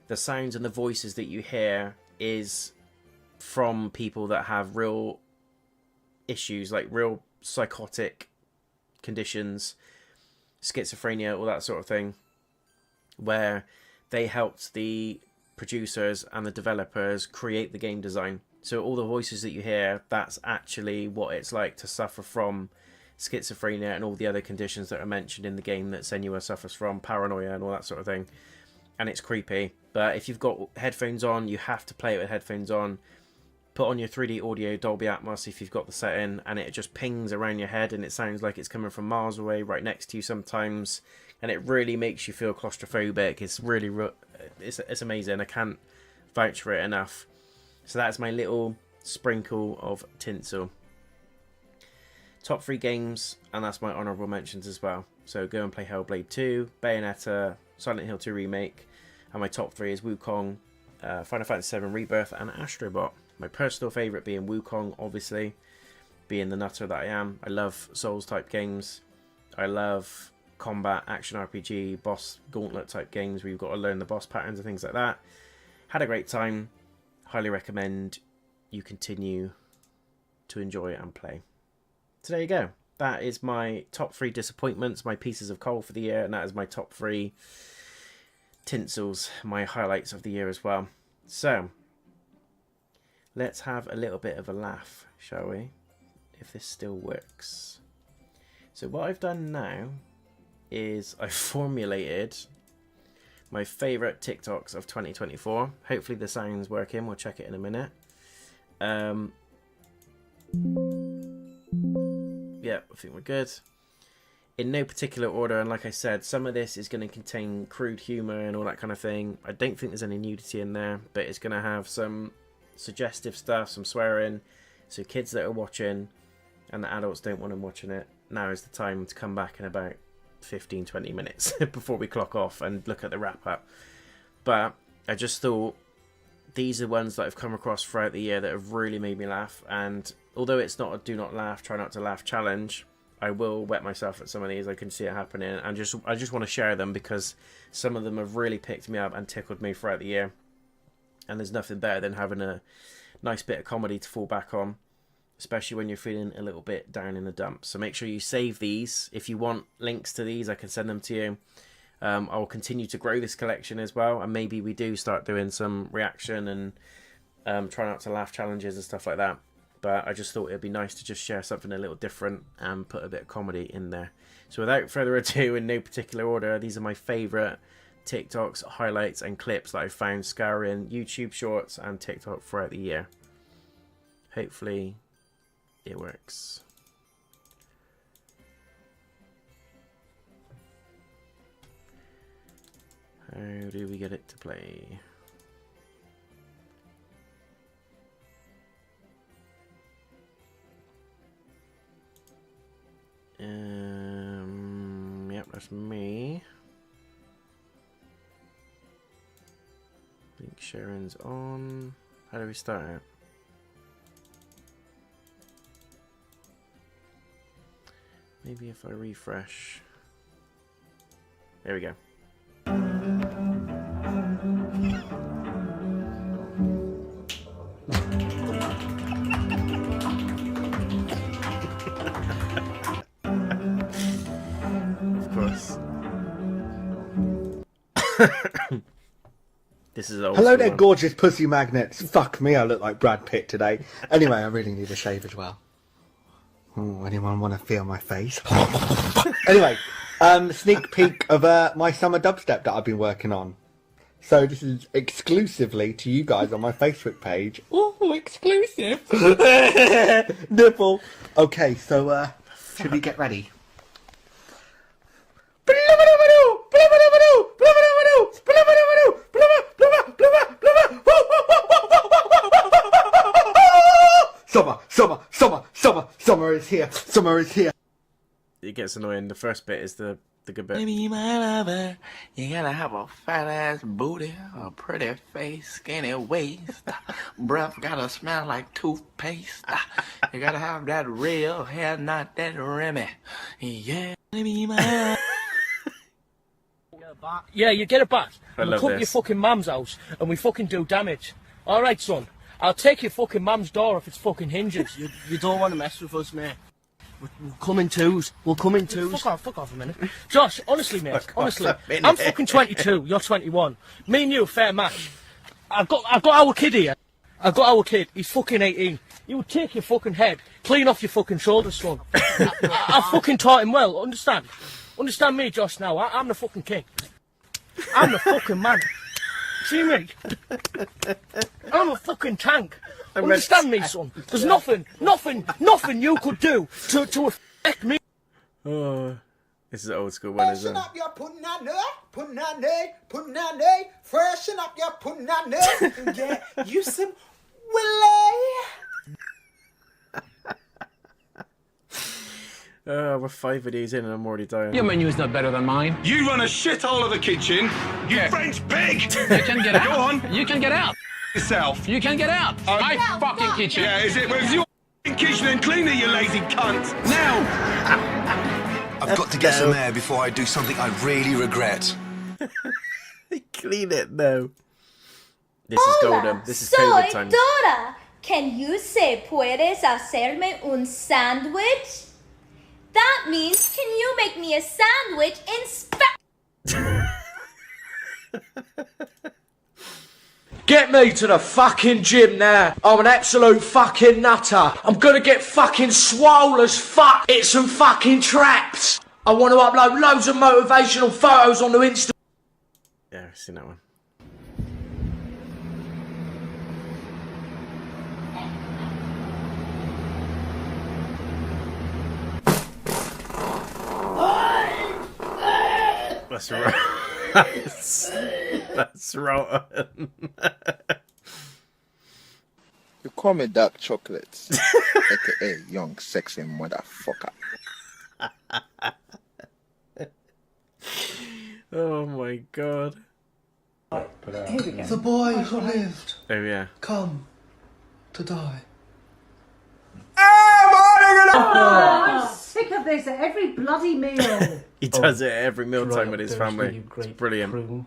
the sounds and the voices that you hear is from people that have real issues, like real psychotic conditions, schizophrenia, all that sort of thing, where they helped the producers and the developers create the game design. So all the voices that you hear, that's actually what it's like to suffer from schizophrenia and all the other conditions that are mentioned in the game that Senua suffers from, paranoia and all that sort of thing. And it's creepy. But if you've got headphones on, you have to play it with headphones on. Put on your 3D audio, Dolby Atmos if you've got the setting, and it just pings around your head and it sounds like it's coming from miles away, right next to you sometimes, and it really makes you feel claustrophobic. It's really, it's amazing. I can't vouch for it enough. So that's my little sprinkle of Tinsel. Top 3 games, and that's my honourable mentions as well. So go and play Hellblade 2, Bayonetta, Silent Hill 2 Remake, and my top 3 is Wukong, Final Fantasy VII Rebirth, and Astrobot. My personal favourite being Wukong, obviously, being the nutter that I am. I love Souls-type games. I love combat, action RPG, boss gauntlet-type games where you've got to learn the boss patterns and things like that. Had a great time. Highly recommend you continue to enjoy and play. So there you go. That is my top 3 disappointments, my pieces of coal for the year, and that is my top 3 tinsels, my highlights of the year as well. So let's have a little bit of a laugh, shall we? If this still works. So what I've done now is I've formulated my favourite TikToks of 2024. Hopefully the sound's working. We'll check it in a minute. Yeah, I think we're good. In no particular order, and like I said, some of this is going to contain crude humour and all that kind of thing. I don't think there's any nudity in there, but it's going to have some suggestive stuff, some swearing. So kids that are watching and the adults don't want them watching it, now is the time to come back in about 15-20 minutes before we clock off and look at the wrap up. But I just thought these are ones that I've come across throughout the year that have really made me laugh, and although it's not a do not laugh, try not to laugh challenge, I will wet myself at some of these. I can see it happening, and I just want to share them because some of them have really picked me up and tickled me throughout the year, and there's nothing better than having a nice bit of comedy to fall back on, especially when you're feeling a little bit down in the dumps. So make sure you save these. If you want links to these, I can send them to you. I'll continue to grow this collection as well, and maybe we do start doing some reaction and try not to laugh challenges and stuff like that. But I just thought it'd be nice to just share something a little different and put a bit of comedy in there. So without further ado, in no particular order, these are my favourite TikToks, highlights and clips that I found scouring YouTube shorts and TikTok throughout the year. Hopefully it works. How do we get it to play? Yep, that's me. Link sharing's on. How do we start it? Maybe if I refresh. There we go. Of course. This is old. Hello there, gorgeous pussy magnets. Fuck me, I look like Brad Pitt today. Anyway, I really need a shave as well. Oh, anyone want to feel my face? Anyway, sneak peek of my summer dubstep that I've been working on. So this is exclusively to you guys on my Facebook page. Oh, exclusive. Nipple. Okay, so should we get ready? Summer is here. Summer is here. It gets annoying. The first bit is the good bit. Baby, my lover, you gotta have a fat ass booty, a pretty face, skinny waist, breath gotta smell like toothpaste. You gotta have that real hair, not that Remy. Yeah, baby, my Yeah, you get it back. I And we love come to your this. fucking mum's house and we fucking do damage. Alright, son. I'll take your fucking mum's door if it's fucking hinges. You don't want to mess with us, mate. We'll come in twos. We'll come in twos. Fuck off a minute. Josh, honestly, mate, Fuck off honestly. a minute. I'm fucking 22, you're 21. Me and you, fair match. I've got our kid here. I've got our kid. He's fucking 18. You would take your fucking head, clean off your fucking shoulders, son. I fucking taught him well, understand? Understand me, Josh, now. I'm the fucking king. I'm the fucking man. See me? I'm a fucking tank. Understand me, son? There's nothing you could do to affect me. Oh, this is an old school one, isn't Freshen it? up your punani, freshen up your punani, and get you some willy. We're 5 of these in and I'm already dying. Your menu's not better than mine. You run a shithole of a kitchen, you French pig! You can get out. Go on. You can get out. Yourself. You can get out. My fucking kitchen. Yeah, is it? Well, it's your kitchen and clean it, you lazy cunt! Now. I've got to get some air before I do something I really regret. Clean it, no. This is golden. This is COVID time. Dora, Can you say puedes hacerme un sandwich? That means can you make me a sandwich in Get me to the fucking gym now. I'm an absolute fucking nutter. I'm gonna get fucking swole as fuck. It's some fucking traps. I want to upload loads of motivational photos onto Insta. Yeah, I've seen that one. That's right. That's rotten. You call me dark chocolates, aka young sexy motherfucker. Oh my god. The boy who lived. Oh yeah. Come to die. I'm sick of this at every bloody meal. He does it at every mealtime with his family. It's brilliant. I'm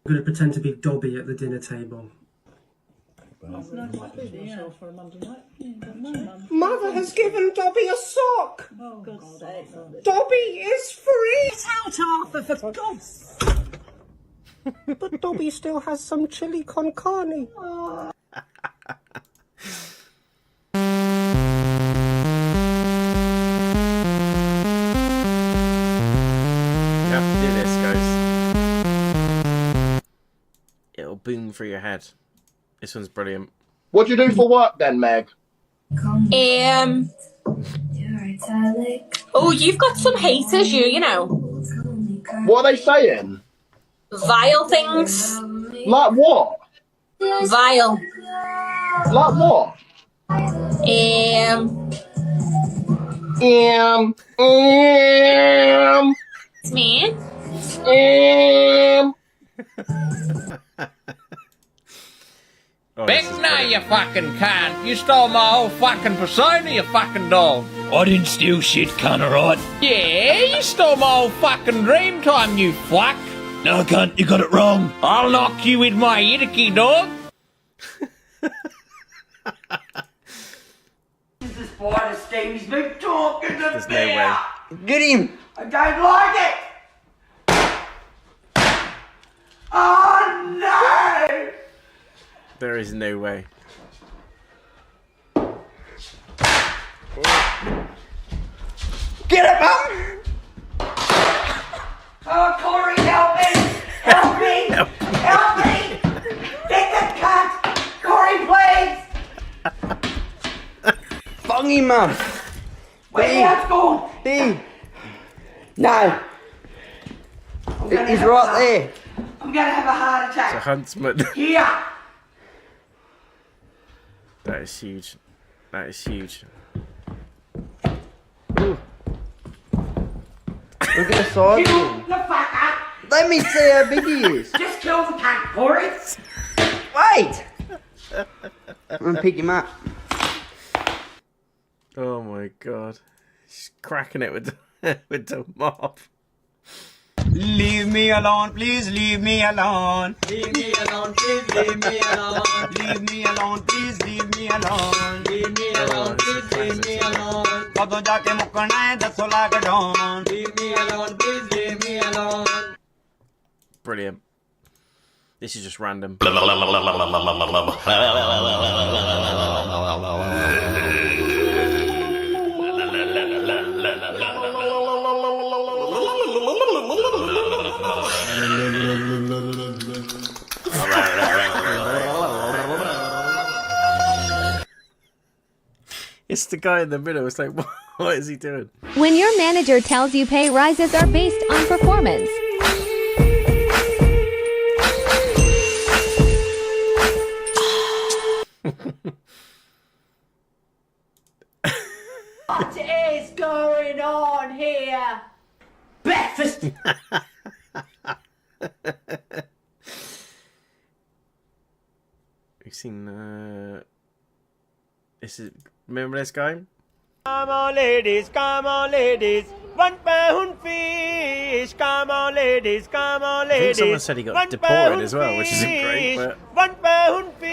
going to pretend to be Dobby at the dinner table. Mother has given Dobby a sock. Oh, God's sake. Dobby is free. Get out, Arthur, for God's But Dobby still has some chili con carne. You have to do this, guys. It'll boom through your head. This one's brilliant. What do you do for work then, Meg? Oh, you've got some haters, you know. What are they saying? Vile things. Like what? Vile. Like what? It's me. Big now, you fucking cunt. You stole my whole fucking persona, you fucking dog. I didn't steal shit, cunt, alright? Yeah, you stole my whole fucking dream time, you fuck. No, cunt, you got it wrong. I'll knock you with my Yiddicky, dog. This boy the Steve's been talking to There's no me. way. Get him. I don't like it. Oh no! There is no way. Get it, Mum! Oh, Corey, help me! Help me! Help me! Get the cut! Corey, please! Bung him, Mum. Where the hell's gone? There. No. He's right there. I'm gonna have a heart It's a attack. huntsman. Here! That is huge. That is huge. Look at the size of You him. the fuck up! Let me see how big he is. Just kill the cunt, Corey! Wait. I'm gonna pick him up. Oh my god. She's cracking it with with the mop. Leave me alone, please leave me alone. Leave me alone, please leave me alone. Leave me alone, please leave me alone. Leave me alone, please leave me alone. कदों जाके मुकरना है 10 लाख डॉन. Leave me alone, please leave me alone. Brilliant. This is just random. It's the guy in the middle. It's like, what is he doing? When your manager tells you pay rises are based on performance. What is going on here? Breakfast! We've seen, this is, remember this guy? Come on ladies, £1 fish. Come on ladies, I think someone said he got deported as well, which isn't great, but... £1 fish.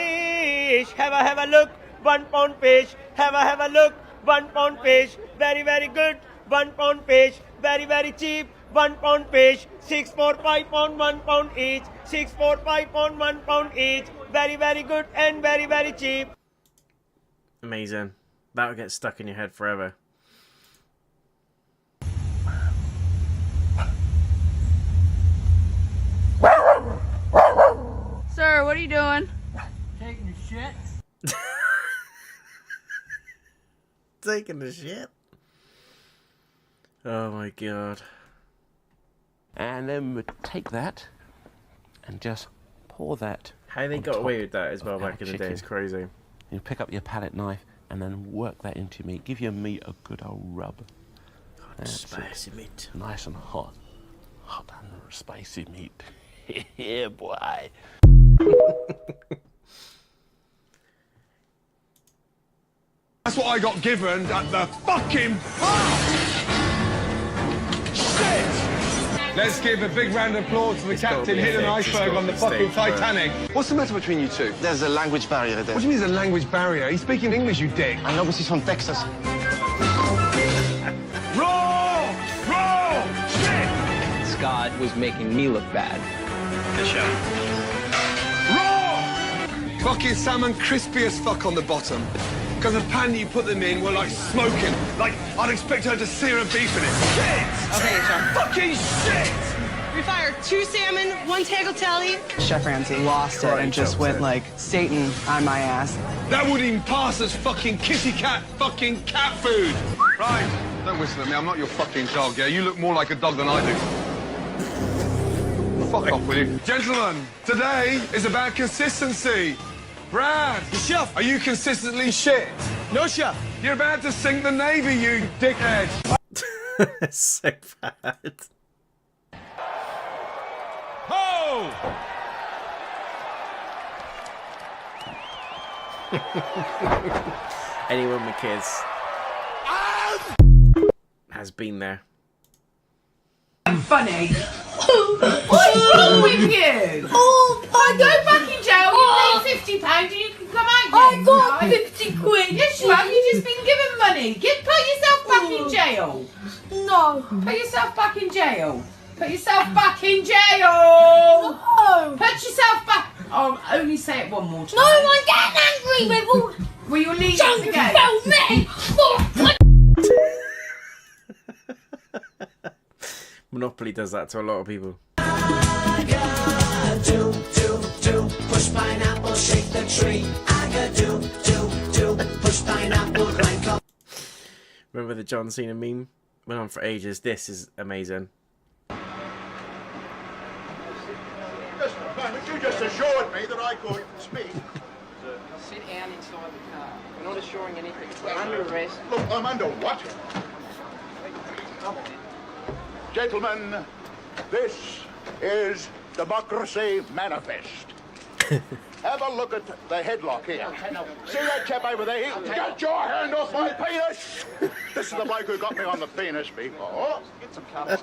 fish. Have a look. £1 fish. Have a look. £1 fish. Very, very good. £1 fish. Very, very cheap. £1 fish. 6, 4, 5 pound, £1 each. 6, 4, 5 pound, £1 each. Very, very good and very, very cheap. Amazing. That'll get stuck in your head forever. Sir, what are you doing? Taking a shit. Taking a shit? Oh my god. And then we take that and just pour that. How they got away with that as well back in the day is crazy. You pick up your palette knife and then work that into your meat. Give your meat a good old rub. God, spicy meat. Nice and hot. Hot and spicy meat. Yeah, boy. That's what I got given at the fucking park! Shit! Let's give a big round of applause to the captain hitting an iceberg on the fucking Titanic. What's the matter between you two? There's a language barrier there. What do you mean there's a language barrier? He's speaking English, you dick. I know, but he's from Texas. Roll! Roll! Shit! Scott was making me look bad. Good show. Roll! Fucking salmon crispy as fuck on the bottom. Because the pan you put them in were like smoking. Like, I'd expect her to sear a beef in it. Shit! Okay, Sean. Fucking shit! We fired 2 salmon, 1 tagliatelle. Chef Ramsay lost it and just went like Satan on my ass. That wouldn't even pass as fucking kitty cat fucking cat food. Right, don't whistle at me. I'm not your fucking dog, yeah? You look more like a dog than I do. Fuck off with you. Gentlemen, today is about consistency. Brad! The chef! Are you consistently shit? No, chef! You're about to sink the Navy, you dickhead! So bad. Ho! Anyone with kids has been there. Funny. What's wrong with you? Oh, I go back in jail. You pay £50 and you can come out. I got 50 quid. Yes, you have. You've just been given money. Put yourself back in jail. No. Put yourself back in jail. Put yourself back in jail. No. Put yourself back. I'll only say it one more time. No, I'm getting angry with all. Will you leave it again? Don't me. Monopoly does that to a lot of people. Push pineapple, shake the tree. I got do, push pineapple, crank up. Remember the John Cena meme? Went on for ages. This is amazing. Just a moment, you just assured me that I could speak. Sit down inside the car. We're not assuring anything. We're under arrest. Look, I'm under what? Gentlemen, this is Democracy Manifest. Have a look at the headlock here. See that chap over there? Get your hand off my penis! This is the bloke who got me on the penis before. Get some cups.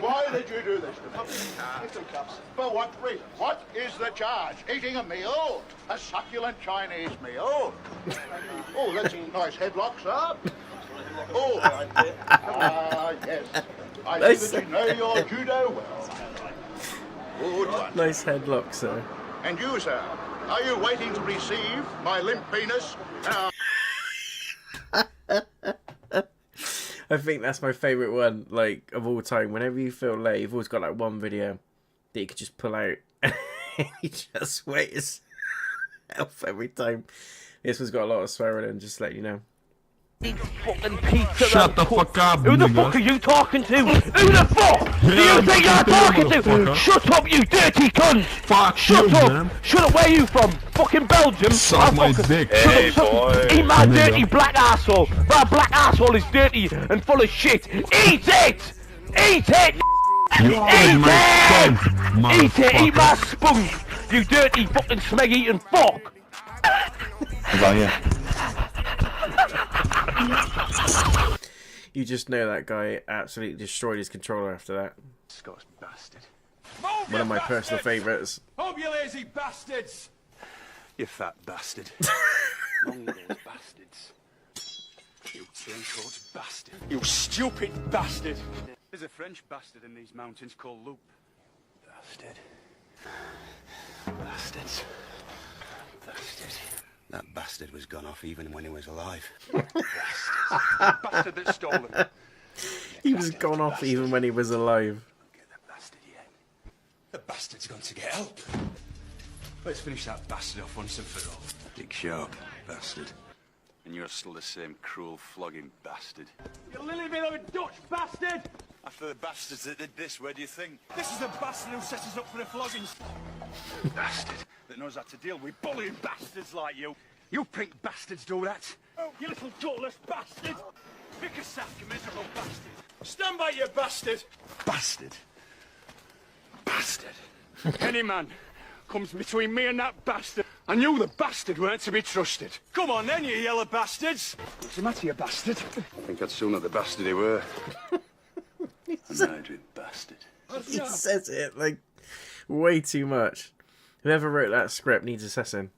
Why did you do this to me? Get some cups. For what reason? What is the charge? Eating a meal? A succulent Chinese meal? Oh, that's a nice headlock, sir. Oh, yes. I Nice. see that you know your judo well. Good one. Nice headlock, sir. And you, sir, are you waiting to receive my limp penis? I think that's my favourite one, like, of all time. Whenever you feel late, you've always got, like, one video that you could just pull out. And you just wait yourself every time. This one's got a lot of swearing in, just to let you know. Fucking pizza. Shut the fuck up, Who the nigga. fuck are you talking to? Who the fuck do you think you're talking to? Shut up, you dirty cunt! Fuck Shut you, up! man. Shut up, where are you from? Fucking Belgium? Suck my dick. Hey, boy. Eat my Nigga. dirty black asshole. That black asshole is dirty and full of shit. Eat it! Eat it! You Eat ate my it! cunt, Eat it! Eat my motherfucker. spunk! You dirty fucking smeg eating fuck! You just know that guy absolutely destroyed his controller after that. Scotch bastard. One of my personal favourites. Move, you lazy bastards! You fat bastard. Long with those bastards. You turncoat bastard. You stupid bastard. There's a French bastard in these mountains called Loop. Bastard. Bastards. Bastard. That bastard was gone off even when he was alive. Bastard. Bastard that stole him. He was gone off even when he was alive. Get the bastard yet. The bastard's going to get help. Let's finish that bastard off once and for all. Dick Sharp, bastard. And you're still the same cruel, flogging bastard. You lily bit of a Dutch bastard! After the bastards that did this, where do you think? This is the bastard who set us up for the floggings. Bastard that knows how to deal with bullying bastards like you. You pink bastards do that. Oh, you little gutless bastard! Pick a sack, you miserable bastard! Stand by, you bastard! Bastard. Bastard. Any man comes between me and that bastard. I knew the bastard weren't to be trusted. Come on then, you yellow bastards. What's the matter, you bastard? I think I'd sooner the bastard he were. An hybrid bastard. He says it like way too much. Whoever wrote that script needs assessing.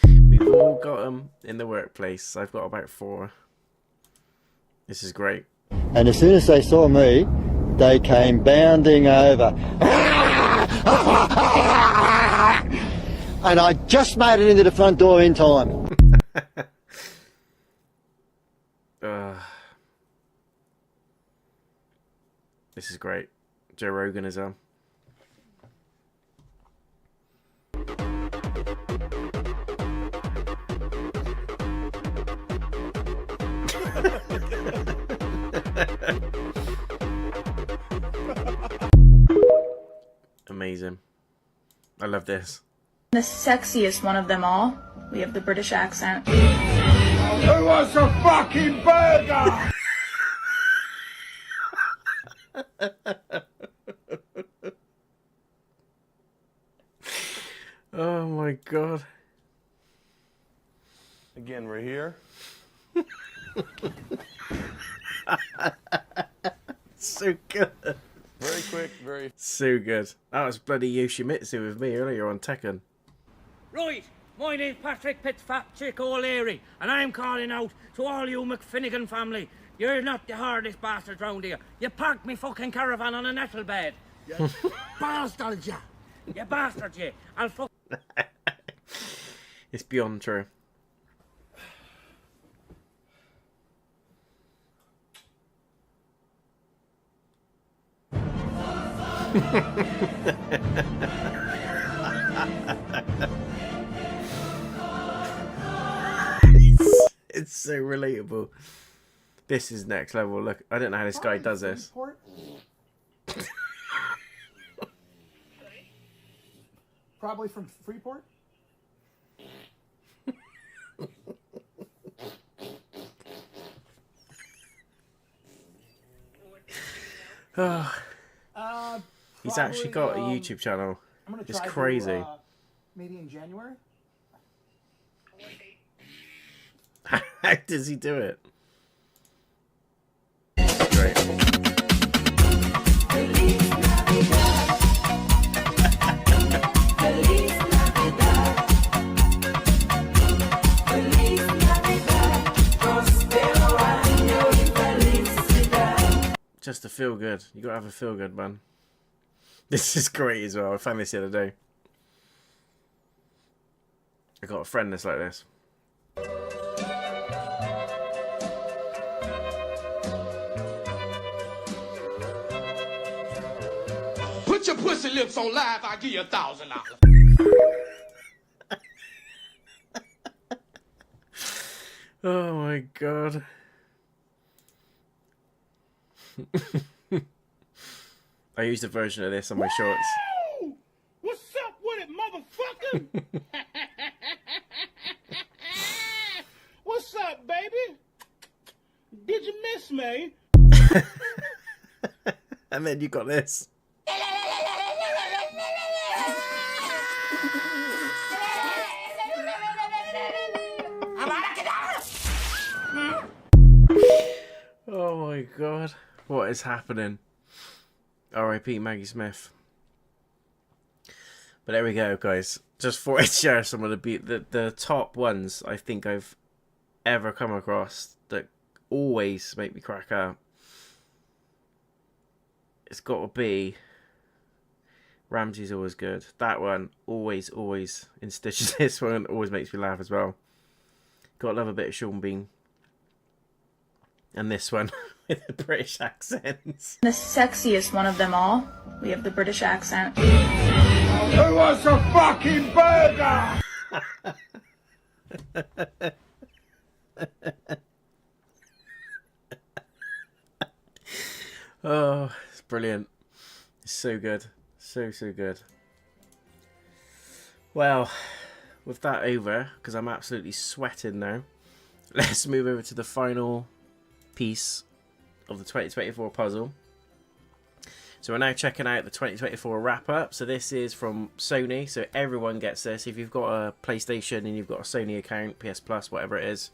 We've all got them in the workplace. I've got about 4. This is great. And as soon as they saw me, they came bounding over. And I just made it into the front door in time. This is great. Joe Rogan is on. Amazing. I love this. The sexiest one of them all. We have the British accent. Who wants a fucking burger? Oh my god. Again, we're here. So good. Very quick, very... So good. That was bloody Yoshimitsu with me earlier on Tekken. Right, my name's Patrick Fitzpatrick O'Leary, and I'm calling out to all you McFinnigan family. You're not the hardest bastards round here. You parked me fucking caravan on a nettle bed. You bastards, ya. You bastards, ya. I'll fuck... It's beyond true. It's so relatable. This is next level. Look, I don't know how this guy does this. Probably from Freeport? He's actually got a YouTube channel. It's crazy. Maybe in January? How does he do it? Great. Just to feel good. You gotta have a feel good, man. This is great as well. I found this the other day. I got a friend that's like this. Put your pussy lips on live, I'll give you $1,000. Oh my god. I used a version of this on my shorts. Woo! What's up with it, motherfucker? What's up, baby? Did you miss me? And then you got this. Oh my god. What is happening? R.I.P. Maggie Smith. But there we go, guys. Just thought I'd share some of the top ones I think I've ever come across that always make me crack up. It's got to be Ramsey's always good. That one always in stitches. This one always makes me laugh as well. Gotta love a bit of Sean Bean. And this one with the British accents. The sexiest one of them all, we have the British accent. Who wants a fucking burger? Oh, it's brilliant. It's so good. So good. Well, with that over, because I'm absolutely sweating now, let's move over to the final piece of the 2024 puzzle. So we're now checking out the 2024 wrap-up. So this is from Sony, so everyone gets this. If you've got a PlayStation and you've got a Sony account, PS Plus, whatever it is,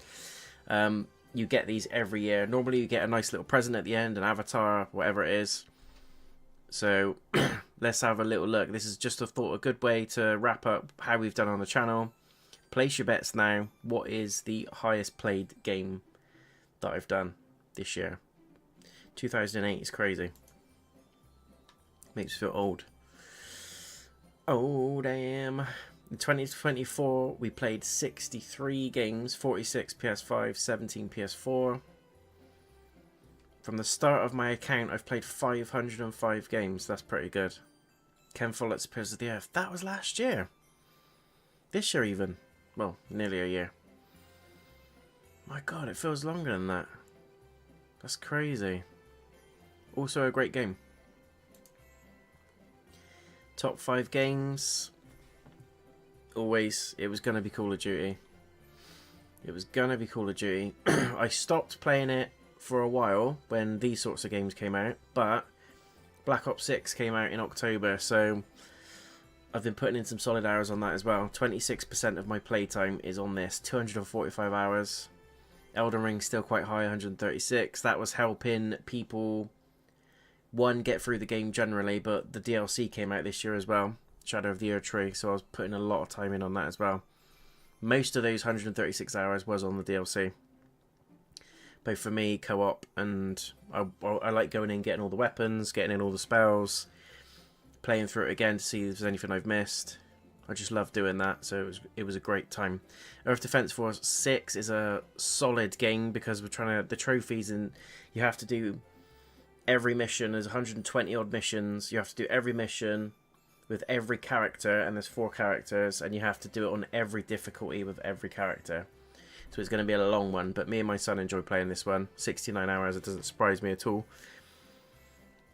you get these every year. Normally you get a nice little present at the end, an avatar, whatever it is. So let's have a little look. This is just a good way to wrap up how we've done on the channel. Place your bets now. What is the highest played game that I've done this year? 2008 is crazy. Makes me feel old. Oh, damn. In 2024, we played 63 games, 46 PS5, 17 PS4. From the start of my account, I've played 505 games. That's pretty good. Ken Follett's Pillars of the Earth. That was last year. This year even. Well, nearly a year. My God, it feels longer than that. That's crazy. Also a great game. Top 5 games. Always, it was going to be Call of Duty. It was going to be Call of Duty. I stopped playing it for a while when these sorts of games came out, but Black Ops 6 came out in October, so I've been putting in some solid hours on that as well. 26% of my playtime is on this, 245 hours. Elden Ring still quite high, 136. That was helping people, one, get through the game generally, but the DLC came out this year as well, Shadow of the Erdtree, so I was putting a lot of time in on that as well. Most of those 136 hours was on the DLC. Both for me, co-op, and I like going in, getting all the weapons, getting in all the spells, playing through it again to see if there's anything I've missed. I just love doing that, so it was a great time. Earth Defense Force 6 is a solid game because we're trying to, the trophies, and you have to do every mission. There's 120 odd missions. You have to do every mission with every character, and there's 4 characters, and you have to do it on every difficulty with every character. So it's going to be a long one, but me and my son enjoy playing this one. 69 hours, it doesn't surprise me at all.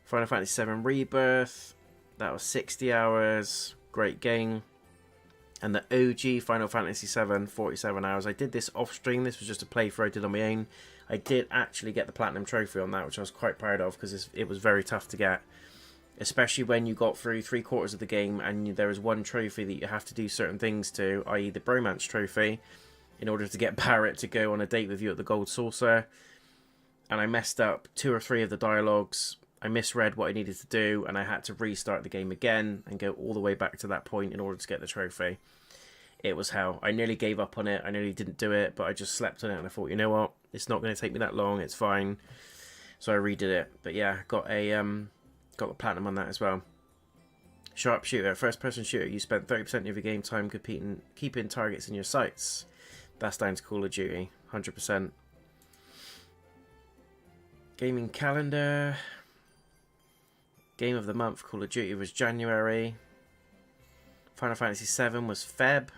Final Fantasy VII Rebirth, that was 60 hours, great game. And the OG Final Fantasy VII, 47 hours. I did this off stream, this was just a playthrough I did on my own. I did actually get the Platinum Trophy on that, which I was quite proud of, because it was very tough to get. Especially when you got through 3/4 of the game, and there was one trophy that you have to do certain things to, i.e. the Bromance Trophy, in order to get Barrett to go on a date with you at the Gold Saucer. And I messed up 2 or 3 of the dialogues. I misread what I needed to do, and I had to restart the game again and go all the way back to that point in order to get the trophy. It was hell. I nearly gave up on it. I nearly didn't do it, but I just slept on it, and I thought, you know what? It's not going to take me that long. It's fine. So I redid it. But yeah, got the platinum on that as well. Sharpshooter, first-person shooter. You spent 30% of your game time keeping targets in your sights. That's down to Call of Duty, 100%. Gaming calendar. Game of the month, Call of Duty, was January. Final Fantasy VII was Feb.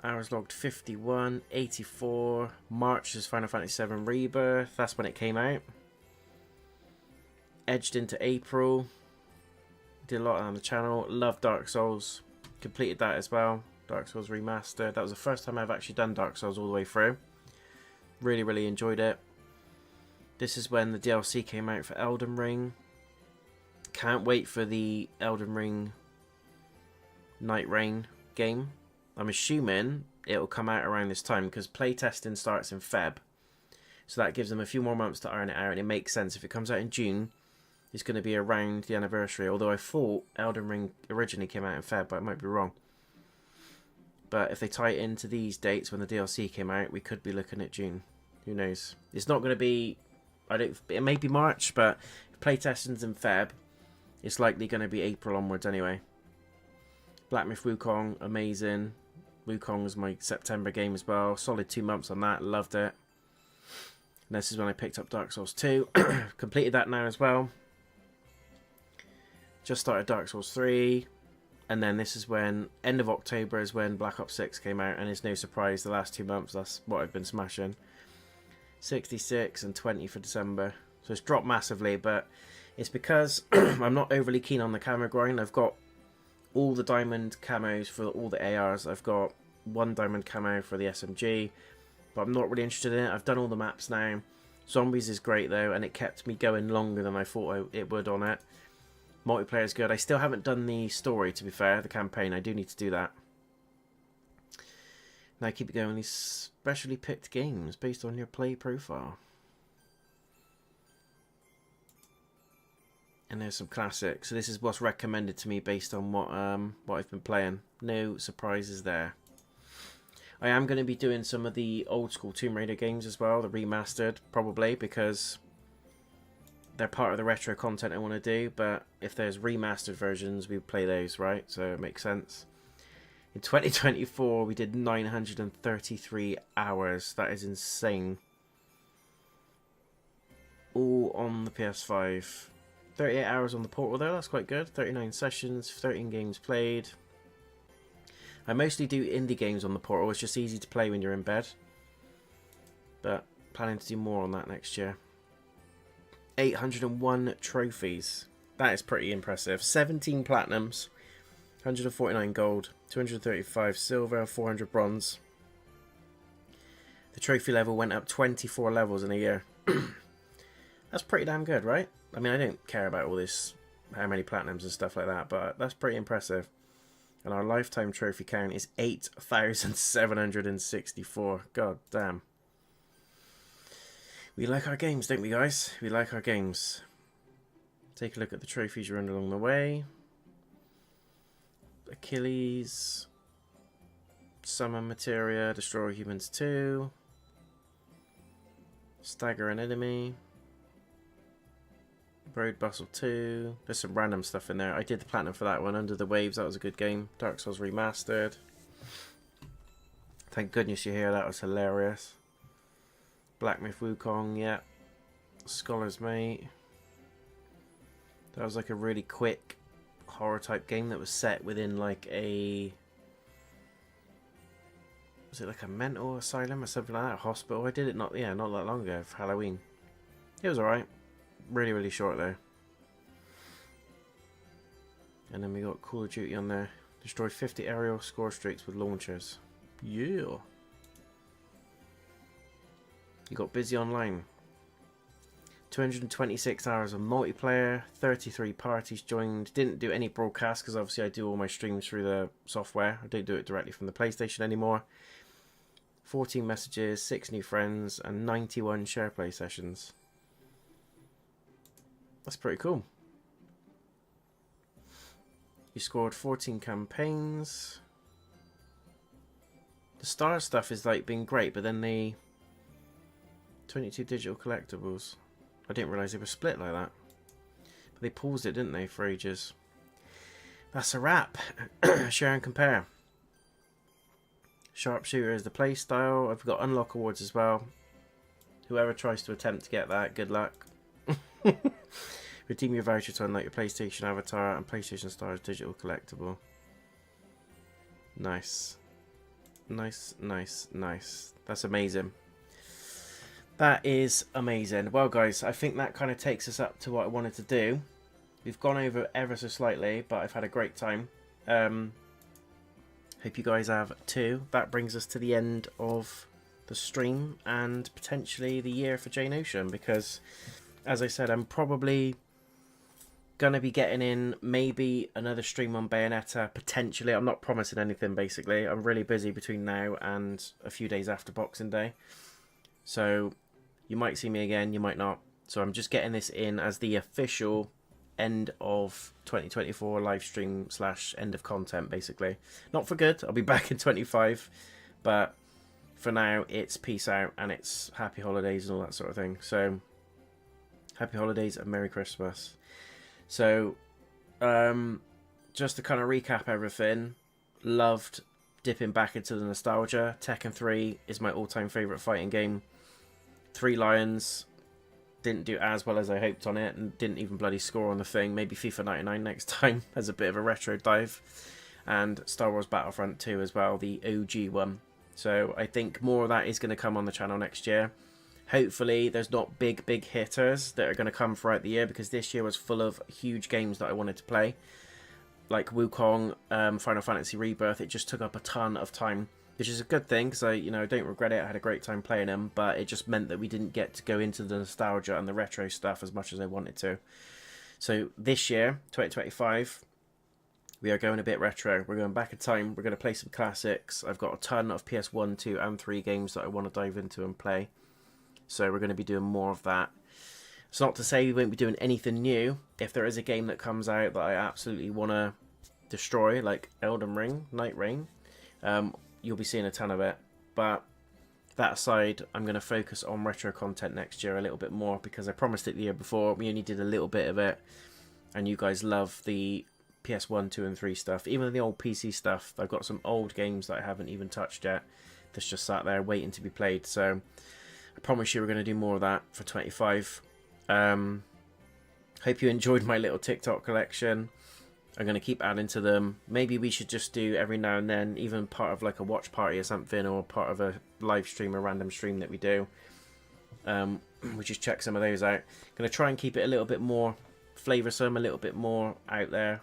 Hours logged 51, 84. March is Final Fantasy VII Rebirth. That's when it came out. Edged into April. Did a lot on the channel. Love Dark Souls. Completed that as well. Dark Souls Remastered. That was the first time I've actually done Dark Souls all the way through. Really, really enjoyed it. This is when the DLC came out for Elden Ring. Can't wait for the Elden Ring Night Rain game. I'm assuming it'll come out around this time because playtesting starts in Feb. So that gives them a few more months to iron it out, and it makes sense. If it comes out in June, it's going to be around the anniversary. Although I thought Elden Ring originally came out in Feb, but I might be wrong. But if they tie it into these dates when the DLC came out, we could be looking at June. Who knows? It's not going to be... it may be March, but playtesting's in Feb. It's likely going to be April onwards anyway. Black Myth Wukong, amazing. Wukong was my September game as well. Solid 2 months on that. Loved it. And this is when I picked up Dark Souls 2. Completed that now as well. Just started Dark Souls 3. And then this is when, end of October is when Black Ops 6 came out. And it's no surprise, the last 2 months, that's what I've been smashing. 66 and 20 for December. So it's dropped massively, but it's because I'm not overly keen on the camo grind. I've got all the diamond camos for all the ARs. I've got 1 diamond camo for the SMG, but I'm not really interested in it. I've done all the maps now. Zombies is great though, and it kept me going longer than I thought it would on it. Multiplayer is good. I still haven't done the story, to be fair, the campaign. I do need to do that. Now keep it going. These specially picked games based on your play profile. And there's some classics. So this is what's recommended to me based on what I've been playing. No surprises there. I am going to be doing some of the old school Tomb Raider games as well, the remastered, probably, because they're part of the retro content I want to do. But if there's remastered versions, we play those, right? So it makes sense. In 2024, we did 933 hours. That is insane. All on the PS5. 38 hours on the Portal though, that's quite good. 39 sessions, 13 games played. I mostly do indie games on the Portal. It's just easy to play when you're in bed. But planning to do more on that next year. 801 trophies. That is pretty impressive. 17 platinums, 149 gold, 235 silver, 400 bronze. The trophy level went up 24 levels in a year. That's pretty damn good, right? I mean, I don't care about all this, how many platinums and stuff like that, but that's pretty impressive. And our lifetime trophy count is 8,764. God damn. We like our games, don't we, guys? We like our games. Take a look at the trophies you earned along the way. Achilles. Summon Materia. Destroy Humans 2. Stagger an enemy. Road Bustle 2. There's some random stuff in there. I did the platinum for that one. Under the Waves, that was a good game. Dark Souls Remastered. Thank goodness you're here. That was hilarious. Black Myth Wukong, yeah. Scholar's Mate. That was like a really quick horror type game that was set within like a... Was it like a mental asylum or something like that? A hospital? I did it not that long ago for Halloween. It was alright. Really, really short though. And then we got Call of Duty on there. Destroy 50 aerial score streaks with launchers. Yeah. You got busy online. 226 hours of multiplayer. 33 parties joined. Didn't do any broadcast because obviously I do all my streams through the software. I don't do it directly from the PlayStation anymore. 14 messages, 6 new friends, and 91 share play sessions. That's pretty cool. You scored 14 campaigns. The star stuff is like been great, but then the 22 digital collectibles. I didn't realise they were split like that. But they paused it, didn't they, for ages. That's a wrap. Share and compare. Sharpshooter is the play style. I've got unlock awards as well. Whoever tries to attempt to get that, good luck. Redeem your voucher to unlock your PlayStation avatar and PlayStation Stars digital collectible. Nice. Nice, nice, nice. That's amazing. That is amazing. Well, guys, I think that kind of takes us up to what I wanted to do. We've gone over ever so slightly, but I've had a great time. Hope you guys have too. That brings us to the end of the stream and potentially the year for JayNotion, because, as I said, I'm probably going to be getting in maybe another stream on Bayonetta, potentially. I'm not promising anything, basically. I'm really busy between now and a few days after Boxing Day. So You might see me again, you might not. So I'm just getting this in as the official end of 2024 live stream / end of content, basically. Not for good, I'll be back in 25, but for now it's peace out and it's happy holidays and all that sort of thing. So happy holidays and Merry Christmas. So just to kind of recap everything, loved dipping back into the nostalgia. Tekken 3 is my all-time favourite fighting game. Three Lions didn't do as well as I hoped on it, and didn't even bloody score on the thing. Maybe FIFA 99 next time as a bit of a retro dive. And Star Wars Battlefront 2 as well, the OG one. So I think more of that is going to come on the channel next year. Hopefully there's not big hitters that are going to come throughout the year, because this year was full of huge games that I wanted to play. Like Wukong, Final Fantasy Rebirth, it just took up a ton of time. Which is a good thing, because I don't regret it. I had a great time playing them, but it just meant that we didn't get to go into the nostalgia and the retro stuff as much as I wanted to. So this year, 2025, we are going a bit retro. We're going back in time. We're going to play some classics. I've got a ton of PS1, 2, and 3 games that I want to dive into and play. So we're going to be doing more of that. It's not to say we won't be doing anything new. If there is a game that comes out that I absolutely want to destroy, like Elden Ring, Night Rain, you'll be seeing a ton of it. But that aside, I'm going to focus on retro content next year a little bit more, because I promised it the year before. We only did a little bit of it, and you guys love the PS1, 2 and 3 stuff. Even the old PC stuff, I've got some old games that I haven't even touched yet that's just sat there waiting to be played. So I promise you we're going to do more of that for 25. Hope you enjoyed my little TikTok collection. I'm going to keep adding to them. Maybe we should just do every now and then, even part of like a watch party or something, or part of a live stream, a random stream that we do. We just check some of those out. Going to try and keep it a little bit more flavoursome, a little bit more out there,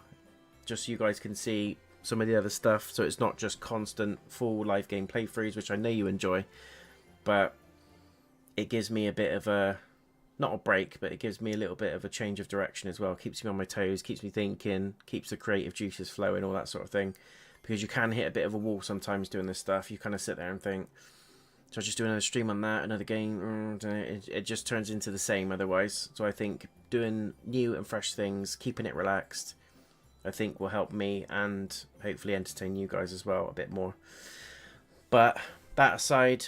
just so you guys can see some of the other stuff. So it's not just constant full live game playthroughs, which I know you enjoy, but it gives me a bit of a, not a break, but it gives me a little bit of a change of direction as well. Keeps me on my toes, keeps me thinking, keeps the creative juices flowing, all that sort of thing. Because you can hit a bit of a wall sometimes doing this stuff. You kind of sit there and think, so I just do another stream on that, another game. It just turns into the same otherwise. So I think doing new and fresh things, keeping it relaxed, I think will help me and hopefully entertain you guys as well a bit more. But that aside,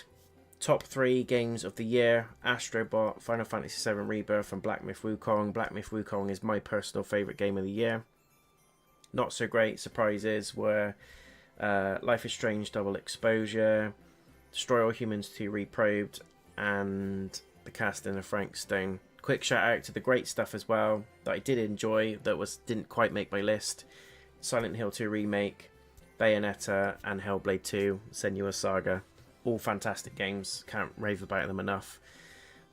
top 3 games of the year: Astrobot, Final Fantasy VII Rebirth, and Black Myth Wukong. Black Myth Wukong is my personal favourite game of the year. Not so great surprises were Life is Strange Double Exposure, Destroy All Humans 2 Reprobed, and The Casting of Frank Stone. Quick shout out to the great stuff as well that I did enjoy that didn't quite make my list: Silent Hill 2 Remake, Bayonetta, and Hellblade 2 Senua's Saga. All fantastic games, can't rave about them enough.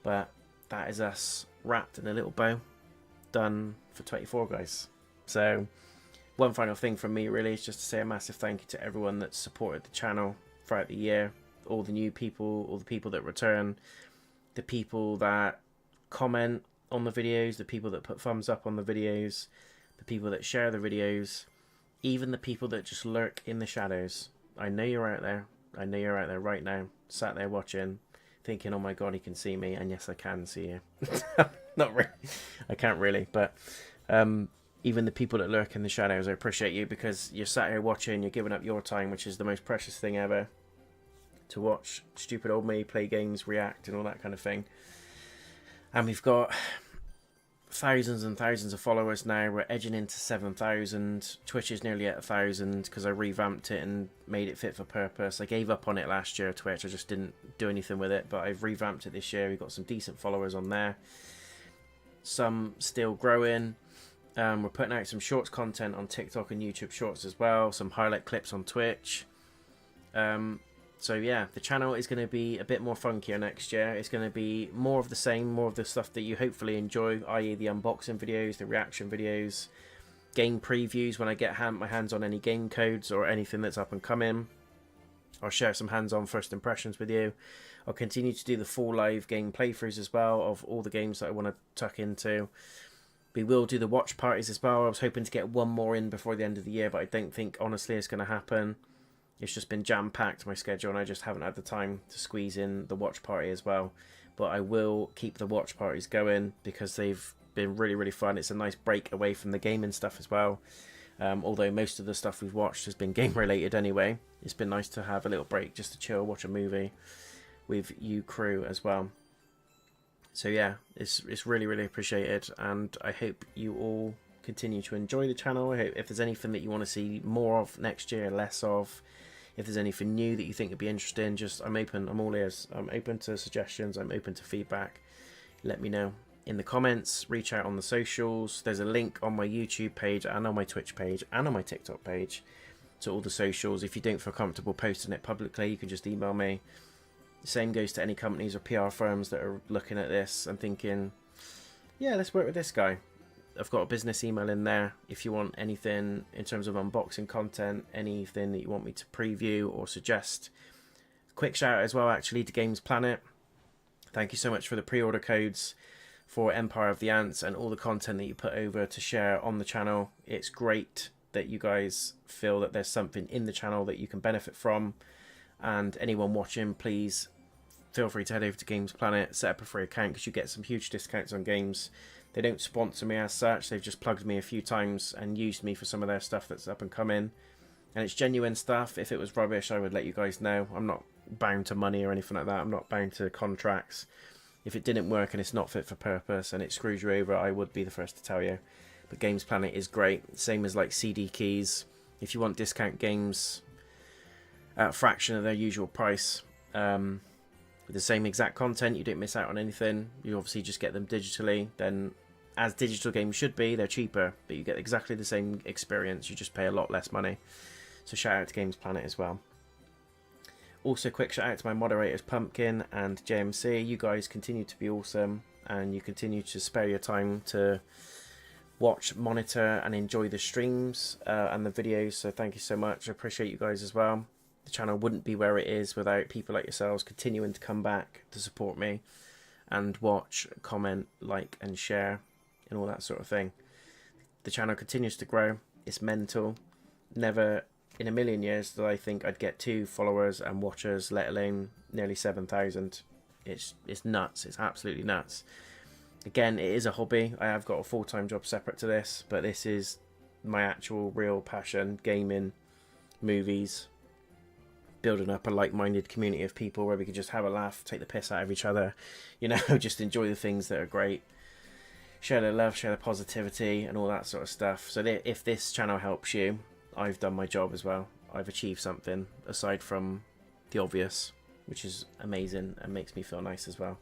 But that is us wrapped in a little bow, done for 24, guys. So one final thing from me really is just to say a massive thank you to everyone that's supported the channel throughout the year. All the new people, all the people that return, the people that comment on the videos, the people that put thumbs up on the videos, the people that share the videos, even the people that just lurk in the shadows. I know you're out there. I know you're out there right now, sat there watching, thinking, oh my god, he can see me. And yes, I can see you. Not really. I can't really. But even the people that lurk in the shadows, I appreciate you, because you're sat here watching, you're giving up your time, which is the most precious thing ever, to watch stupid old me play games, react, and all that kind of thing. And we've got thousands and thousands of followers now. We're edging into 7,000. Twitch is nearly at 1,000 because I revamped it and made it fit for purpose. I gave up on it last year, Twitch. I just didn't do anything with it, but I've revamped it this year. We've got some decent followers on there. Some still growing. We're putting out some shorts content on TikTok and YouTube Shorts as well. Some highlight clips on Twitch. So yeah, the channel is going to be a bit more funkier next year. It's going to be more of the same, more of the stuff that you hopefully enjoy, i.e. the unboxing videos, the reaction videos, game previews when I get my hands on any game codes or anything that's up and coming. I'll share some hands-on first impressions with you. I'll continue to do the full live game playthroughs as well of all the games that I want to tuck into. We will do the watch parties as well. I was hoping to get one more in before the end of the year, but I don't think honestly it's going to happen. It's just been jam-packed, my schedule, and I just haven't had the time to squeeze in the watch party as well. but I will keep the watch parties going because they've been really, really fun. It's a nice break away from the gaming stuff as well. Although most of the stuff we've watched has been game related anyway. It's been nice to have a little break just to chill, watch a movie with you crew as well. So yeah, it's really, really appreciated, and I hope you all continue to enjoy the channel. I hope if there's anything that you want to see more of next year, less of, if there's anything new that you think would be interesting, just I'm open, I'm all ears. I'm open to suggestions, I'm open to feedback. Let me know in the comments, reach out on the socials. There's a link on my YouTube page and on my Twitch page and on my TikTok page to all the socials. If you don't feel comfortable posting it publicly, you can just email me. The same goes to any companies or PR firms that are looking at this and thinking, yeah, let's work with this guy. I've got a business email in there if you want anything in terms of unboxing content, anything that you want me to preview or suggest. Quick shout out as well actually to Games Planet. Thank you so much for the pre-order codes for Empire of the Ants and all the content that you put over to share on the channel. It's great that you guys feel that there's something in the channel that you can benefit from, and anyone watching, please feel free to head over to Games Planet, set up a free account because you get some huge discounts on games. They don't sponsor me as such, they've just plugged me a few times and used me for some of their stuff that's up and coming, and it's genuine stuff. If it was rubbish, I would let you guys know. I'm not bound to money or anything like that. I'm not bound to contracts. If it didn't work and it's not fit for purpose and it screws you over, I would be the first to tell you. But Games Planet is great, same as like CD keys. If you want discount games at a fraction of their usual price, with the same exact content, you don't miss out on anything. You obviously just get them digitally. Then, as digital games should be, they're cheaper, but you get exactly the same experience. You just pay a lot less money. So shout out to Games Planet as well. Also, quick shout out to my moderators Pumpkin and JMC. You guys continue to be awesome, and you continue to spare your time to watch, monitor, and enjoy the streams and the videos. So thank you so much. I appreciate you guys as well. The channel wouldn't be where it is without people like yourselves continuing to come back to support me and watch, comment, like, and share, and all that sort of thing. The channel continues to grow. It's mental. Never in a million years did I think I'd get 2 followers and watchers, let alone nearly 7,000. It's nuts. It's absolutely nuts. Again, it is a hobby. I have got a full-time job separate to this, but this is my actual real passion. Gaming, movies, building up a like-minded community of people where we can just have a laugh, take the piss out of each other, you know, just enjoy the things that are great, share the love, share the positivity, and all that sort of stuff. So if this channel helps you, I've done my job as well. I've achieved something aside from the obvious, which is amazing and makes me feel nice as well.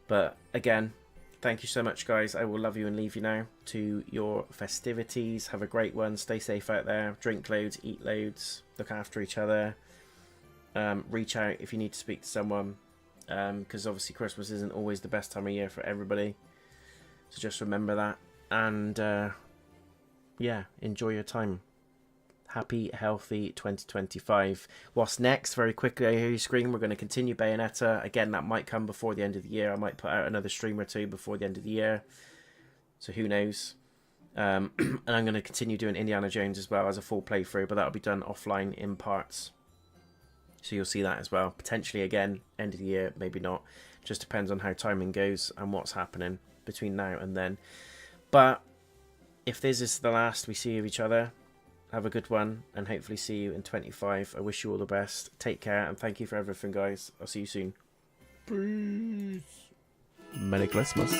But again, thank you so much, guys. I will love you and leave you now to your festivities. Have a great one. Stay safe out there. Drink loads, eat loads, look after each other. Reach out if you need to speak to someone, because obviously Christmas isn't always the best time of year for everybody. So just remember that, and yeah, enjoy your time. Happy, healthy 2025. What's next? Very quickly, I hear you scream. We're going to continue Bayonetta. Again, that might come before the end of the year. I might put out another stream or 2 before the end of the year. So who knows? And I'm going to continue doing Indiana Jones as well as a full playthrough, but that'll be done offline in parts. So you'll see that as well. Potentially again, end of the year, maybe not. Just depends on how timing goes and what's happening between now and then. But if this is the last we see of each other, have a good one, and hopefully see you in 25. I wish you all the best. Take care, and thank you for everything, guys. I'll see you soon. Peace. Merry Christmas.